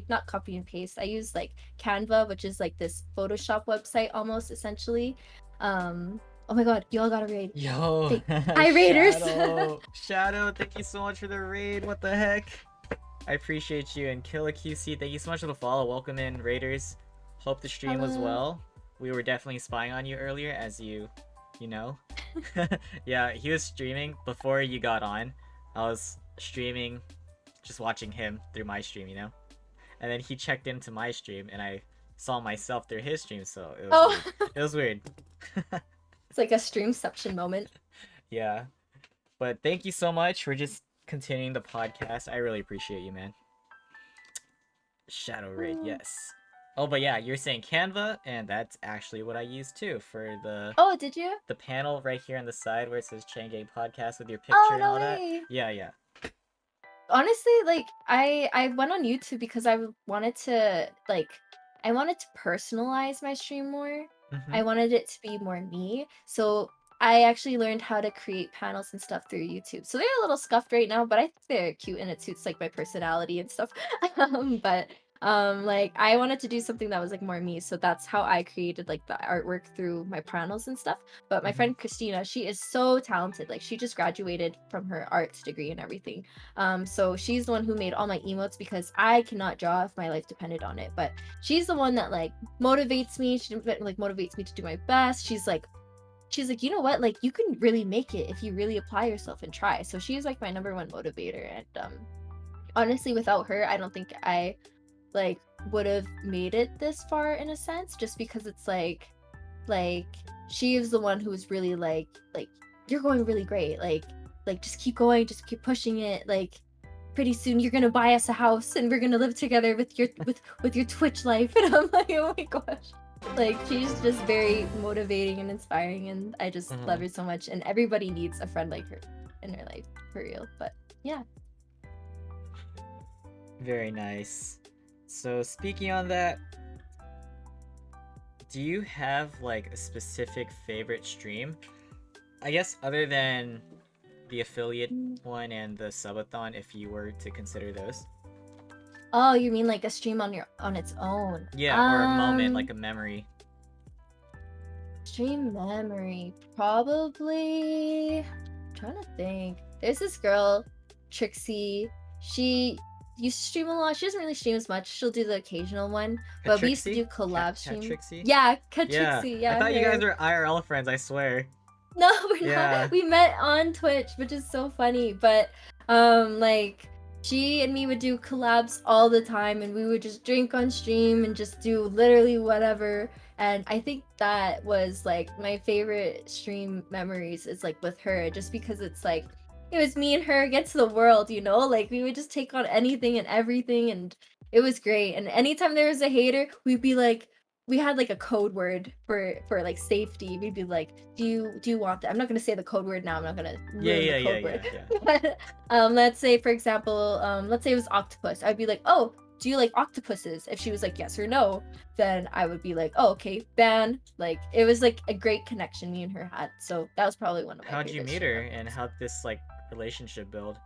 not copy and paste. I used like Canva, which is like this Photoshop website almost essentially. Oh my god, you all got a raid. Yo, Hi raiders. Shadow, thank you so much for the raid. What the heck? I appreciate you. And Killa QC, thank you so much for the follow. Welcome in, raiders. Hope the stream was Hello. well. We were definitely spying on you earlier, as you know. Yeah, he was streaming before you got on. I was streaming, just watching him through my stream, you know. and then he checked into my stream, and I saw myself through his stream, so it was Oh, weird. It was weird. it's like a streamception moment. Yeah, but thank you so much for just continuing the podcast. I really appreciate you, man. Shadow Raid, yes. Oh, but yeah, you're saying Canva, and that's actually what I use too for Oh, did you? the panel right here on the side where it says Chang Podcast with your picture Oh, and no all that. way. Yeah. Honestly, like I went on YouTube because wanted to I wanted to personalize my stream more. Mm-hmm. I wanted it to be more me. So I actually learned how to create panels and stuff through YouTube. So they're a little scuffed right now, but I think they're cute and it suits like my personality and stuff. But like I wanted to do something that was like more me. So that's how I created like the artwork through my panels and stuff. But my Mm-hmm. friend Christina, she is so talented. Like she just graduated from her arts degree and everything. So she's the one who made all my emotes because I cannot draw if my life depended on it. But she's the one that like motivates me. She like motivates me to do my best. She's like, you know what? Like you can really make it if you really apply yourself and try. So she's like my number one motivator. And honestly, without her, I don't think I like would have made it this far in a sense. Just because it's like she is the one who's really like you're going really great. Like just keep going, just keep pushing it. Like pretty soon you're gonna buy us a house and we're gonna live together with your with your Twitch life. And I'm like, oh my gosh. Like she's just very motivating and inspiring, and I just love her so much. And everybody needs a friend like her in their life, for real. But yeah. Very nice. So speaking on that, do you have like a specific favorite stream? I guess other than the affiliate one and the subathon, if you were to consider those. Oh, you mean like a stream on its own? Yeah, or a moment, like a memory. Stream memory, probably. I'm trying to think. There's this girl, Trixie. She used to stream a lot. She doesn't really stream as much. She'll do the occasional one, but we used to do collab stream. Trixie? Yeah, Trixie. Yeah, I thought you her. guys were IRL friends. I swear. No, we're not. We met on Twitch, which is so funny. But like she and me would do collabs all the time, and we would just drink on stream and just do literally whatever. And I think that was like my favorite stream memories is like with her, just because it's like it was me and her against the world, you know? Like we would just take on anything and everything, and it was great. And anytime there was a hater, we'd be like, we had like a code word for like safety. We'd be like, do you want that? I'm not gonna say the code word now. I'm not gonna ruin the code word. But let's say for example, let's say it was octopus. I'd be like, oh, do you like octopuses? If she was like yes or no, then I would be like, oh, okay, ban. Like it was like a great connection me and her had. So that was probably one of my. How'd you meet her, and how'd this like relationship build?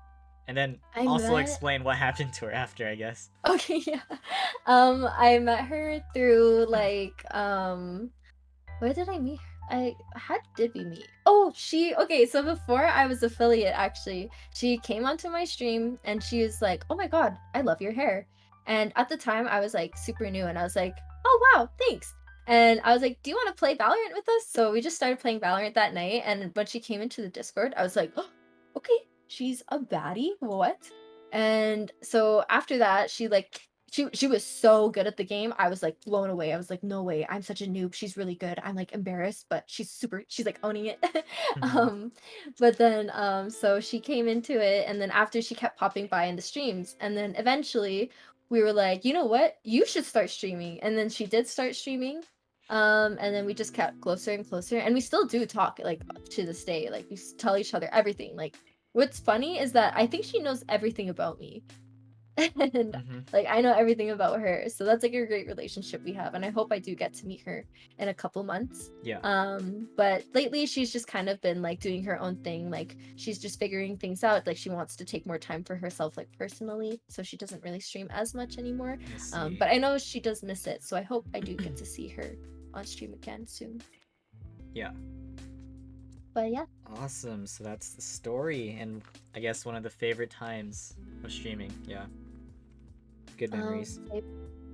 And then I explain what happened to her after, I guess. Okay, yeah. I met her through like where did I meet her? How did we meet? Oh, okay, so before I was affiliate actually, she came onto my stream and she was like, oh my god, I love your hair. And at the time I was like super new and I was like, oh wow, thanks. And I was like, do you want to play Valorant with us? So we just started playing Valorant that night, and when she came into the Discord, I was like, oh, okay, she's a baddie, what? And so after that, she was so good at the game. I was like blown away. I was like, no way, I'm such a noob. She's really good. I'm like embarrassed, but she's like owning it. But then so she came into it, and then after she kept popping by in the streams, and then eventually we were like, you know what? You should start streaming. And then she did start streaming. And then we just kept closer and closer, and we still do talk like to this day. Like we tell each other everything. Like what's funny is that I think she knows everything about me. And like I know everything about her, so that's like a great relationship we have, and I hope I do get to meet her in a couple months. But lately she's just kind of been like doing her own thing. Like she's just figuring things out. Like she wants to take more time for herself, like personally, so she doesn't really stream as much anymore. But I know she does miss it, so I hope I do get to see her on stream again soon. But yeah. Awesome. So that's the story, and I guess one of the favorite times of streaming. Good memories.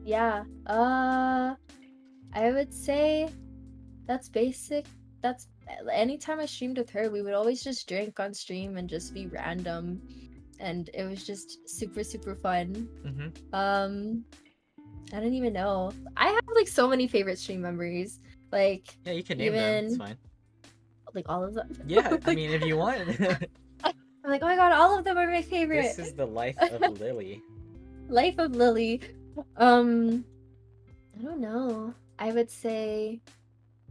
Yeah. I would say that's basic. That's anytime I streamed with her, we would always just drink on stream and just be random, and it was just super fun. I don't even know. I have like so many favorite stream memories. Like Yeah, you can name them. It's even fine. like all of them. Yeah, I Like mean, if you want. I'm like, oh my god, all of them are my favorite. This is the life of Lily. Life of Lily. Um, I don't know. I would say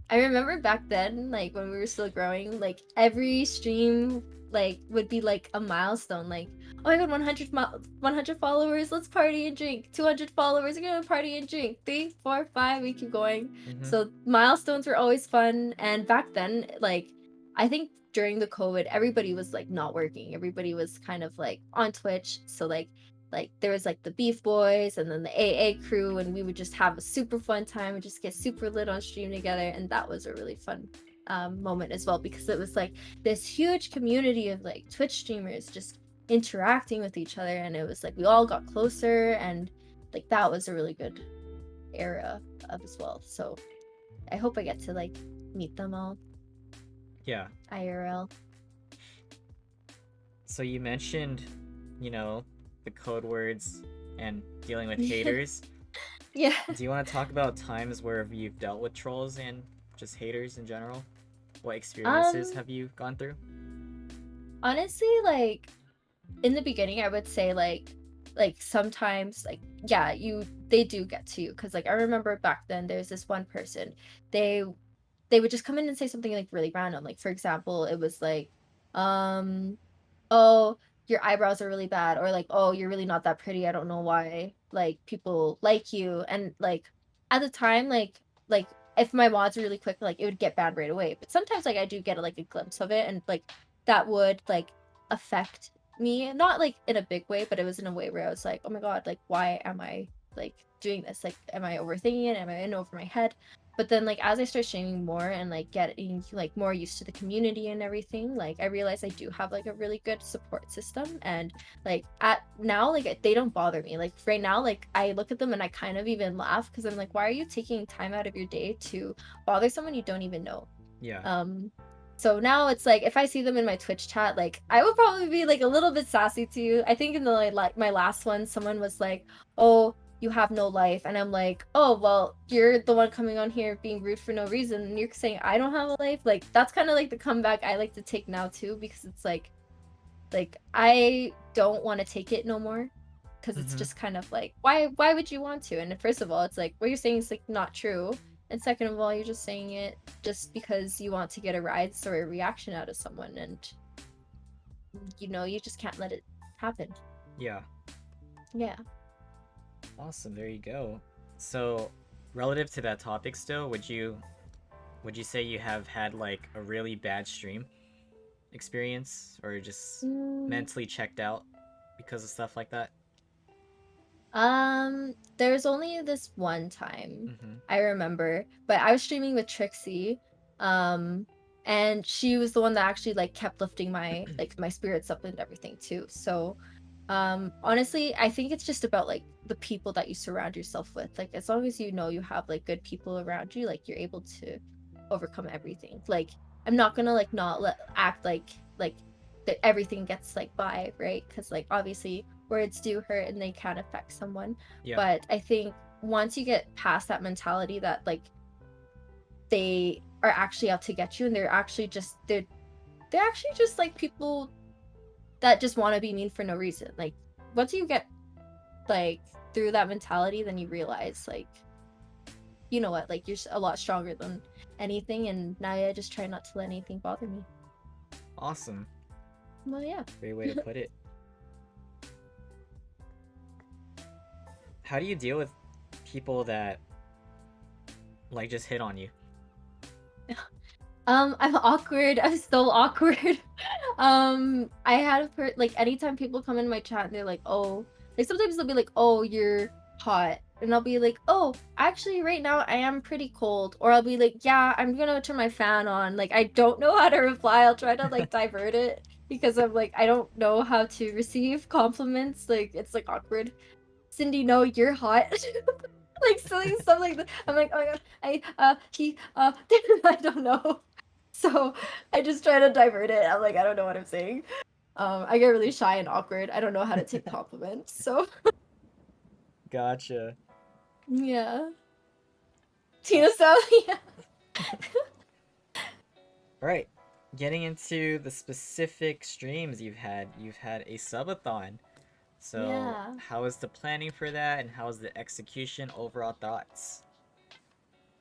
I remember back then, like when we were still growing, like every stream like would be like a milestone. Like, oh my god, 100 followers, let's party and drink. 200 followers, we're gonna party and drink. 3, 4, 5, we keep going. Mm-hmm. So milestones were always fun. And back then, like I think during the COVID, everybody was like not working. Everybody was kind of like on Twitch. So like there was like the Beef Boys and then the AA crew, and we would just have a super fun time and just get super lit on stream together, and that was a really fun moment as well, because it was like this huge community of like Twitch streamers just interacting with each other, and it was like we all got closer, and like that was a really good era of as well. So I hope I get to like meet them all Yeah. IRL. So you mentioned, you know, the code words and dealing with haters. Yeah. Do you want to talk about times where you've dealt with trolls and just haters in general? What experiences um have you gone through? Honestly, like in the beginning, I would say like sometimes like yeah, they do get to you, because like I remember back then there's this one person, they they would just come in and say something like really random. Like for example, it was like, um, oh, your eyebrows are really bad, or like, oh, you're really not that pretty. I don't know why like people like you. And like at the time, like if my mods were really quick, like it would get bad right away. But sometimes like I do get like a glimpse of it, and like that would like affect me, not like in a big way, but it was in a way where I was like, oh my god, like why am I like doing this? Like am I overthinking it? Am I in over my head? But then like as I start streaming more and like getting like more used to the community and everything, like I realize I do have like a really good support system. And like at now, like they don't bother me. Like right now, like I look at them and I kind of even laugh, because I'm like, why are you taking time out of your day to bother someone you don't even know? Yeah. um so now it's like if I see them in my Twitch chat, like I would probably be like a little bit sassy to you. I think in the like my last one, someone was like, oh, you have no life, and I'm like, oh well, you're the one coming on here being rude for no reason, and you're saying I don't have a life. Like that's kind of like the comeback I like to take now too, because it's like I don't want to take it no more, because it's Mm-hmm. just kind of like why would you want to? And first of all, it's like what you're saying is like not true, and second of all, you're just saying it just because you want to get a rise or a reaction out of someone, and you just can't let it happen. Yeah. Yeah. Awesome. There you go. So, relative to that topic still, would you say you have had like a really bad stream experience or just Mm, mentally checked out because of stuff like that? there's only this one time Mm-hmm. I remember, but I was streaming with Trixie, um, and she was the one that actually like kept lifting my spirits up and everything too. So, honestly, I think it's just about like the people that you surround yourself with. Like as long as you know you have like good people around you, like you're able to overcome everything. Like I'm not gonna like not act like that everything gets like by, right? Because like obviously words do hurt and they can affect someone. Yeah. But I think once you get past that mentality that like they are actually out to get you, and they're actually just like people that just want to be mean for no reason. Like once you get like through that mentality, then you realize like you know what, like you're a lot stronger than anything, and now I just try not to let anything bother me. Awesome. Well, yeah. Great way to put it. How do you deal with people that like just hit on you? I'm awkward. I'm so awkward. I had like anytime people come in my chat and they're like, oh, like sometimes they'll be like, oh, you're hot. And I'll be like, oh, actually right now I am pretty cold. Or I'll be like, yeah, I'm gonna turn my fan on. Like I don't know how to reply. I'll try to like divert it, because I'm like, I don't know how to receive compliments. Like it's like awkward. Cindy, no, you're hot. Like silly stuff like that. I'm like, oh my god, I don't know. So I just try to divert it. I'm like, I don't know what I'm saying. I get really shy and awkward. I don't know how to take compliments. So Gotcha. Yeah. Tina Salad, yeah. All right, getting into the specific streams you've had a subathon. So, Yeah. how is the planning for that, and how is the execution? Overall thoughts?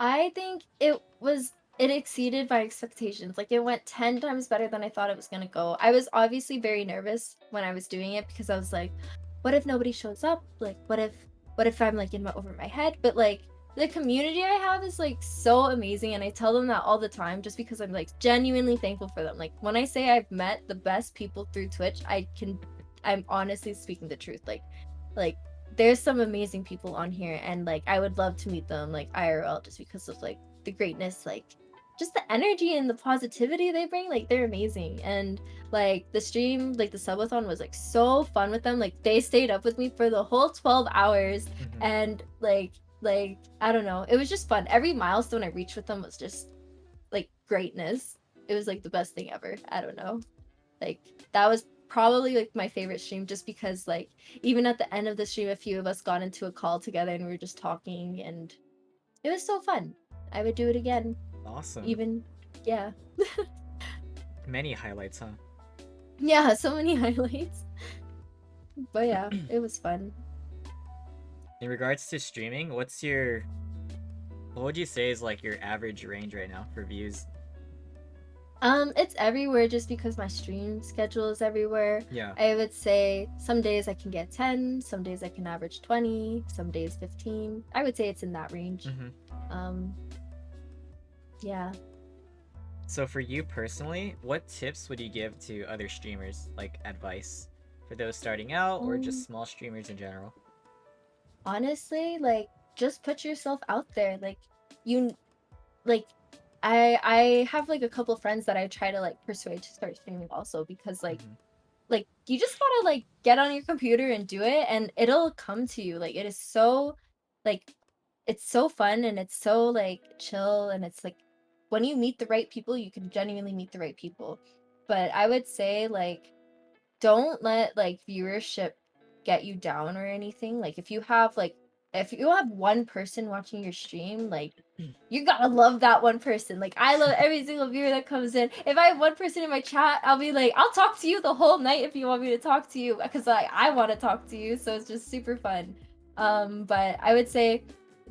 I think it exceeded my expectations. Like it went 10 times better than I thought it was going to go. I was obviously very nervous when I was doing it because I was like, what if nobody shows up? Like what if I'm like over my head? But like the community I have is like so amazing, and I tell them that all the time just because I'm like genuinely thankful for them. Like when I say I've met the best people through Twitch, I'm honestly speaking the truth. Like there's some amazing people on here, and like I would love to meet them like IRL just because of like the greatness, like just the energy and the positivity they bring. Like they're amazing. And like the stream, like the subathon was like so fun with them. Like they stayed up with me for the whole 12 hours. Mm-hmm. And like I don't know, it was just fun. Every milestone I reached with them was just like greatness. It was like the best thing ever. I don't know, like that was probably like my favorite stream just because like even at the end of the stream a few of us got into a call together and we were just talking, and it was so fun. I would do it again. Awesome. Even yeah. Many highlights, huh? Yeah, so many highlights. But yeah, it was fun. In regards to streaming, what would you say is like your average range right now for views? It's everywhere just because my stream schedule is everywhere. Yeah. I would say some days I can get 10, some days I can average 20, some days 15. I would say it's in that range. Mm-hmm. Yeah. So for you personally, what tips would you give to other streamers, like advice for those starting out or just small streamers in general? Honestly, like just put yourself out there. Like you like I have like a couple friends that I try to like persuade to start streaming also because Mm-hmm. like you just gotta like get on your computer and do it, and it'll come to you. Like it is so like it's so fun, and it's so like chill, and it's like when you meet the right people you can genuinely meet the right people. But I would say like don't let like viewership get you down or anything. Like if you have one person watching your stream, like you gotta love that one person. Like I love every single viewer that comes in. If I have one person in my chat, I'll be like, I'll talk to you the whole night if you want me to talk to you, because like I want to talk to you. So it's just super fun. But I would say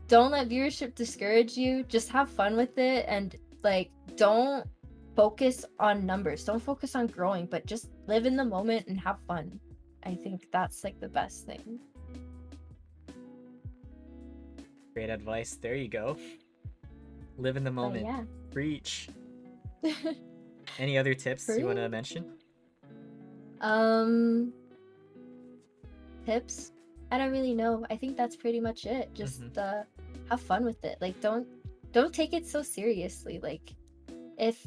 don't let viewership discourage you. Just have fun with it, and like don't focus on numbers. Don't focus on growing, but just live in the moment and have fun. I think that's like the best thing. Great advice. There you go. Live in the But moment. yeah. Preach. Any other tips you want to mention? Um Tips? I don't really know. I think that's pretty much it. Just have fun with it. Like don't take it so seriously. Like if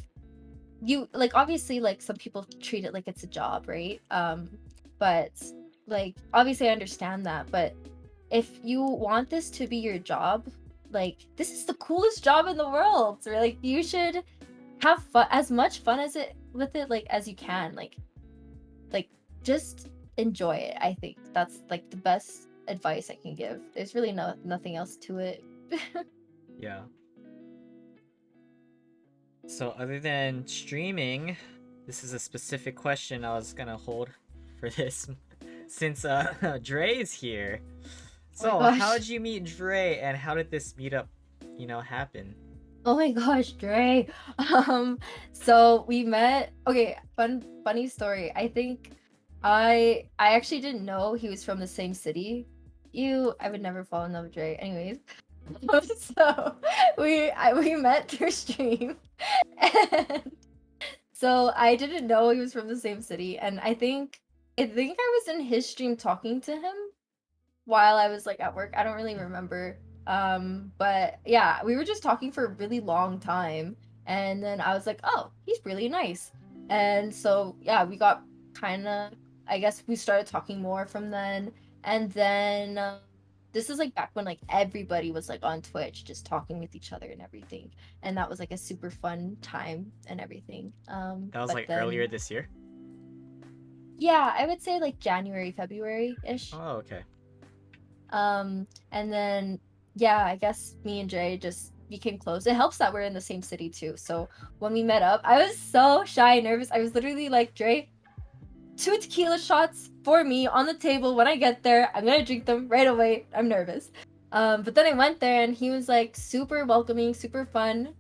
you like obviously like some people treat it like it's a job, right? But like obviously I understand that, but if you want this to be your job, like this is the coolest job in the world. So like you should have fun, as much fun as it with it like as you can. Like just enjoy it. I think that's like the best advice I can give. There's really nothing else to it. Yeah. So other than streaming, this is a specific question I was gonna hold for this since Dre is here. Oh So my how gosh. did you meet Dre, and how did this meetup, happen? Oh my gosh, Dre. So we met. Okay, funny story. I think I actually didn't know he was from the same city. I would never fall in love with Dre. Anyways, so we met through stream, and so I didn't know he was from the same city, and I think I was in his stream talking to him while I was like at work. I don't really remember. But yeah, we were just talking for a really long time, and then I was like, "Oh, he's really nice." And so yeah, we got kind of. I guess we started talking more from then, and then this is like back when like everybody was like on Twitch, just talking with each other and everything, and that was like a super fun time and everything. That was But like earlier then this year. yeah, I would say like January, February ish. Oh, okay. And then yeah, I guess me and Dre just became close. It helps that we're in the same city too. So when we met up, I was so shy and nervous. I was literally like, Dre, 2 tequila shots for me on the table. When I get there, I'm gonna drink them right away. I'm nervous. But then I went there and he was like super welcoming, super fun.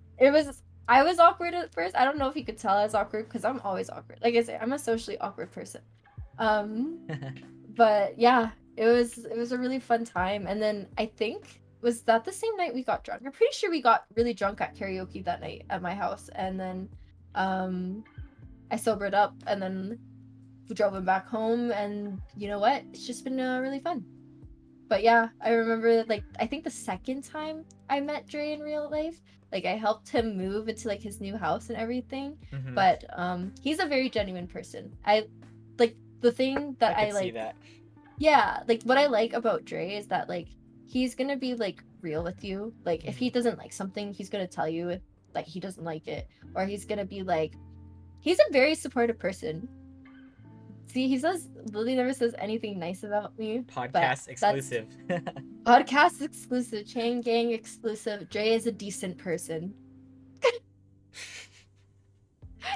I was awkward at first. I don't know if you could tell I was awkward because I'm always awkward. Like I say, I'm a socially awkward person. Um, but yeah, it was a really fun time. And then I think was that the same night we got drunk? I'm pretty sure we got really drunk at karaoke that night at my house. And then um I sobered up and then we drove him back home, and you know what? It's just been really fun. But yeah, I remember like I think the second time I met Dre in real life, like I helped him move into like his new house and everything. Mm-hmm. But he's a very genuine person. I like the thing I that I could see like. that. Yeah, like what I like about Dre is that like he's gonna be like real with you. Like if he Mhm. doesn't like something, he's gonna tell you if like he doesn't like it, or he's gonna be like he's a very supportive person. See, he says Lily never says anything nice about me, but Podcast that's exclusive. podcast exclusive, Chang Gang exclusive. Dre is a decent person.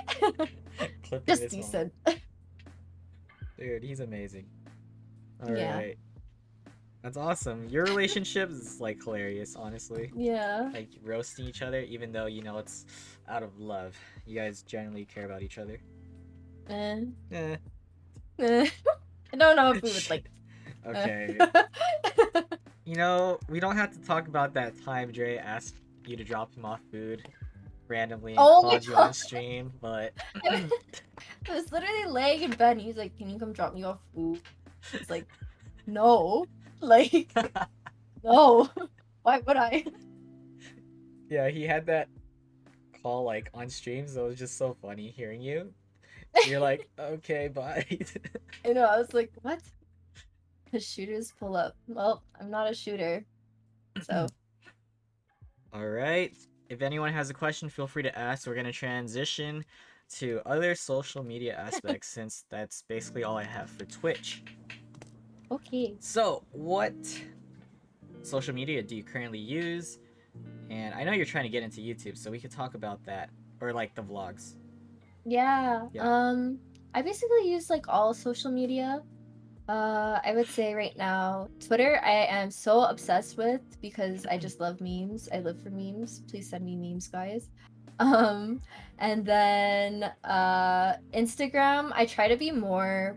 Clipping Just this one. decent. Dude, he's amazing. Yeah. Alright. That's awesome. Your relationship is like hilarious, honestly. Yeah. Like roasting each other, even though you know it's out of love. You guys generally care about each other. Eh. Eh. I don't know if we would like. eh. Okay. You know, we don't have to talk about that time Dre asked you to drop him off food randomly and Oh my called you on god. stream, but I was literally laying in bed and he's like, "Can you come drop me off food?" It's like, no. Like, no. Why would I? yeah, he had that call like on stream, so it was just so funny hearing you. You're like, okay, bye. I know, I was like, what? The shooters pull up. Well, I'm not a shooter, so All right. If anyone has a question, feel free to ask. We're gonna transition to other social media aspects since that's basically all I have for Twitch. okay. So, what social media do you currently use? And I know you're trying to get into YouTube, so we could talk about that or like the vlogs. Yeah. Yeah. I basically use like all social media. I would say right now, Twitter I am so obsessed with because I just love memes. I live for memes. Please send me memes, guys. Um, and then Instagram, I try to be more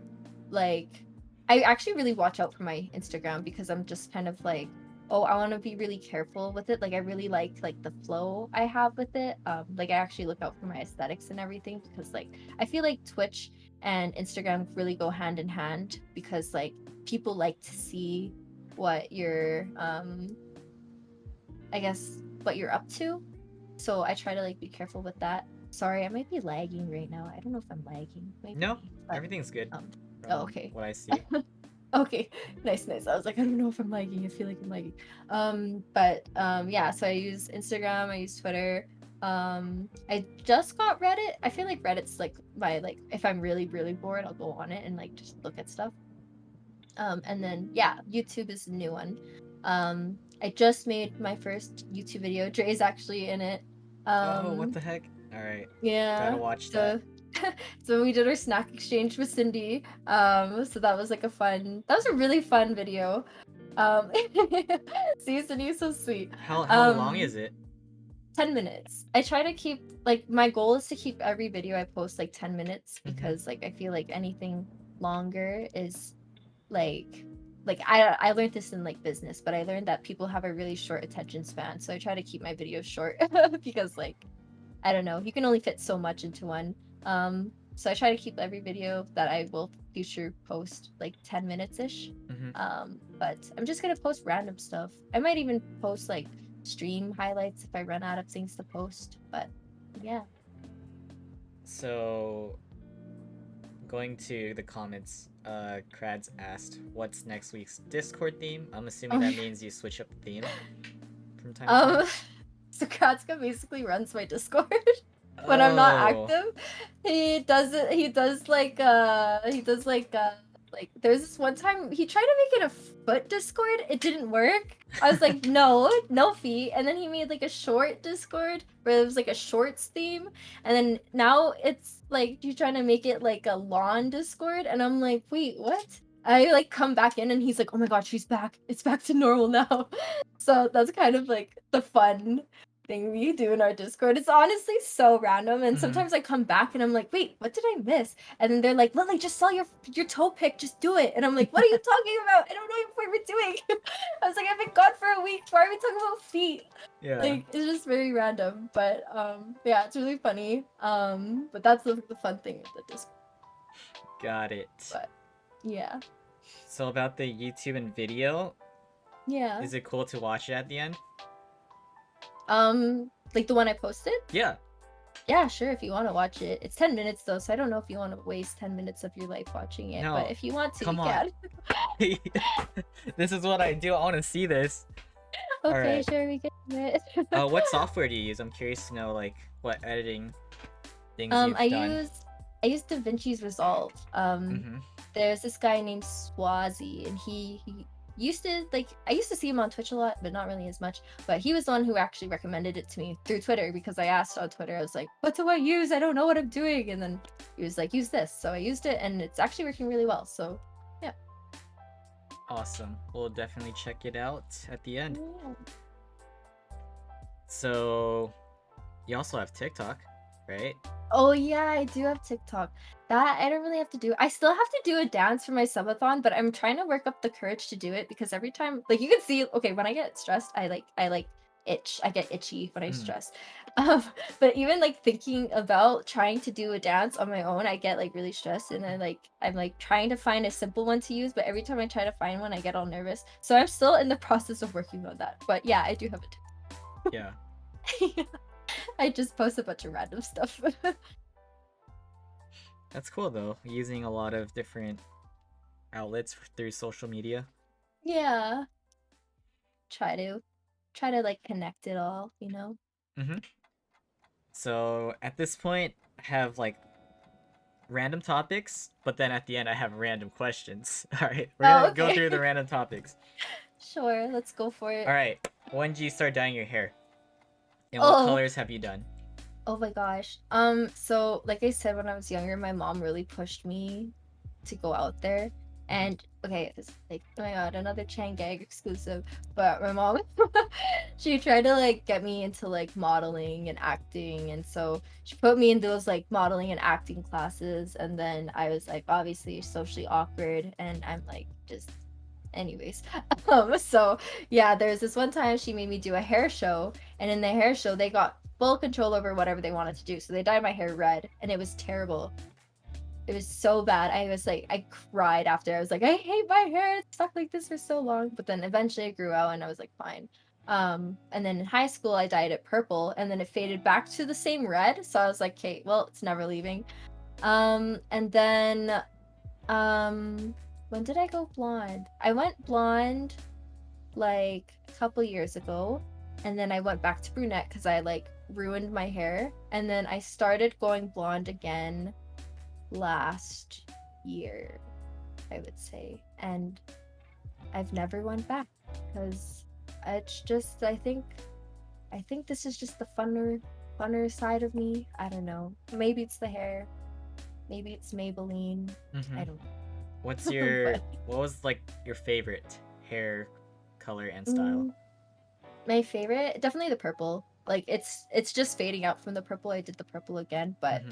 like I actually really watch out for my Instagram because I'm just kind of like, oh, I want to be really careful with it. Like I really like the flow I have with it. Like I actually look out for my aesthetics and everything because like I feel like Twitch and Instagram really go hand in hand because like people like to see what you're I guess what you're up to. So I try to like be careful with that. Sorry, I might be lagging right now. I don't know if I'm lagging. No, Maybe. But everything's good um oh, from okay. what I see. Okay. Nice, nice. I was like, I don't know if I'm lagging. I feel like I'm lagging. But yeah, so I use Instagram, I use Twitter. I just got Reddit. I feel like Reddit's like my like if I'm really, really bored, I'll go on it and like just look at stuff. And then yeah, YouTube is a new one. I just made my first YouTube video. Dre's actually in it. Oh, what Um, the heck? All right, gotta yeah. watch that. So so when we did our snack exchange with Cindy. So that was like that was a really fun video. Um see, Cindy's so sweet. How long Um is it? 10 minutes. I try to keep like my goal is to keep every video I post like 10 minutes Mm-hmm. because like I feel like anything longer is like I learned this in like business, but I learned that people have a really short attention span. So I try to keep my videos short because like I don't know, you can only fit so much into one. So I try to keep every video that I will future post like 10 minutes ish. Mm-hmm. But I'm just gonna post random stuff. I might even post like stream highlights if I run out of things to post. But yeah. So, going to the comments, Krads asked, "What's next week's Discord theme?" I'm assuming Oh that my means you switch up the theme from time to time. um so Kratska basically runs my Discord when I'm not Oh, active. He does it he does like Like there's this one time he tried to make it a foot Discord. It didn't work. I was like, no, no feet. And then he made like a short Discord where it was like a shorts theme. And then now it's like you're trying to make it like a lawn Discord. And I'm like, wait, what? I like come back in and he's like, oh my god, she's back. It's back to normal now. So that's kind of like the fun thing we do in our Discord. It's honestly so random. And sometimes I come back and I'm like, wait, what did I miss? And then they're like, Lily, just sell your toe pick, just do it. And I'm like, what are you talking about? I don't know what we're doing. I was like, I've been gone for a week. Why are we talking about feet? Yeah. Like it's just very random. But yeah, it's really funny. But that's the fun thing with the Discord. Got it. But yeah. So about the YouTube and video, Yeah. is it cool to watch it at the end? Like the one I posted? Yeah. Yeah, sure, if you want to watch it. It's 10 minutes though, so I don't know if you want to waste 10 minutes of your life watching it. No, but if you want to, come you on. can. This is what I do. I want to see this. Okay, Alright. sure, we can do it. What software do you use? I'm curious to know like what editing things you've I done. use DaVinci's Resolve. Mm-hmm. There's this guy named Swazi, and he used to like I used to see him on Twitch a lot, but not really as much. But he was the one who actually recommended it to me through Twitter because I asked on Twitter. I was like, "What do I use? I don't know what I'm doing." And then he was like, "Use this." So I used it, and it's actually working really well. So yeah. Awesome. We'll definitely check it out at the end. Yeah. So you also have TikTok, right? Oh yeah, I do have TikTok. That I don't really have to do. I still have to do a dance for my subathon, but I'm trying to work up the courage to do it because every time, like you can see, okay, when I get stressed, I like itch. I get itchy when I stress. Um, but even like thinking about trying to do a dance on my own, I get like really stressed, and I'm like trying to find a simple one to use, but every time I try to find one, I get all nervous. So I'm still in the process of working on that. But yeah, I do have a Yeah. TikTok. I just post a bunch of random stuff. That's cool though. Using a lot of different outlets through social media. Yeah. Try to like connect it all, you know? Mm-hmm. So at this point, I have like random topics, but then at the end I have random questions. Alright, we're Oh, gonna go okay. through the random topics. Sure, let's go for it. Alright, when did you start dyeing your hair? And what Oh, colors have you done? oh my gosh. So like I said, when I was younger, my mom really pushed me to go out there. And okay, it's like, oh my god, another Chang gag exclusive. But my mom, she tried to like get me into like modeling and acting, and so she put me in those like modeling and acting classes. And then I was like obviously socially awkward, and I'm like just, anyways. So yeah, there's this one time she made me do a hair show, and in the hair show they got full control over whatever they wanted to do. So they dyed my hair red, and it was terrible. It was so bad. I was like, I cried after. I was like, I hate my hair. It's stuck like this for so long. But then eventually it grew out and I was like, fine. And then in high school I dyed it purple and then it faded back to the same red. So I was like, okay, well, it's never leaving. And then when did I go blonde? I went blonde like a couple years ago. And then I went back to brunette because I like ruined my hair. And then I started going blonde again last year, I would say, and I've never went back because it's just I think this is just the funner side of me. I don't know, maybe it's the hair, maybe it's Maybelline. Mm-hmm. I don't know. What's your what was like your favorite hair color and style? My favorite, definitely the purple. Like it's just fading out from the purple. I did the purple again, but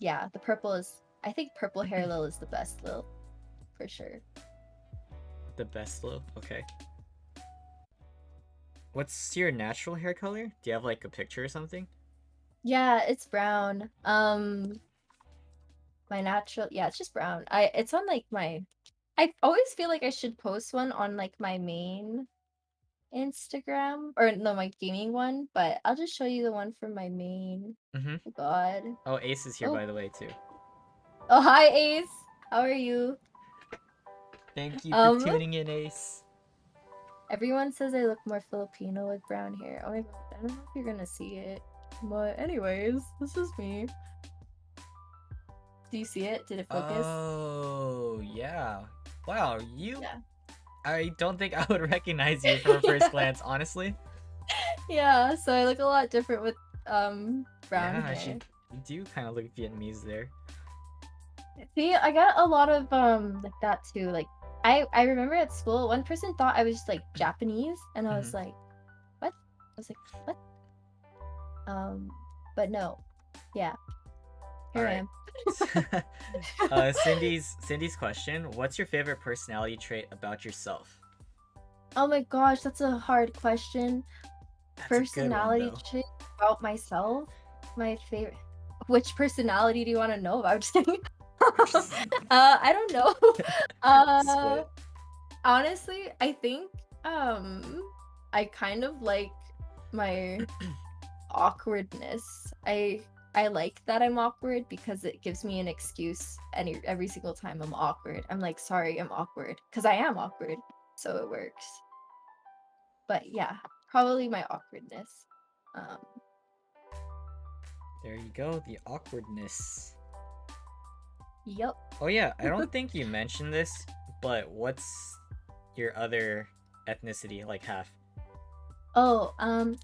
yeah, the purple is, I think purple hair Lil is the best Lil, for sure. The best Lil? Okay. What's your natural hair color? Do you have like a picture or something? Yeah, it's brown. My natural, yeah, it's just brown. It's on like I always feel like I should post one on like my main Instagram, or no, my gaming one, but I'll just show you the one from my main. Mm-hmm. Oh God. Oh, Ace is here by the way too. Oh, hi Ace. How are you? Thank you for tuning in, Ace. Everyone says I look more Filipino with brown hair. Oh my God, I don't know if you're gonna see it. But anyways, this is me. Do you see it? Did it focus? Oh, yeah. Wow, you. Yeah. I don't think I would recognize you from a first glance, honestly. Yeah, so I look a lot different with brown Yeah, hair. you do kind of look Vietnamese there. See, I got a lot of like that too. Like I remember at school one person thought I was like Japanese and I was Mhm. like, "What?" I was like, "What?" Um, but no. Yeah, All here I right. am. Cindy's question: what's your favorite personality trait about yourself? Oh my gosh, that's a hard question. That's a good one, Personality though. trait about myself. My favorite. Which personality do you want to know about? Just kidding. I don't know. Uh, Split. honestly, I think I kind of like my awkwardness. I like that I'm awkward because it gives me an excuse every single time I'm awkward. I'm like, sorry, I'm awkward because I am awkward, so it works. But yeah, probably my awkwardness. Um, There you go, the awkwardness. yep. Oh yeah, I don't think you mentioned this, but what's your other ethnicity, like half? Oh,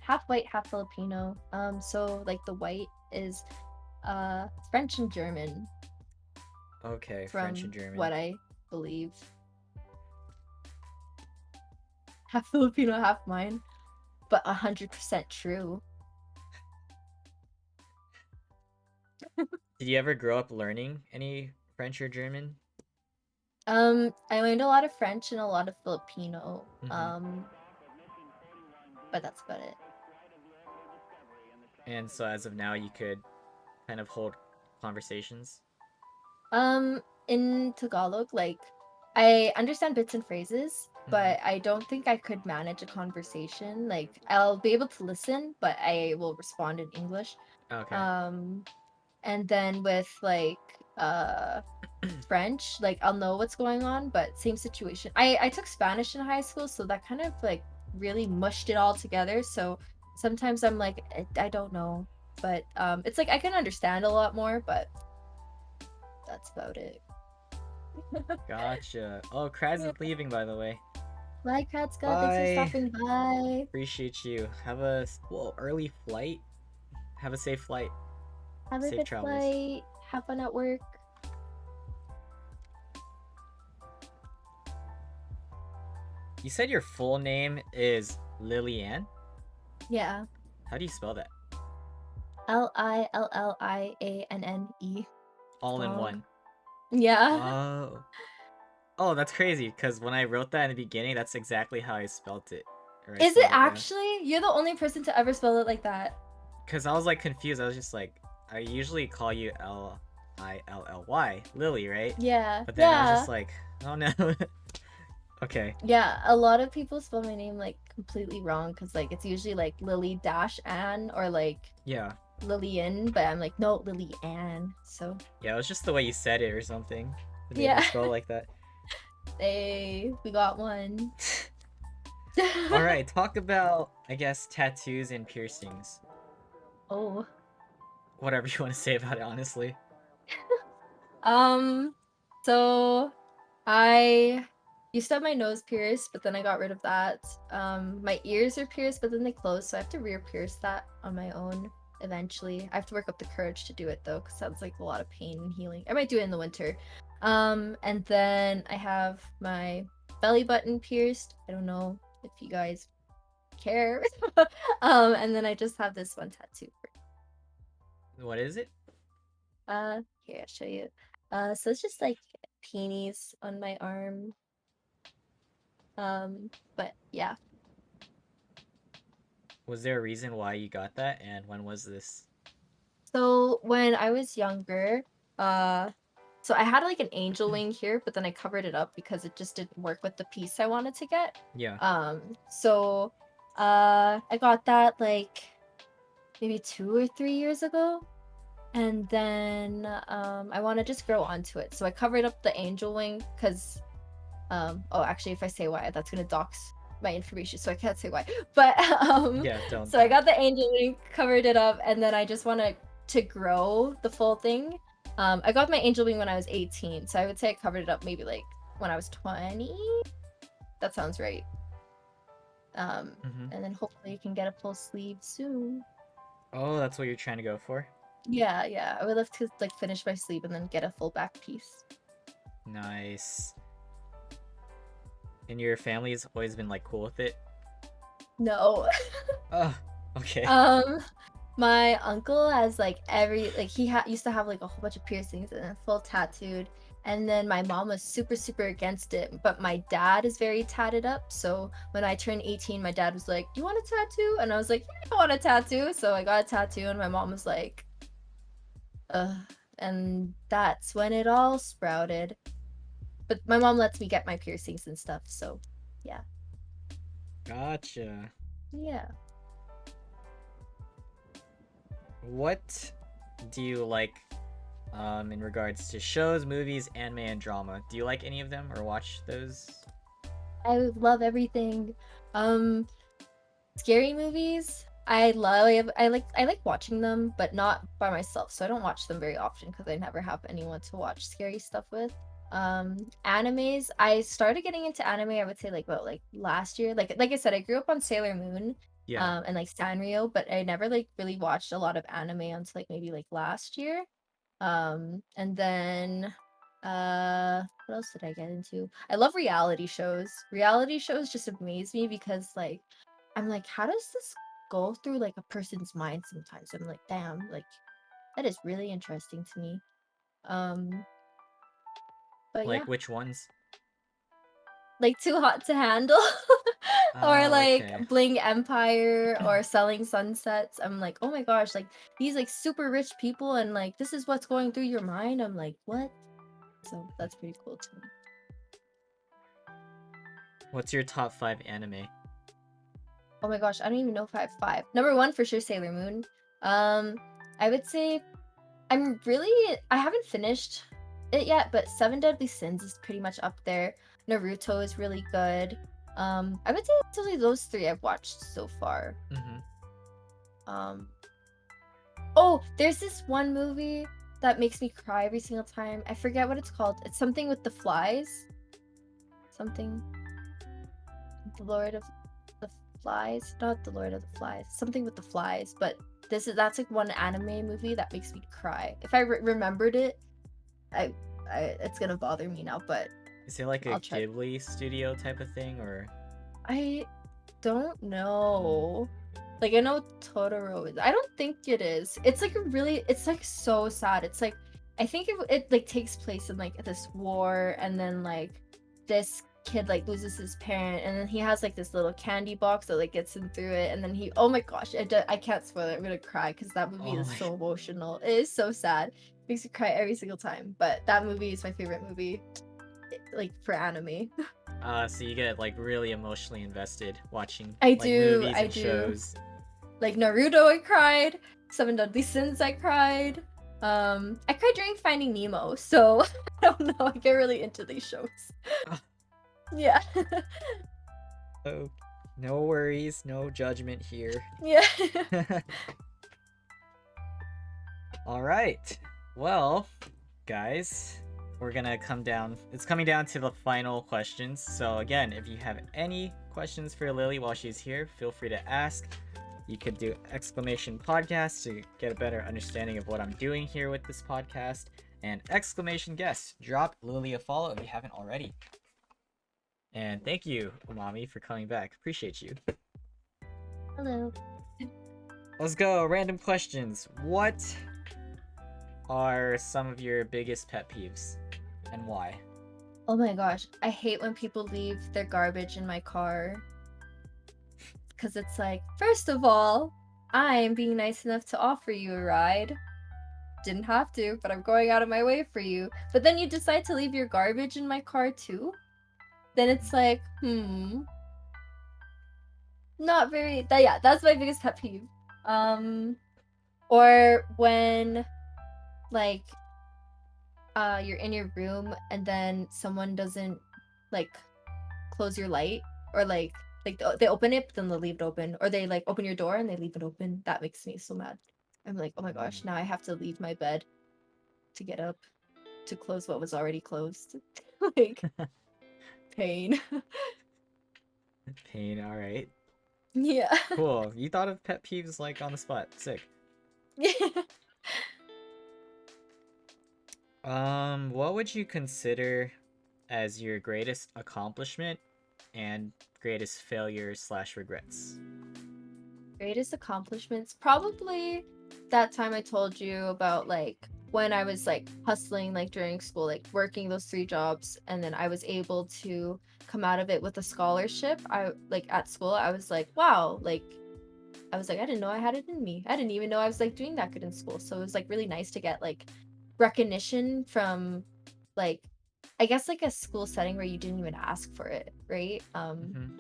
half white, half Filipino. So like the white is French and German Okay, French and from German. what I believe. Half Filipino, half mine, but 100% true. Did you ever grow up learning any French or German? I learned a lot of French and a lot of Filipino. Mm-hmm. But that's about it. And so as of now, you could kind of hold conversations. In Tagalog, like I understand bits and phrases, Mm-hmm. but I don't think I could manage a conversation. Like I'll be able to listen, but I will respond in English. Okay. Um, and then with like French, like I'll know what's going on, but same situation. I took Spanish in high school, so that kind of like really mushed it all together. So sometimes I'm like I don't know, but it's like I can understand a lot more, but that's about it. Gotcha. Oh, Kraz Yeah. is leaving, by the way. Bye, Kratska. Thanks for Bye. stopping by. Appreciate you. Have a early flight. Have a safe flight. Have a Safe good travels. flight. Have fun at work. You said your full name is Lillian? Yeah. How do you spell that? Lillianne. It's All in long. one. Yeah. Oh. Oh, that's crazy, because when I wrote that in the beginning, that's exactly how I spelled it. Or I Is it spelled it, yeah. actually? You're the only person to ever spell it like that. Because I was like confused. I was just like, I usually call you Lilly, Lily, right? Yeah. But then I was Yeah. just like, oh no. Okay. Yeah. A lot of people spell my name like completely wrong because like it's usually like Lily dash Ann or like Yeah. Lillian, but I'm like, no, Lily Ann. So Yeah, it was just the way you said it or something that made me yeah. spell it like that. Hey, we got one. Alright, talk about, I guess, tattoos and piercings. Oh. Whatever you want to say about it, honestly. Um, so I used to have my nose pierced, but then I got rid of that. My ears are pierced, but then they closed, so I have to re-pierce that on my own eventually. I have to work up the courage to do it though, because sounds like a lot of pain and healing. I might do it in the winter. And then I have my belly button pierced. I don't know if you guys care. And then I just have this one tattoo. What is it? Here, I'll show you. So it's just like peonies on my arm. But yeah. Was there a reason why you got that, and when was this? So when I was younger, so I had like an angel wing here, but then I covered it up because it just didn't work with the piece I wanted to get. Yeah. So I got that like maybe 2 or 3 years ago. And then I want to just grow onto it. So I covered up the angel wing because oh actually if I say why that's gonna dox my information, so I can't say why. But Yeah, don't. so I got the angel wing, covered it up, and then I just want to grow the full thing. I got my angel wing when I was 18, so I would say I covered it up maybe like when I was 20. That sounds right. Hmm. And then hopefully you can get a full sleeve soon. Oh, that's what you're trying to go for? Yeah, yeah. I would love to like finish my sleeve and then get a full back piece. Nice. And your family's always been like cool with it? No. Oh, okay. um My uncle has like he used to have like a whole bunch of piercings and then full tattooed. And then my mom was super, super against it. But my dad is very tatted up. So when I turned 18, my dad was like, "You want a tattoo?" And I was like, "Yeah, I want a tattoo." So I got a tattoo, and my mom was like, "Ugh." And that's when it all sprouted. But my mom lets me get my piercings and stuff. So yeah. Gotcha. Yeah. What do you like in regards to shows, movies, anime, and drama? Do you like any of them or watch those? I love everything. Um, Scary movies. I like watching them, but not by myself. So I don't watch them very often because I never have anyone to watch scary stuff with. Animes. I started getting into anime, I would say like about like last year. Like I said, I grew up on Sailor Moon, Yeah. and like Sanrio, but I never like really watched a lot of anime until like maybe like last year. And then what else did I get into? I love reality shows. Reality shows just amaze me because like I'm like, how does this go through like a person's mind sometimes? I'm like, damn, like that is really interesting to me. Um, but yeah, Like which ones? like Too Hot to Handle or Oh, like okay. Bling Empire or Selling Sunsets. I'm like, oh my gosh, like these like super rich people and like this is what's going through your mind. I'm like, what? So that's pretty cool to me. What's your top 5 anime? Oh my gosh, I don't even know if I have five. Number one for sure, Sailor Moon. Um, I would say I haven't finished it yet, but Seven Deadly Sins is pretty much up there. Naruto is really good. I would say it's only those three I've watched so far. Mm-hmm. Um, oh, there's this one movie that makes me cry every single time. I forget what it's called. It's something with the flies. Something. The Lord of the Flies, not the Lord of the Flies, something with the flies. But that's like one anime movie that makes me cry. If I remembered it, I, it's gonna bother me now, but Is it like a I'll try. Ghibli studio type of thing or? I don't Mm. know. Like I know Totoro is. I don't think it is. It's like it's like so sad. It's like I think it like takes place in like this war, and then like this kid like loses his parent, and then he has like this little candy box that like gets him through it, and then oh my gosh, I can't spoil it. I'm gonna cry because that movie Oh is my. so emotional. It is so sad. Makes me cry every single time. But that movie is my favorite movie, like for anime. So you get like really emotionally invested watching I like do, movies I and do. shows. Like Naruto, I cried. Seven Deadly Sins, I cried. I cried during Finding Nemo, so I don't know. I get really into these shows. Yeah. Oh, no worries, no judgment here. Yeah. All right. Well, guys, we're gonna come down. It's coming down to the final questions. So again, if you have any questions for Lily while she's here, feel free to ask. You could do exclamation podcast to get a better understanding of what I'm doing here with this podcast. And exclamation guest, drop Lily a follow if you haven't already. And thank you, Umami, for coming back. Appreciate you. Hello. Let's go. Random questions. What are some of your biggest pet peeves and why? Oh my gosh, I hate when people leave their garbage in my car. Because it's like, first of all, I'm being nice enough to offer you a ride. Didn't have to, but I'm going out of my way for you. But then you decide to leave your garbage in my car too? Then it's like, not very yeah, that's my biggest pet peeve. Um or when like you're in your room and then someone doesn't like close your light, or like they open it but then they leave it open, or they like open your door and they leave it open. That makes me so mad. I'm like, oh my Mm. gosh, now I have to leave my bed. to get up to close what was already closed. Like pain. Pain. All right. Yeah. Cool. You thought of pet peeves like on the spot. Sick. Yeah. What would you consider as your greatest accomplishment and greatest failures slash regrets? Greatest accomplishments, probably that time I told you about, like when I was like hustling like during school, like working those 3 jobs, and then I was able to come out of it with a scholarship. I like at school, I was like, wow, like I was like, I didn't know I had it in me. I didn't even know I was like doing that good in school. So it was like really nice to get like recognition from like I guess like a school setting where you didn't even ask for it, right? Mm-hmm.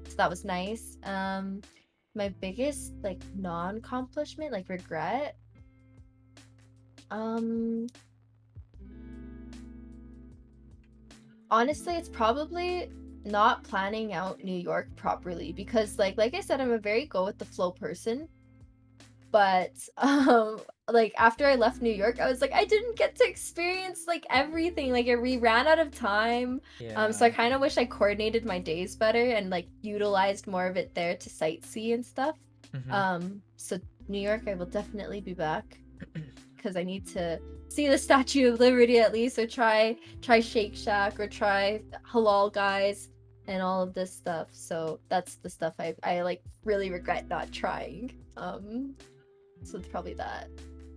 So that was nice. My biggest like non-accomplishment, like regret, um honestly, it's probably not planning out New York properly because like I said, I'm a very go with the flow person. But like after I left New York, I was like, I didn't get to experience like everything. Like we ran out of time. So I Yeah. kind of wish I coordinated my days better and like utilized more of it there to sightsee and stuff. Mm-hmm. So New York, I will definitely be back because I need to see the Statue of Liberty at least, or try Shake Shack, or try Halal Guys and all of this stuff. So that's the stuff I like really regret not trying. So it's probably that.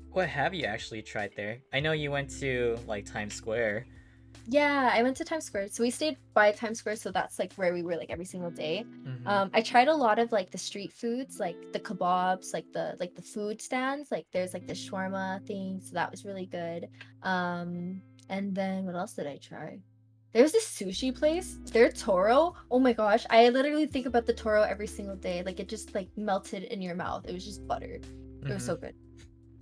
What have you actually tried there? I know you went to like Times Square. Yeah, I went to Times Square. So we stayed by Times Square, so that's like where we were like every single day. Mm-hmm. I tried a lot of like the street foods, like the kebabs, like the food stands. Like there's like the shawarma thing, so that was really good. And then what else did I try? There's this sushi place. Their toro. Oh my gosh, I literally think about the toro every single day. Like it just like melted in your mouth. It was just butter. It was Mm-hmm. so good.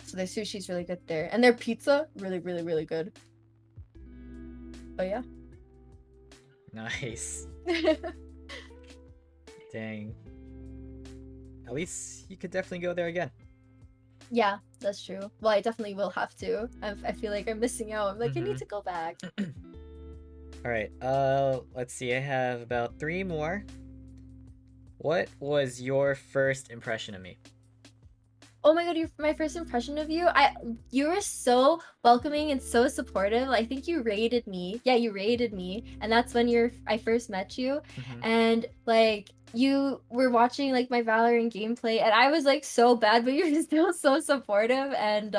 So their sushi's really good there, and their pizza really, really, really good. But yeah. Nice. Dang. At least you could definitely go there again. Yeah, that's true. Well, I definitely will have to. I feel like I'm missing out. I'm like, I need Mm-hmm. to go back. All right. Let's see. I have about 3 more. What was your first impression of me? Oh my god, my first impression of you, you were so welcoming and so supportive. I think you rated me. Yeah, you rated me, and that's when I first met you. Mm-hmm. And like you were watching like my Valorant gameplay, and I was like so bad, but you're still so supportive. And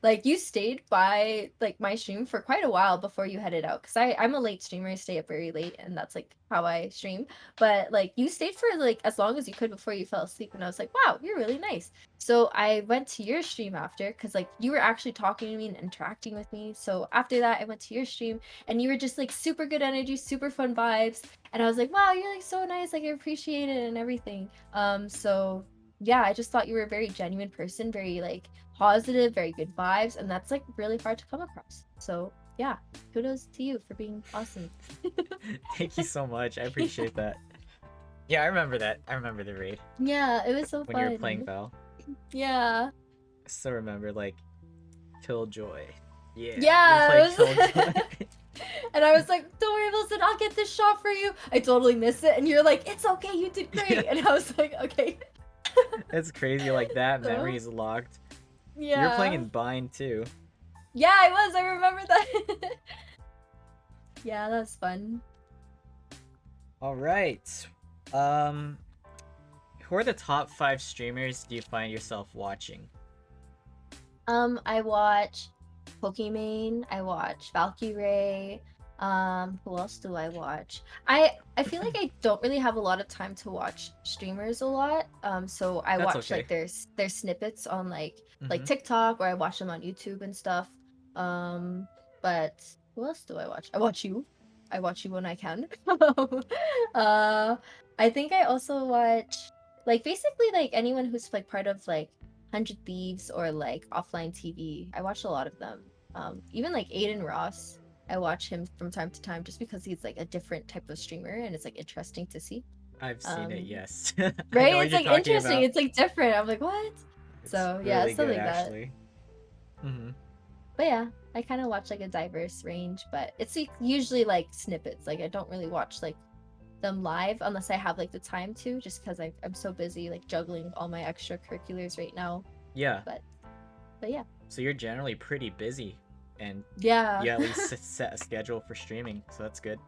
like you stayed by like my stream for quite a while before you headed out, because I'm a late streamer. I stay up very late, and that's like how I stream. But like you stayed for like as long as you could before you fell asleep, and I was like, wow, you're really nice. So I went to your stream after, because like you were actually talking to me and interacting with me. So after that, I went to your stream, and you were just like super good energy, super fun vibes. And I was like, wow, you're like so nice. Like I appreciate it and everything. So yeah, I just thought you were a very genuine person, very like positive, very good vibes. And that's like really hard to come across. So yeah, kudos to you for being awesome. Thank you so much. I appreciate that. Yeah, I remember that. I remember the raid Yeah, it was so when you were playing fun. Val. Yeah. I still remember like Killjoy. Yeah, you were Yeah, playing it was. Killjoy. And I was like, don't worry, Wilson, I'll get this shot for you. I totally missed it. And you're like, it's okay, you did great. And I was like, okay. It's crazy. Like that memory So, is locked. You were playing yeah. in Bind too. Yeah, I was. I remember that. Yeah, that was fun. All right. Um, who are the top 5 streamers do you find yourself watching? I watch Pokimane, I watch Valkyrae. Who else do I watch? I feel like I don't really have a lot of time to watch streamers a lot. So I That's watch okay. like their snippets on like Mm-hmm. TikTok, or I watch them on YouTube and stuff. But who else do I watch? I watch you. I watch you when I can. uh, I think I also watch like basically like anyone who's like part of like 100 Thieves or like Offline TV. I watch a lot of them. Even like Aiden Ross, I watch him from time to time just because he's like a different type of streamer and it's like interesting to see. I've seen it, Um, yes. I right? know what It's you're like talking interesting. about. It's like different. I'm like, what? It's So yeah, really stuff good, like that. actually. Mm-hmm. But yeah, I kind of watch like a diverse range, but it's like, usually like snippets. Like I don't really watch like them live unless I have like the time to, just because I'm so busy like juggling all my extracurriculars right now. Yeah. But yeah. So you're generally pretty busy, and Yeah. you at least set a schedule for streaming, so that's good.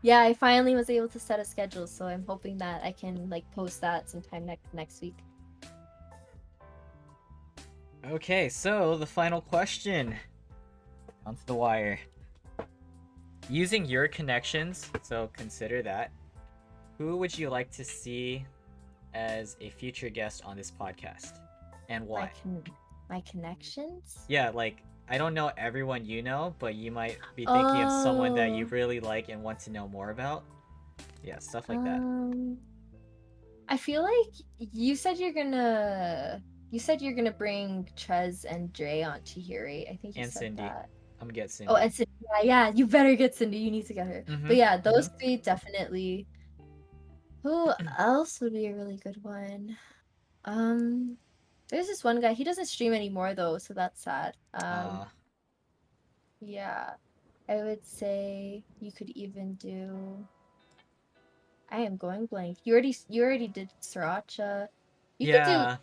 Yeah, I finally was able to set a schedule, so I'm hoping that I can like post that sometime next week. Okay, so the final question. Onto the wire. Using your connections, so consider that. Who would you like to see as a future guest on this podcast, and why? My connections? Yeah, like I don't know everyone you know, but you might be thinking of someone that you Oh. really like and want to know more about. Yeah, stuff like that. I feel like you said you're gonna bring Trez and Dre onto here, right? I think you And said Cindy. that. I'm gonna get Cindy. Oh, and Cindy. Yeah, you better get Cindy. You need to get her. Mm-hmm. But yeah, those three definitely. Who else would be a really good one? There's this one guy. He doesn't stream anymore though, so that's sad. Yeah, I would say you could even do. I am going blank. You already did Sriracha. Yeah.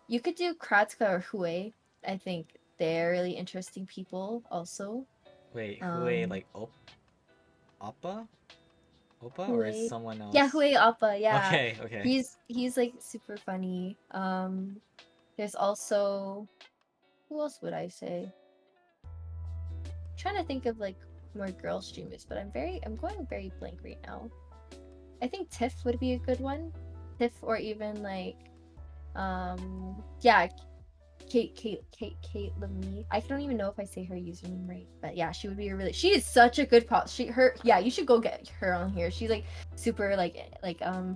You could do Kratzka or Hue. I think they're really interesting people also. Wait, Hue like Oppa? Oppa or is Hue. someone else? Yeah, Hue Appa, yeah. Okay. He's like super funny. There's also, who else would I say? I'm trying to think of like more girl streamers, but I'm going very blank right now. I think Tiff would be a good one. Tiff, or even like yeah, Itslilmaa. I don't even know if I say her username right, but yeah, she would be she is such a good yeah, you should go get her on here. She's like super like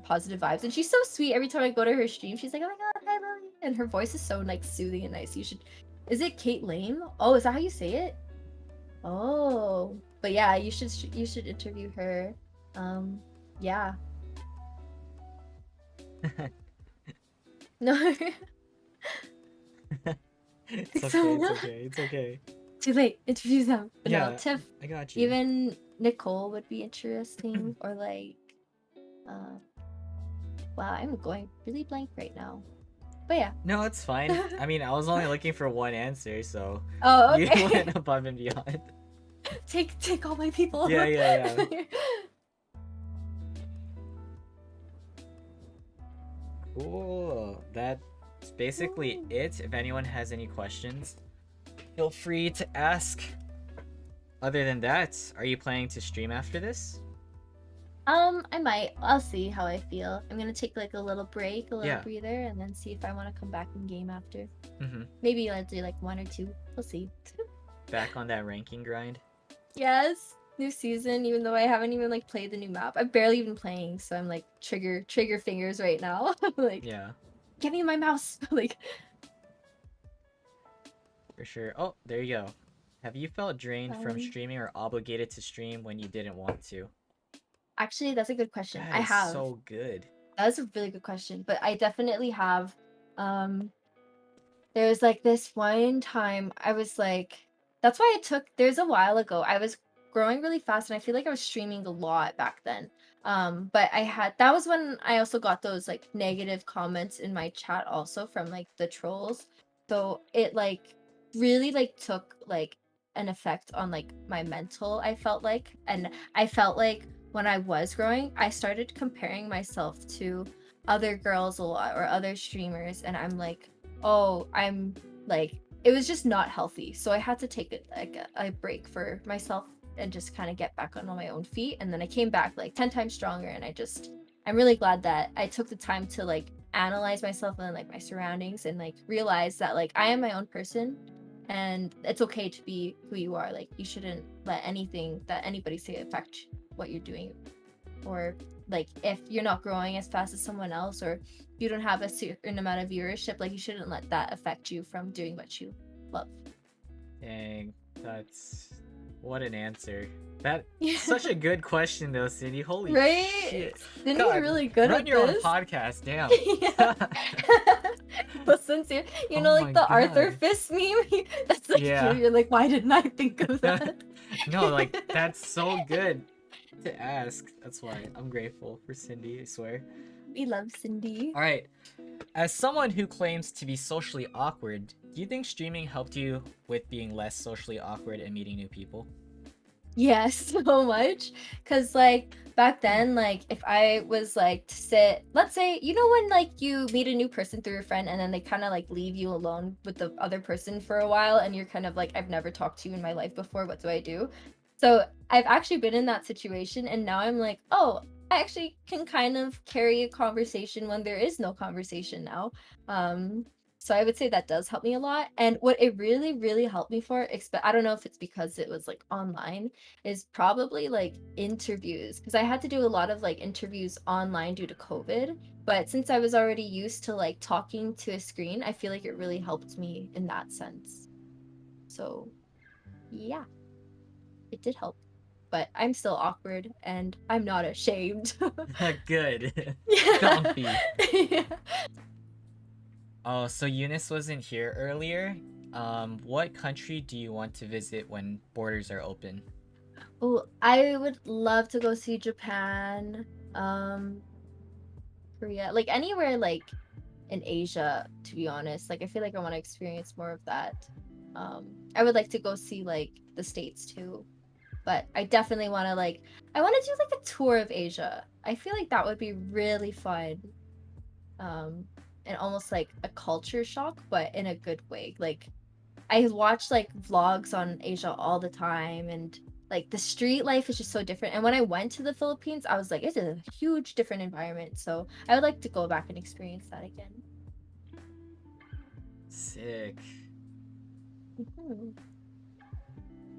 positive vibes, and she's so sweet. Every time I go to her stream, she's like, oh my god, hi Lily, and her voice is so like soothing and nice. Is it Kate Lame? Oh, is that how you say it? Oh, but yeah, you should interview her. Yeah. No. It's okay. Too late. Interview them. But yeah, no, Tiff. I got you. Even Nicole would be interesting, or like, wow, I'm going really blank right now. But yeah. No, it's fine. I mean, I was only looking for one answer, so oh, okay. You went above and beyond. Take all my people. Yeah. Cool. That's basically it. If anyone has any questions, feel free to ask. Other than that, are you planning to stream after this? I might. I'll see how I feel. I'm gonna take like a little break, a little breather, and then see if I want to come back in game after. Maybe I'll do like 1 or 2. We'll see. Back on that ranking grind. Yes, new season. Even though I haven't even like played the new map, I've barely even playing, so I'm like trigger fingers right now. Like, yeah. Give me my mouse. Like. For sure. Oh, there you go. Have you felt drained from streaming or obligated to stream when you didn't want to? Actually, that's a good question. I have. So good. That's a really good question, but I definitely have. There's like this one time I was like, that's why there's a while ago, I was growing really fast and I feel like I was streaming a lot back then. But that was when I also got those like negative comments in my chat also from like the trolls. So it like really like took like an effect on like my mental, I felt like. And I felt like when I was growing, I started comparing myself to other girls a lot or other streamers, and I'm like, oh, I'm like, it was just not healthy. So I had to take a break for myself and just kind of get back on my own feet. And then I came back like 10 times stronger, and I'm really glad that I took the time to like analyze myself and like my surroundings and like realize that like I am my own person and it's okay to be who you are. Like, you shouldn't let anything that anybody say affect what you're doing, or like if you're not growing as fast as someone else, or you don't have a certain amount of viewership, like you shouldn't let that affect you from doing what you love. Dang, what an answer. That's such a good question though, Cindy. Holy shit. Cindy's really good Run at your this. own podcast, damn. But since you know, Oh like my the Arthur god. Fist meme, that's like you. Yeah. You're like, why didn't I think of that? No, like that's so good to ask. That's why I'm grateful for Cindy, I swear. We love Cindy. All right. As someone who claims to be socially awkward, do you think streaming helped you with being less socially awkward and meeting new people? Yes, so much. Cause like back then, like if I was like to sit, let's say, you know when like you meet a new person through a friend and then they kind of like leave you alone with the other person for a while and you're kind of like, I've never talked to you in my life before, what do I do? So I've actually been in that situation and now I'm like, oh, I actually can kind of carry a conversation when there is no conversation now. Um, so I would say that does help me a lot. And what it really, really helped me for, I don't know if it's because it was like online, is probably like interviews because I had to do a lot of like interviews online due to COVID. But since I was already used to like talking to a screen, I feel like it really helped me in that sense. So yeah, it did help. But I'm still awkward and I'm not ashamed. Good. Yeah. Don't be. Yeah. Oh, so Eunice wasn't here earlier. What country do you want to visit when borders are open? Oh, I would love to go see Japan, um, Korea, like anywhere like in Asia, to be honest. Like I feel like I want to experience more of that. I would like to go see like the States too, but I definitely want to like I want to do like a tour of Asia. I feel like that would be really fun. Um, and almost like a culture shock, but in a good way. Like I watch like vlogs on Asia all the time and like the street life is just so different. And when I went to the Philippines, I was like, it's a huge different environment. So I would like to go back and experience that again. Sick. Mhm.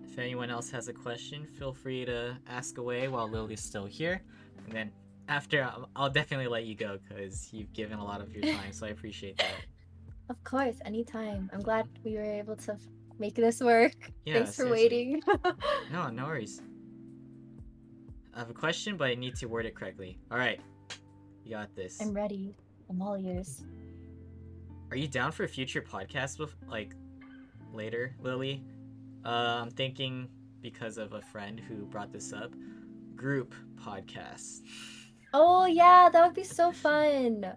If anyone else has a question, feel free to ask away while Lily's still here. And then after, I'll definitely let you go because you've given a lot of your time, so I appreciate that. Of course, anytime. I'm glad we were able to make this work. Yeah, Thanks for seriously. waiting. No, no worries. I have a question, but I need to word it correctly. All right, you got this. I'm ready. I'm all ears. Are you down for a future podcast with like later, Lily? I'm thinking because of a friend who brought this up. Group podcast. Oh yeah, that would be so fun.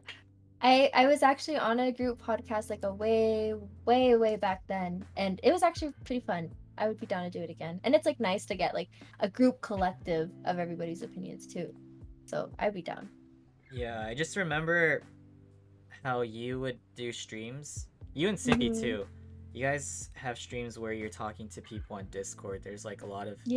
I was actually on a group podcast like a way back then, and it was actually pretty fun. I would be down to do it again. And it's like nice to get like a group collective of everybody's opinions too. So I'd be down. Yeah, I just remember how you would do streams. You and Cindy Hmm. too. You guys have streams where you're talking to people on Discord. There's like a lot of cams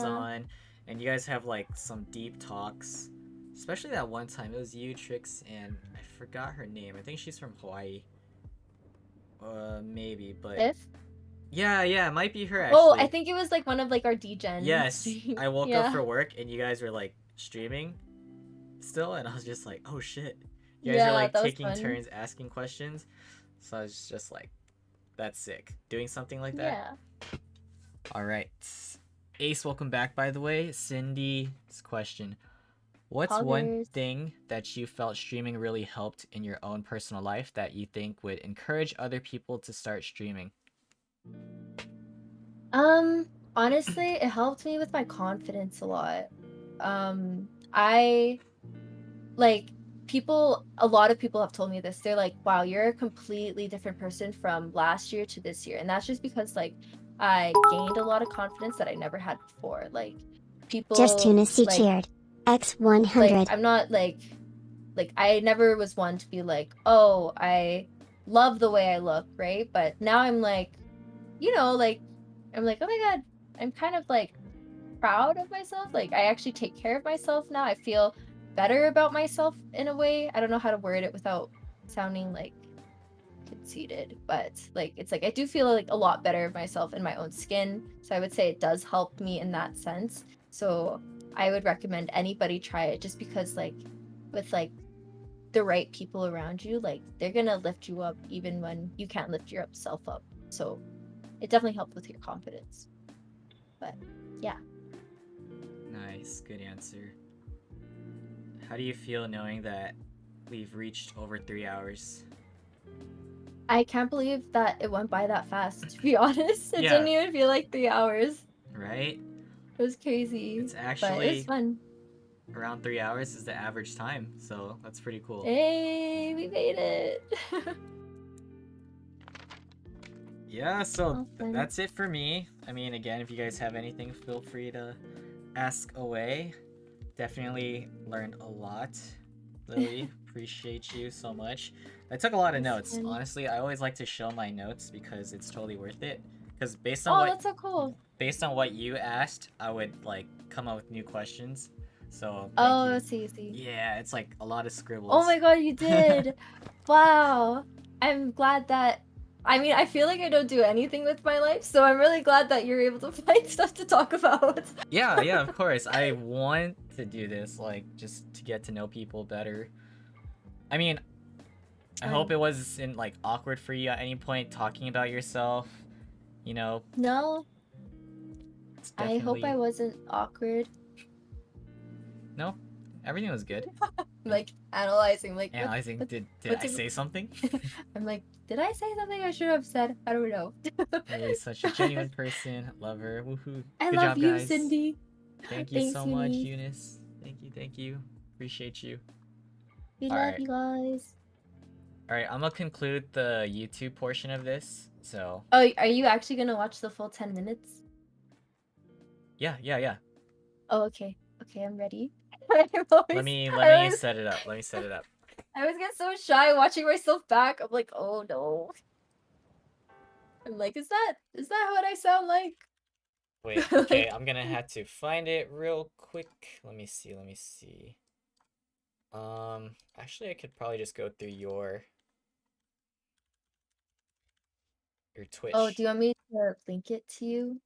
Yeah. on, and you guys have like some deep talks. Especially that one time, it was you, Trix, and I forgot her name. I think she's from Hawaii. Maybe, but If yeah, it might be her Oh, I actually. think it was like one of like our DGen Yes, streams. I woke up Yeah. for work and you guys were like streaming still, and I was just like, oh shit. You guys are Yeah, like that was taking fun. turns asking questions. So I was just like, that's sick. Doing something like that. Yeah. All right. Ace, welcome back, by the way. Cindy's question: what's one Poggers. thing that you felt streaming really helped in your own personal life that you think would encourage other people to start streaming? Um, Honestly, it helped me with my confidence a lot. I like a lot of people have told me this. They're like, "Wow, you're a completely different person from last year to this year." And that's just because like I gained a lot of confidence that I never had before. Like Just people Tuna C like cheered. like X100. I'm not like I never was one to be like, "Oh, I love the way I look," right? But now I'm like, like I'm like, "Oh my God, I'm kind of like proud of myself. Like I actually take care of myself now. I feel better about myself in a way. I don't know how to word it without sounding like conceited, but like it's like I do feel like a lot better of myself in my own skin. So I would say it does help me in that sense. So I would recommend anybody try it just because like with like the right people around you, like they're gonna lift you up even when you can't lift yourself up. So it definitely helped with your confidence. But yeah. Nice, good answer. How do you feel knowing that we've reached over 3 hours? I can't believe that it went by that fast, to be honest. It Yeah. didn't even feel like 3 hours. Right? It was crazy. It's But it was actually fun. around 3 hours is the average time, so that's pretty cool. Hey, we made it. Yeah, so Fun. that's it for me. I mean, again, if you guys have anything, feel free to ask away. Definitely learned a lot. Lily, appreciate you so much. I took a lot of It's notes. fun. Honestly, I always like to show my notes because it's totally worth it. Because Oh, that's so cool. based on what you asked, I would like come up with new questions. So thank Oh, you. see. Yeah, it's like a lot of scribbles. Oh my god, you did. Wow. I'm glad that I mean, I feel like I don't do anything with my life, so I'm really glad that you're able to find stuff to talk about. Yeah, of course. I want to do this, like, just to get to know people better. I mean, I hope it wasn't, like, awkward for you at any point talking about yourself. You know, No, it's I hope definitely... I wasn't awkward. No, everything was good. Like, analyzing, like, Analyzing, did what's I say something? I'm like, did I say something I should have said? I don't know. Lily's such a genuine person. Love her. Woohoo. I Good love job, you, guys. Cindy. Thank you Thanks, so much, Eunice. Eunice. Thank you. Appreciate you. We All love right. you guys. Alright, I'm gonna conclude the YouTube portion of this, so... Oh, are you actually gonna watch the full 10 minutes? Yeah. Oh, okay. Okay, I'm ready. Let me set it up. I always get so shy watching myself back. I'm like, oh no. I'm like, is that what I sound like? Wait, okay, I'm gonna have to find it real quick. Let me see. Actually, I could probably just go through your Twitch. Oh, do you want me to link it to you?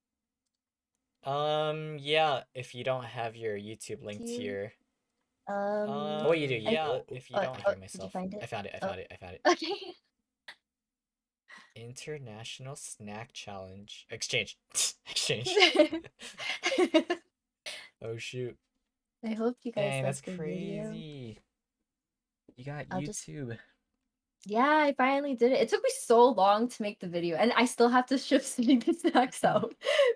Yeah, if you don't have your YouTube linked here. Oh, you do, yeah. If you don't hear did you myself. find it? I found it. Okay. International Snack Challenge. Exchange. Oh, shoot. I hope you guys Dang, like that's the video. crazy. You got I'll just YouTube. Yeah, I finally did it. It took me so long to make the video, and I still have to ship Cindy the snacks out.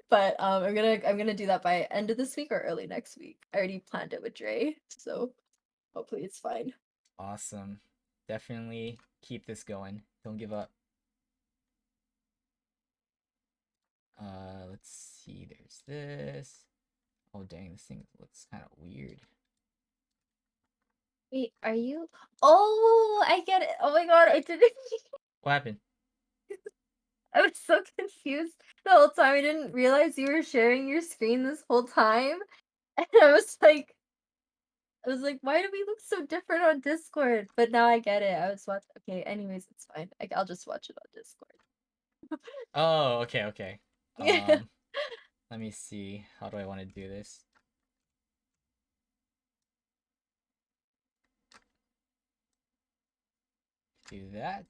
But I'm gonna do that by end of this week or early next week. I already planned it with Dre, so hopefully it's fine. Awesome. Definitely keep this going. Don't give up. Let's see. There's this. Oh, dang, this thing looks kind of weird. Wait, are you? Oh, I get it. Oh my god, I didn't. What happened? I was so confused the whole time. I didn't realize you were sharing your screen this whole time, and I was like, why do we look so different on Discord? But now I get it. I was watching. Okay, anyways, it's fine. I'll just watch it on Discord. Oh, okay. Yeah. Let me see. How do I want to do this? Do that.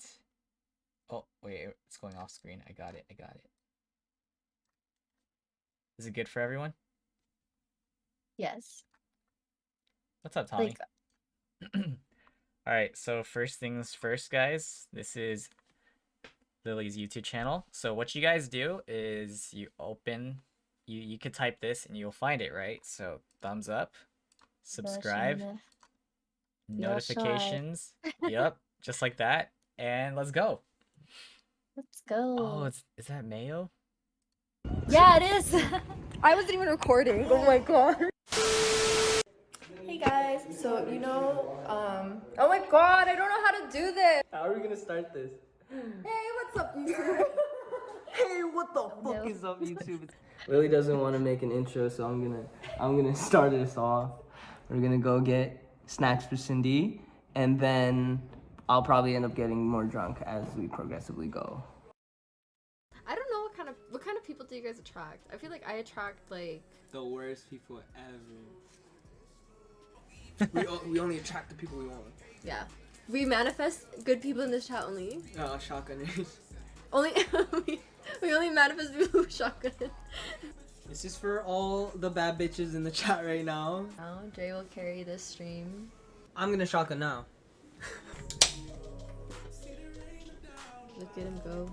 Oh, wait, it's going off screen. I got it. Is it good for everyone? Yes. What's up, Tommy? Alright, so first things first, guys. This is Lily's YouTube channel. So what you guys do is you open... You could type this and you'll find it, right? So thumbs up, subscribe, notifications. Yep, just like that. And let's go. Let's go. Oh, is that mayo? Yeah, it is. I wasn't even recording. Oh my god. Hey guys, so oh my god, I don't know how to do this. How are we gonna start this? Hey, what's up, YouTube? Hey, what the fuck is up, YouTube? Lily doesn't want to make an intro, so I'm gonna start this off. We're gonna go get snacks for Cindy, and then I'll probably end up getting more drunk as we progressively go. I don't know what kind of people do you guys attract? I feel like I attract like the worst people ever. we only attract the people we want. Yeah. We manifest good people in this chat only. Shotgunners. Only we only manifest people with shotguns. This is for all the bad bitches in the chat right now. Now Dre will carry this stream. I'm gonna shotgun now. Look at him go.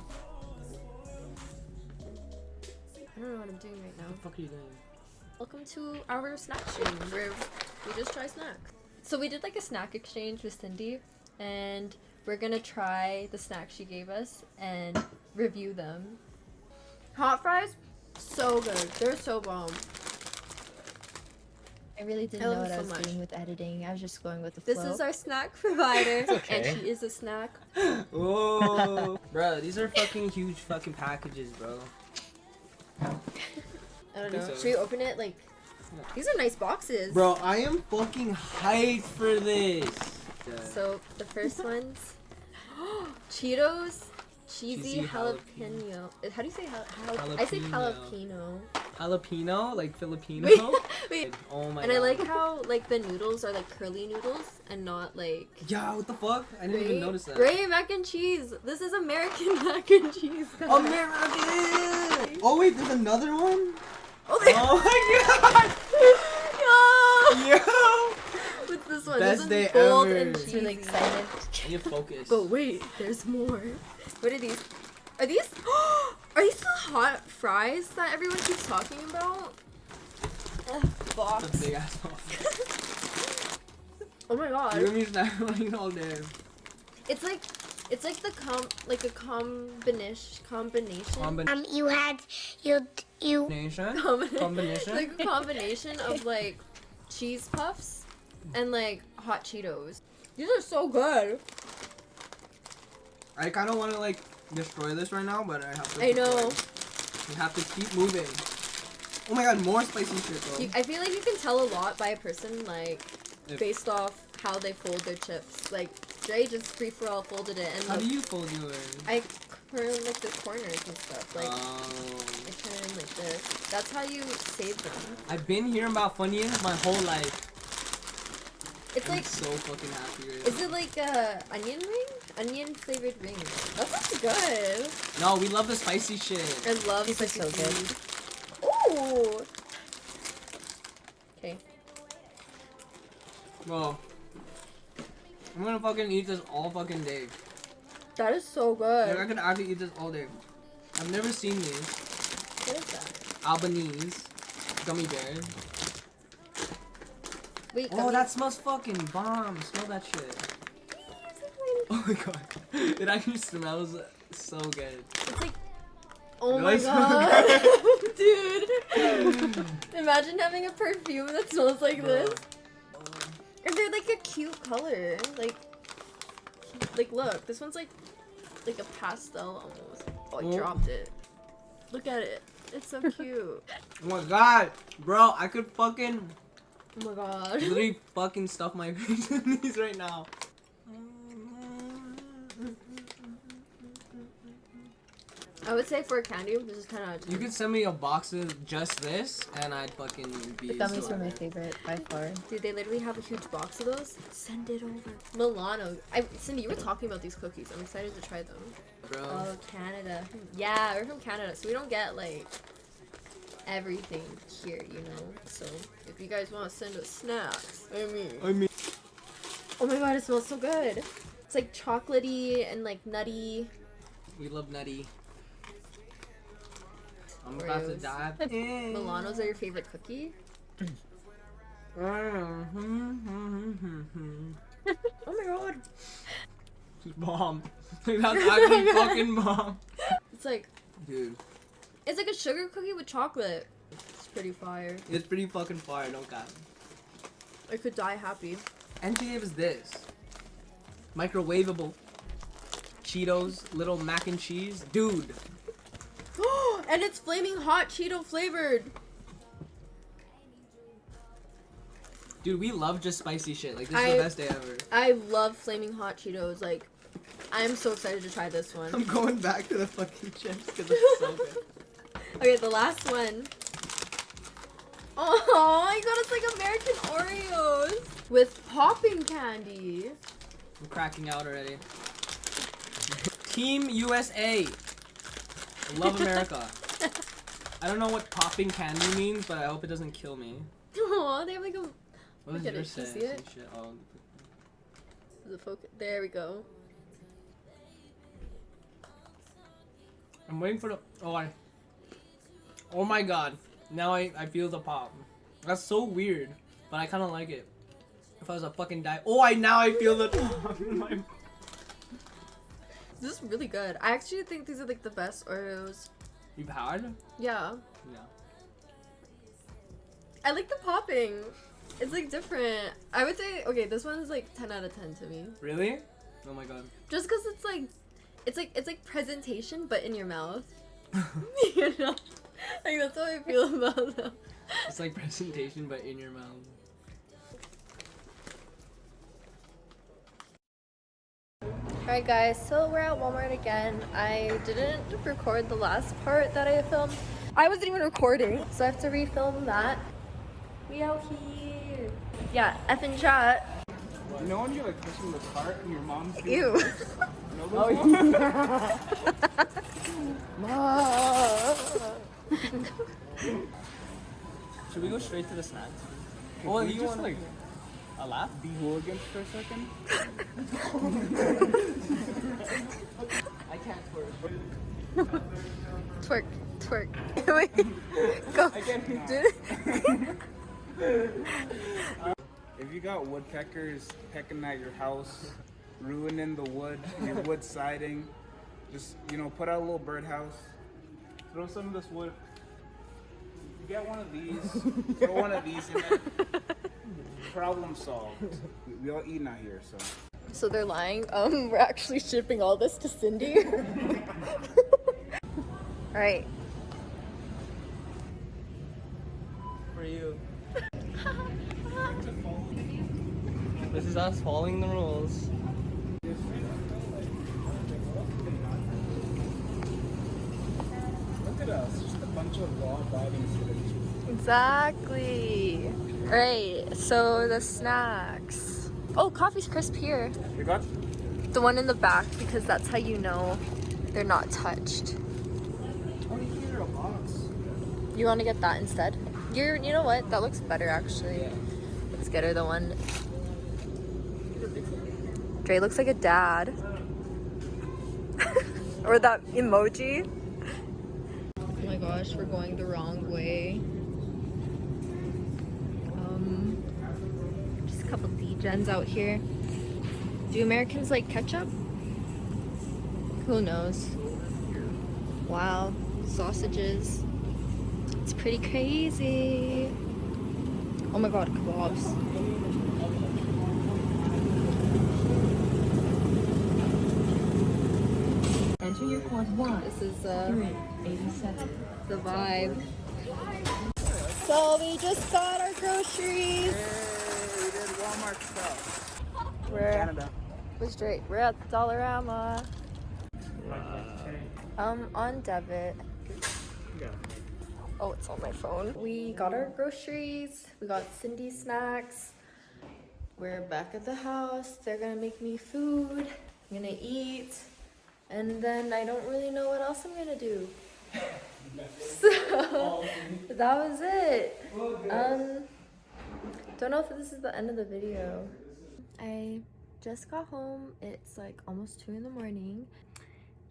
I don't know what I'm doing right now. What the fuck are you doing? Welcome to our snack stream where we just try snacks. So we did like a snack exchange with Cindy, and we're gonna try the snacks she gave us and review them. Hot fries, so good. They're so bomb. I really didn't I love know what them I so was much. doing with editing. I was just going with the This flow. is our snack provider, Okay. and she is a snack. Whoa. Bro, these are fucking huge fucking packages, bro. I don't know. so. Should we open it? Like, these are nice boxes. Bro, I am fucking hyped for this. So the first one's Cheetos cheesy Cheesy jalapeno. How do you say I say jalapeno. Jalapeno, like Filipino. Wait, wait. Oh my And god. I like how like the noodles are like curly noodles and not like Yeah, what the fuck? I didn't even notice that. Gray mac and cheese. This is American mac and cheese. American! Oh wait, there's another one? Oh, they- Oh my god! Yo! Yo! What's this one? Best this day one's bold ever. and I'm really cheesy. excited. You focus. But wait, there's more. What are these? Are these? Are these the hot fries that everyone keeps talking about? Box. That's a big ass box. Oh my god. You're gonna be snacking all day. It's like the combination. You had you Combination? Combination. Combination? Like a combination of like cheese puffs and like hot Cheetos. These are so good. I kind of want to like destroy this right now, but I have to. I know. We have to keep moving. Oh my god, more spicy shit though. I feel like you can tell a lot by a person like If- based off how they fold their chips. Like Dre just free for all folded it, and How look, do you fold yours? I turn like the corners and stuff. Like Oh. I turn it in like this. That's how you save them. I've been hearing about Funyuns my whole life. It's I'm like, so fucking happy right is it like a onion ring? Onion flavored ring. That sounds good. No, we love the spicy shit. I love These are spicy so good. food. Ooh. Okay. Bro. I'm gonna fucking eat this all fucking day. That is so good. Like, I could actually eat this all day. I've never seen these. What is that? Albanese gummy bears. Wait, Oh, gummy- that smells fucking bomb. Smell that shit. Oh my god. It actually smells so good. It's like, oh It my looks so god, dude! Imagine having a perfume that smells like this. And they're like a cute color. Like look, this one's like a pastel almost. Oh, I Oh. dropped it. Look at it. It's so cute. Oh my god. Bro, I could fucking Oh my god. literally fucking stuff my face in these right now. I would say for a candy, this is 10 out of 10. You could send me a box of just this, and I'd fucking be. The gummies so were my happy. favorite by far. Dude, they literally have a huge box of those. Send it over. Milano. Cindy, you were talking about these cookies. I'm excited to try them. Bro. Oh, Canada. Yeah, we're from Canada, so we don't get like everything here, you know. So if you guys want to send us snacks, I mean. oh my god, it smells so good. It's like chocolatey and like nutty. We love nutty. I'm about to Oreos. die. Milanos are your favorite cookie? Oh my god. Bomb. That's actually fucking bomb. It's like Dude, a sugar cookie with chocolate. It's pretty fire. it's pretty fucking fire, don't got it. I could die happy. And she gave us this. Microwavable. Cheetos, little mac and cheese. Dude. And it's flaming hot Cheeto flavored. Dude, we love just spicy shit. Like, this is I- the best day ever. I love flaming hot Cheetos. Like, I'm so excited to try this one. I'm going back to the fucking chips because it's so good. Okay, the last one. Oh my god, it's like American Oreos with popping candy. I'm cracking out already. Team USA. Love America. I don't know what popping candy means, but I hope it doesn't kill me. Oh, they have like a. What Look does at yours it, you say? see it? Some shit. Oh. The focus. There we go. I'm waiting for the. Oh my god. Now I feel the pop. That's so weird, but I kind of like it. If I was a fucking die. Now I feel the pop in my. This is really good. I actually think these are like the best Oreos. You've had? Yeah. Yeah. I like the popping. It's like different. I would say, okay, this one's like 10 out of 10 to me. Really? Oh my god. Just because it's like presentation, but in your mouth. You know? Like, that's how I feel about them. It's like presentation, but in your mouth. Alright guys, so we're at Walmart again. I didn't record the last part that I filmed. I wasn't even recording, so I have to refilm that. We out here. Yeah, effing chat. You know when you're like pushing the cart and your mom's doing Ew. this? You know those ones? Should we go straight to the snacks? Can we just like a lap? be hooligans for a second? I can't twerk. Twerk, twerk. Wait, go. I can't Do it. If you got woodpeckers pecking at your house, ruining the wood, your wood siding, just, you know, put out a little birdhouse, throw some of this wood. You get one of these, throw one of these in there. Problem solved. We all eat out here, so. So they're lying. We're actually shipping all this to Cindy. Alright. For you. This is us following the rules. Look at us, just a bunch of law-abiding citizens. Exactly. Alright, so the snacks. Oh, coffee's crisp here. You got? The one in the back, because that's how you know they're not touched. Oh, here, a box. You want to get that instead? You know what? That looks better actually. Let's get her the one. Dre looks like a dad. Or that emoji. Oh my gosh, we're going the wrong way. Just a couple D-gens out here. Do Americans like ketchup? Who knows? Wow, sausages. It's pretty crazy. Oh my god, kebabs. Enter your code 1. This is 87. the vibe. So we just got our groceries. We did Walmart stuff. We're we're at the Dollarama. On debit. Oh, it's on my phone. We got our groceries. We got Cindy snacks. We're back at the house. They're gonna make me food. I'm gonna eat. And then I don't really know what else I'm gonna do. So that was it. Don't know if this is the end of the video. I just got home. It's like almost 2 in the morning.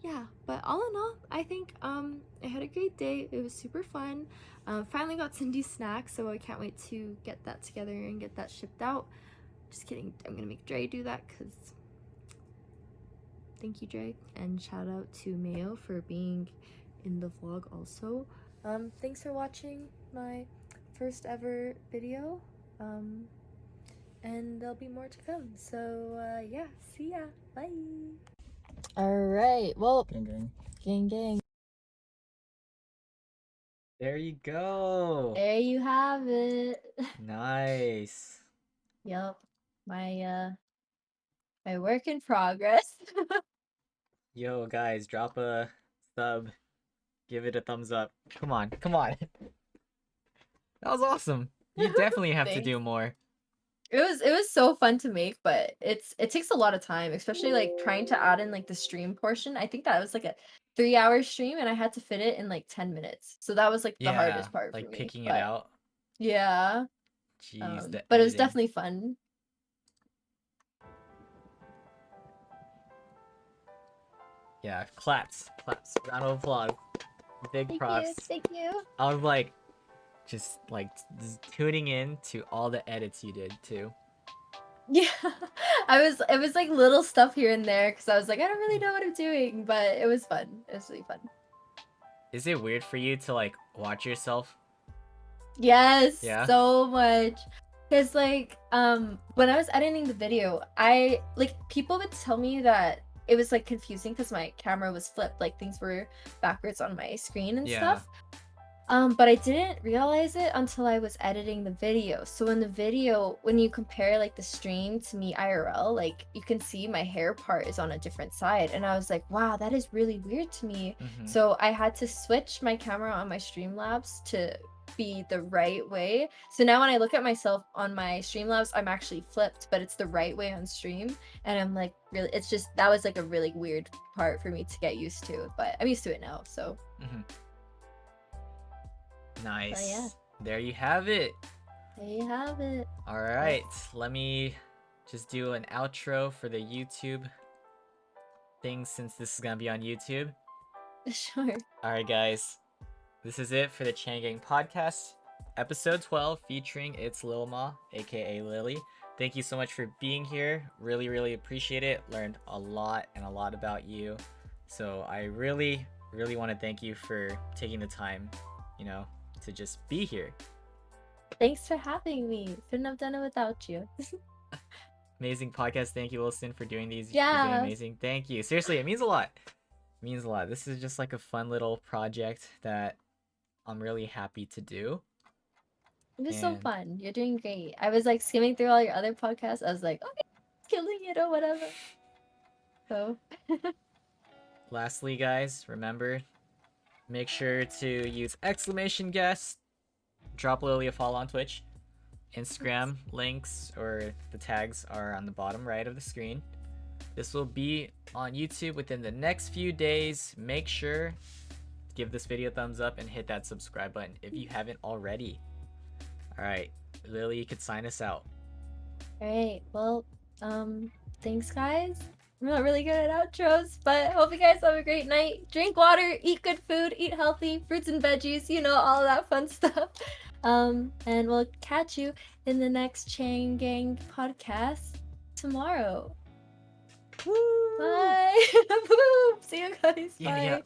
Yeah, but all in all, I think I had a great day. It was super fun. Finally got Cindy's snacks, so I can't wait to get that together and get that shipped out. Just kidding. I'm gonna make Dre do that because thank you, Dre, and shout out to Mayo for being in the vlog also. Thanks for watching my first ever video, and there'll be more to come. So yeah, see ya. Bye. All right. Well, Gang. gang. There you go. There you have it. Nice. Yep. My work in progress. Yo, guys, drop a sub. Give it a thumbs up. Come on, come on. That was awesome. You definitely have to Thanks. do more. It was so fun to make, but it takes a lot of time, especially like trying to add in like the stream portion. I think that was like a 3-hour stream and I had to fit it in like 10 minutes. So that was like the hardest part like for me. picking it but out. Yeah. Jeez, the But it was editing. definitely fun. Yeah, claps, round of applause, big Thank props. you. Thank you. I was like, just tuning in to all the edits you did too. Yeah, it was like little stuff here and there because I was like, I don't really know what I'm doing, but it was fun. It was really fun. Is it weird for you to like watch yourself? Yes, Yeah? so much. Cause like when I was editing the video, I like people would tell me that it was like confusing because my camera was flipped, like things were backwards on my screen and Yeah. stuff. But I didn't realize it until I was editing the video. So in the video, when you compare like the stream to me IRL, like you can see my hair part is on a different side. And I was like, wow, that is really weird to me. Mhm. So I had to switch my camera on my Streamlabs to be the right way. So now when I look at myself on my Streamlabs, I'm actually flipped, but it's the right way on stream. And I'm like, really, it's just, that was like a really weird part for me to get used to, but I'm used to it now. So Mhm. Nice. yeah. There you have it. there you have it. All right, let me just do an outro for the YouTube thing since this is gonna be on YouTube. Sure. All right, guys, this is it for the Chang Gang podcast, episode 12, featuring Itslilmaa, aka Lily. Thank you so much for being here. Really, really appreciate it. Learned a lot about you. So I really, really want to thank you for taking the time, to just be here. Thanks for having me. Couldn't have done it without you. Amazing podcast. Thank you, Wilson, for doing these. Yeah. You're doing amazing. Thank you. Seriously, it means a lot. It means a lot. This is just like a fun little project that I'm really happy to do. It was so And- fun. You're doing great. I was like skimming through all your other podcasts. I was like, okay, killing it or whatever. So Lastly, guys, remember, make sure to use !guest. Drop Lily a follow on Twitch. Instagram links or the tags are on the bottom right of the screen. This will be on YouTube within the next few days. Make sure to give this video a thumbs up and hit that subscribe button if you haven't already. Alright, Lily, you could sign us out. all right. Well, thanks guys. I'm not really good at outros, but hope you guys have a great night. Drink water, eat good food, eat healthy, fruits and veggies, all of that fun stuff. And we'll catch you in the next Chang Gang podcast tomorrow. Woo! Bye. Woo! See you guys. Yeah, Bye. yeah.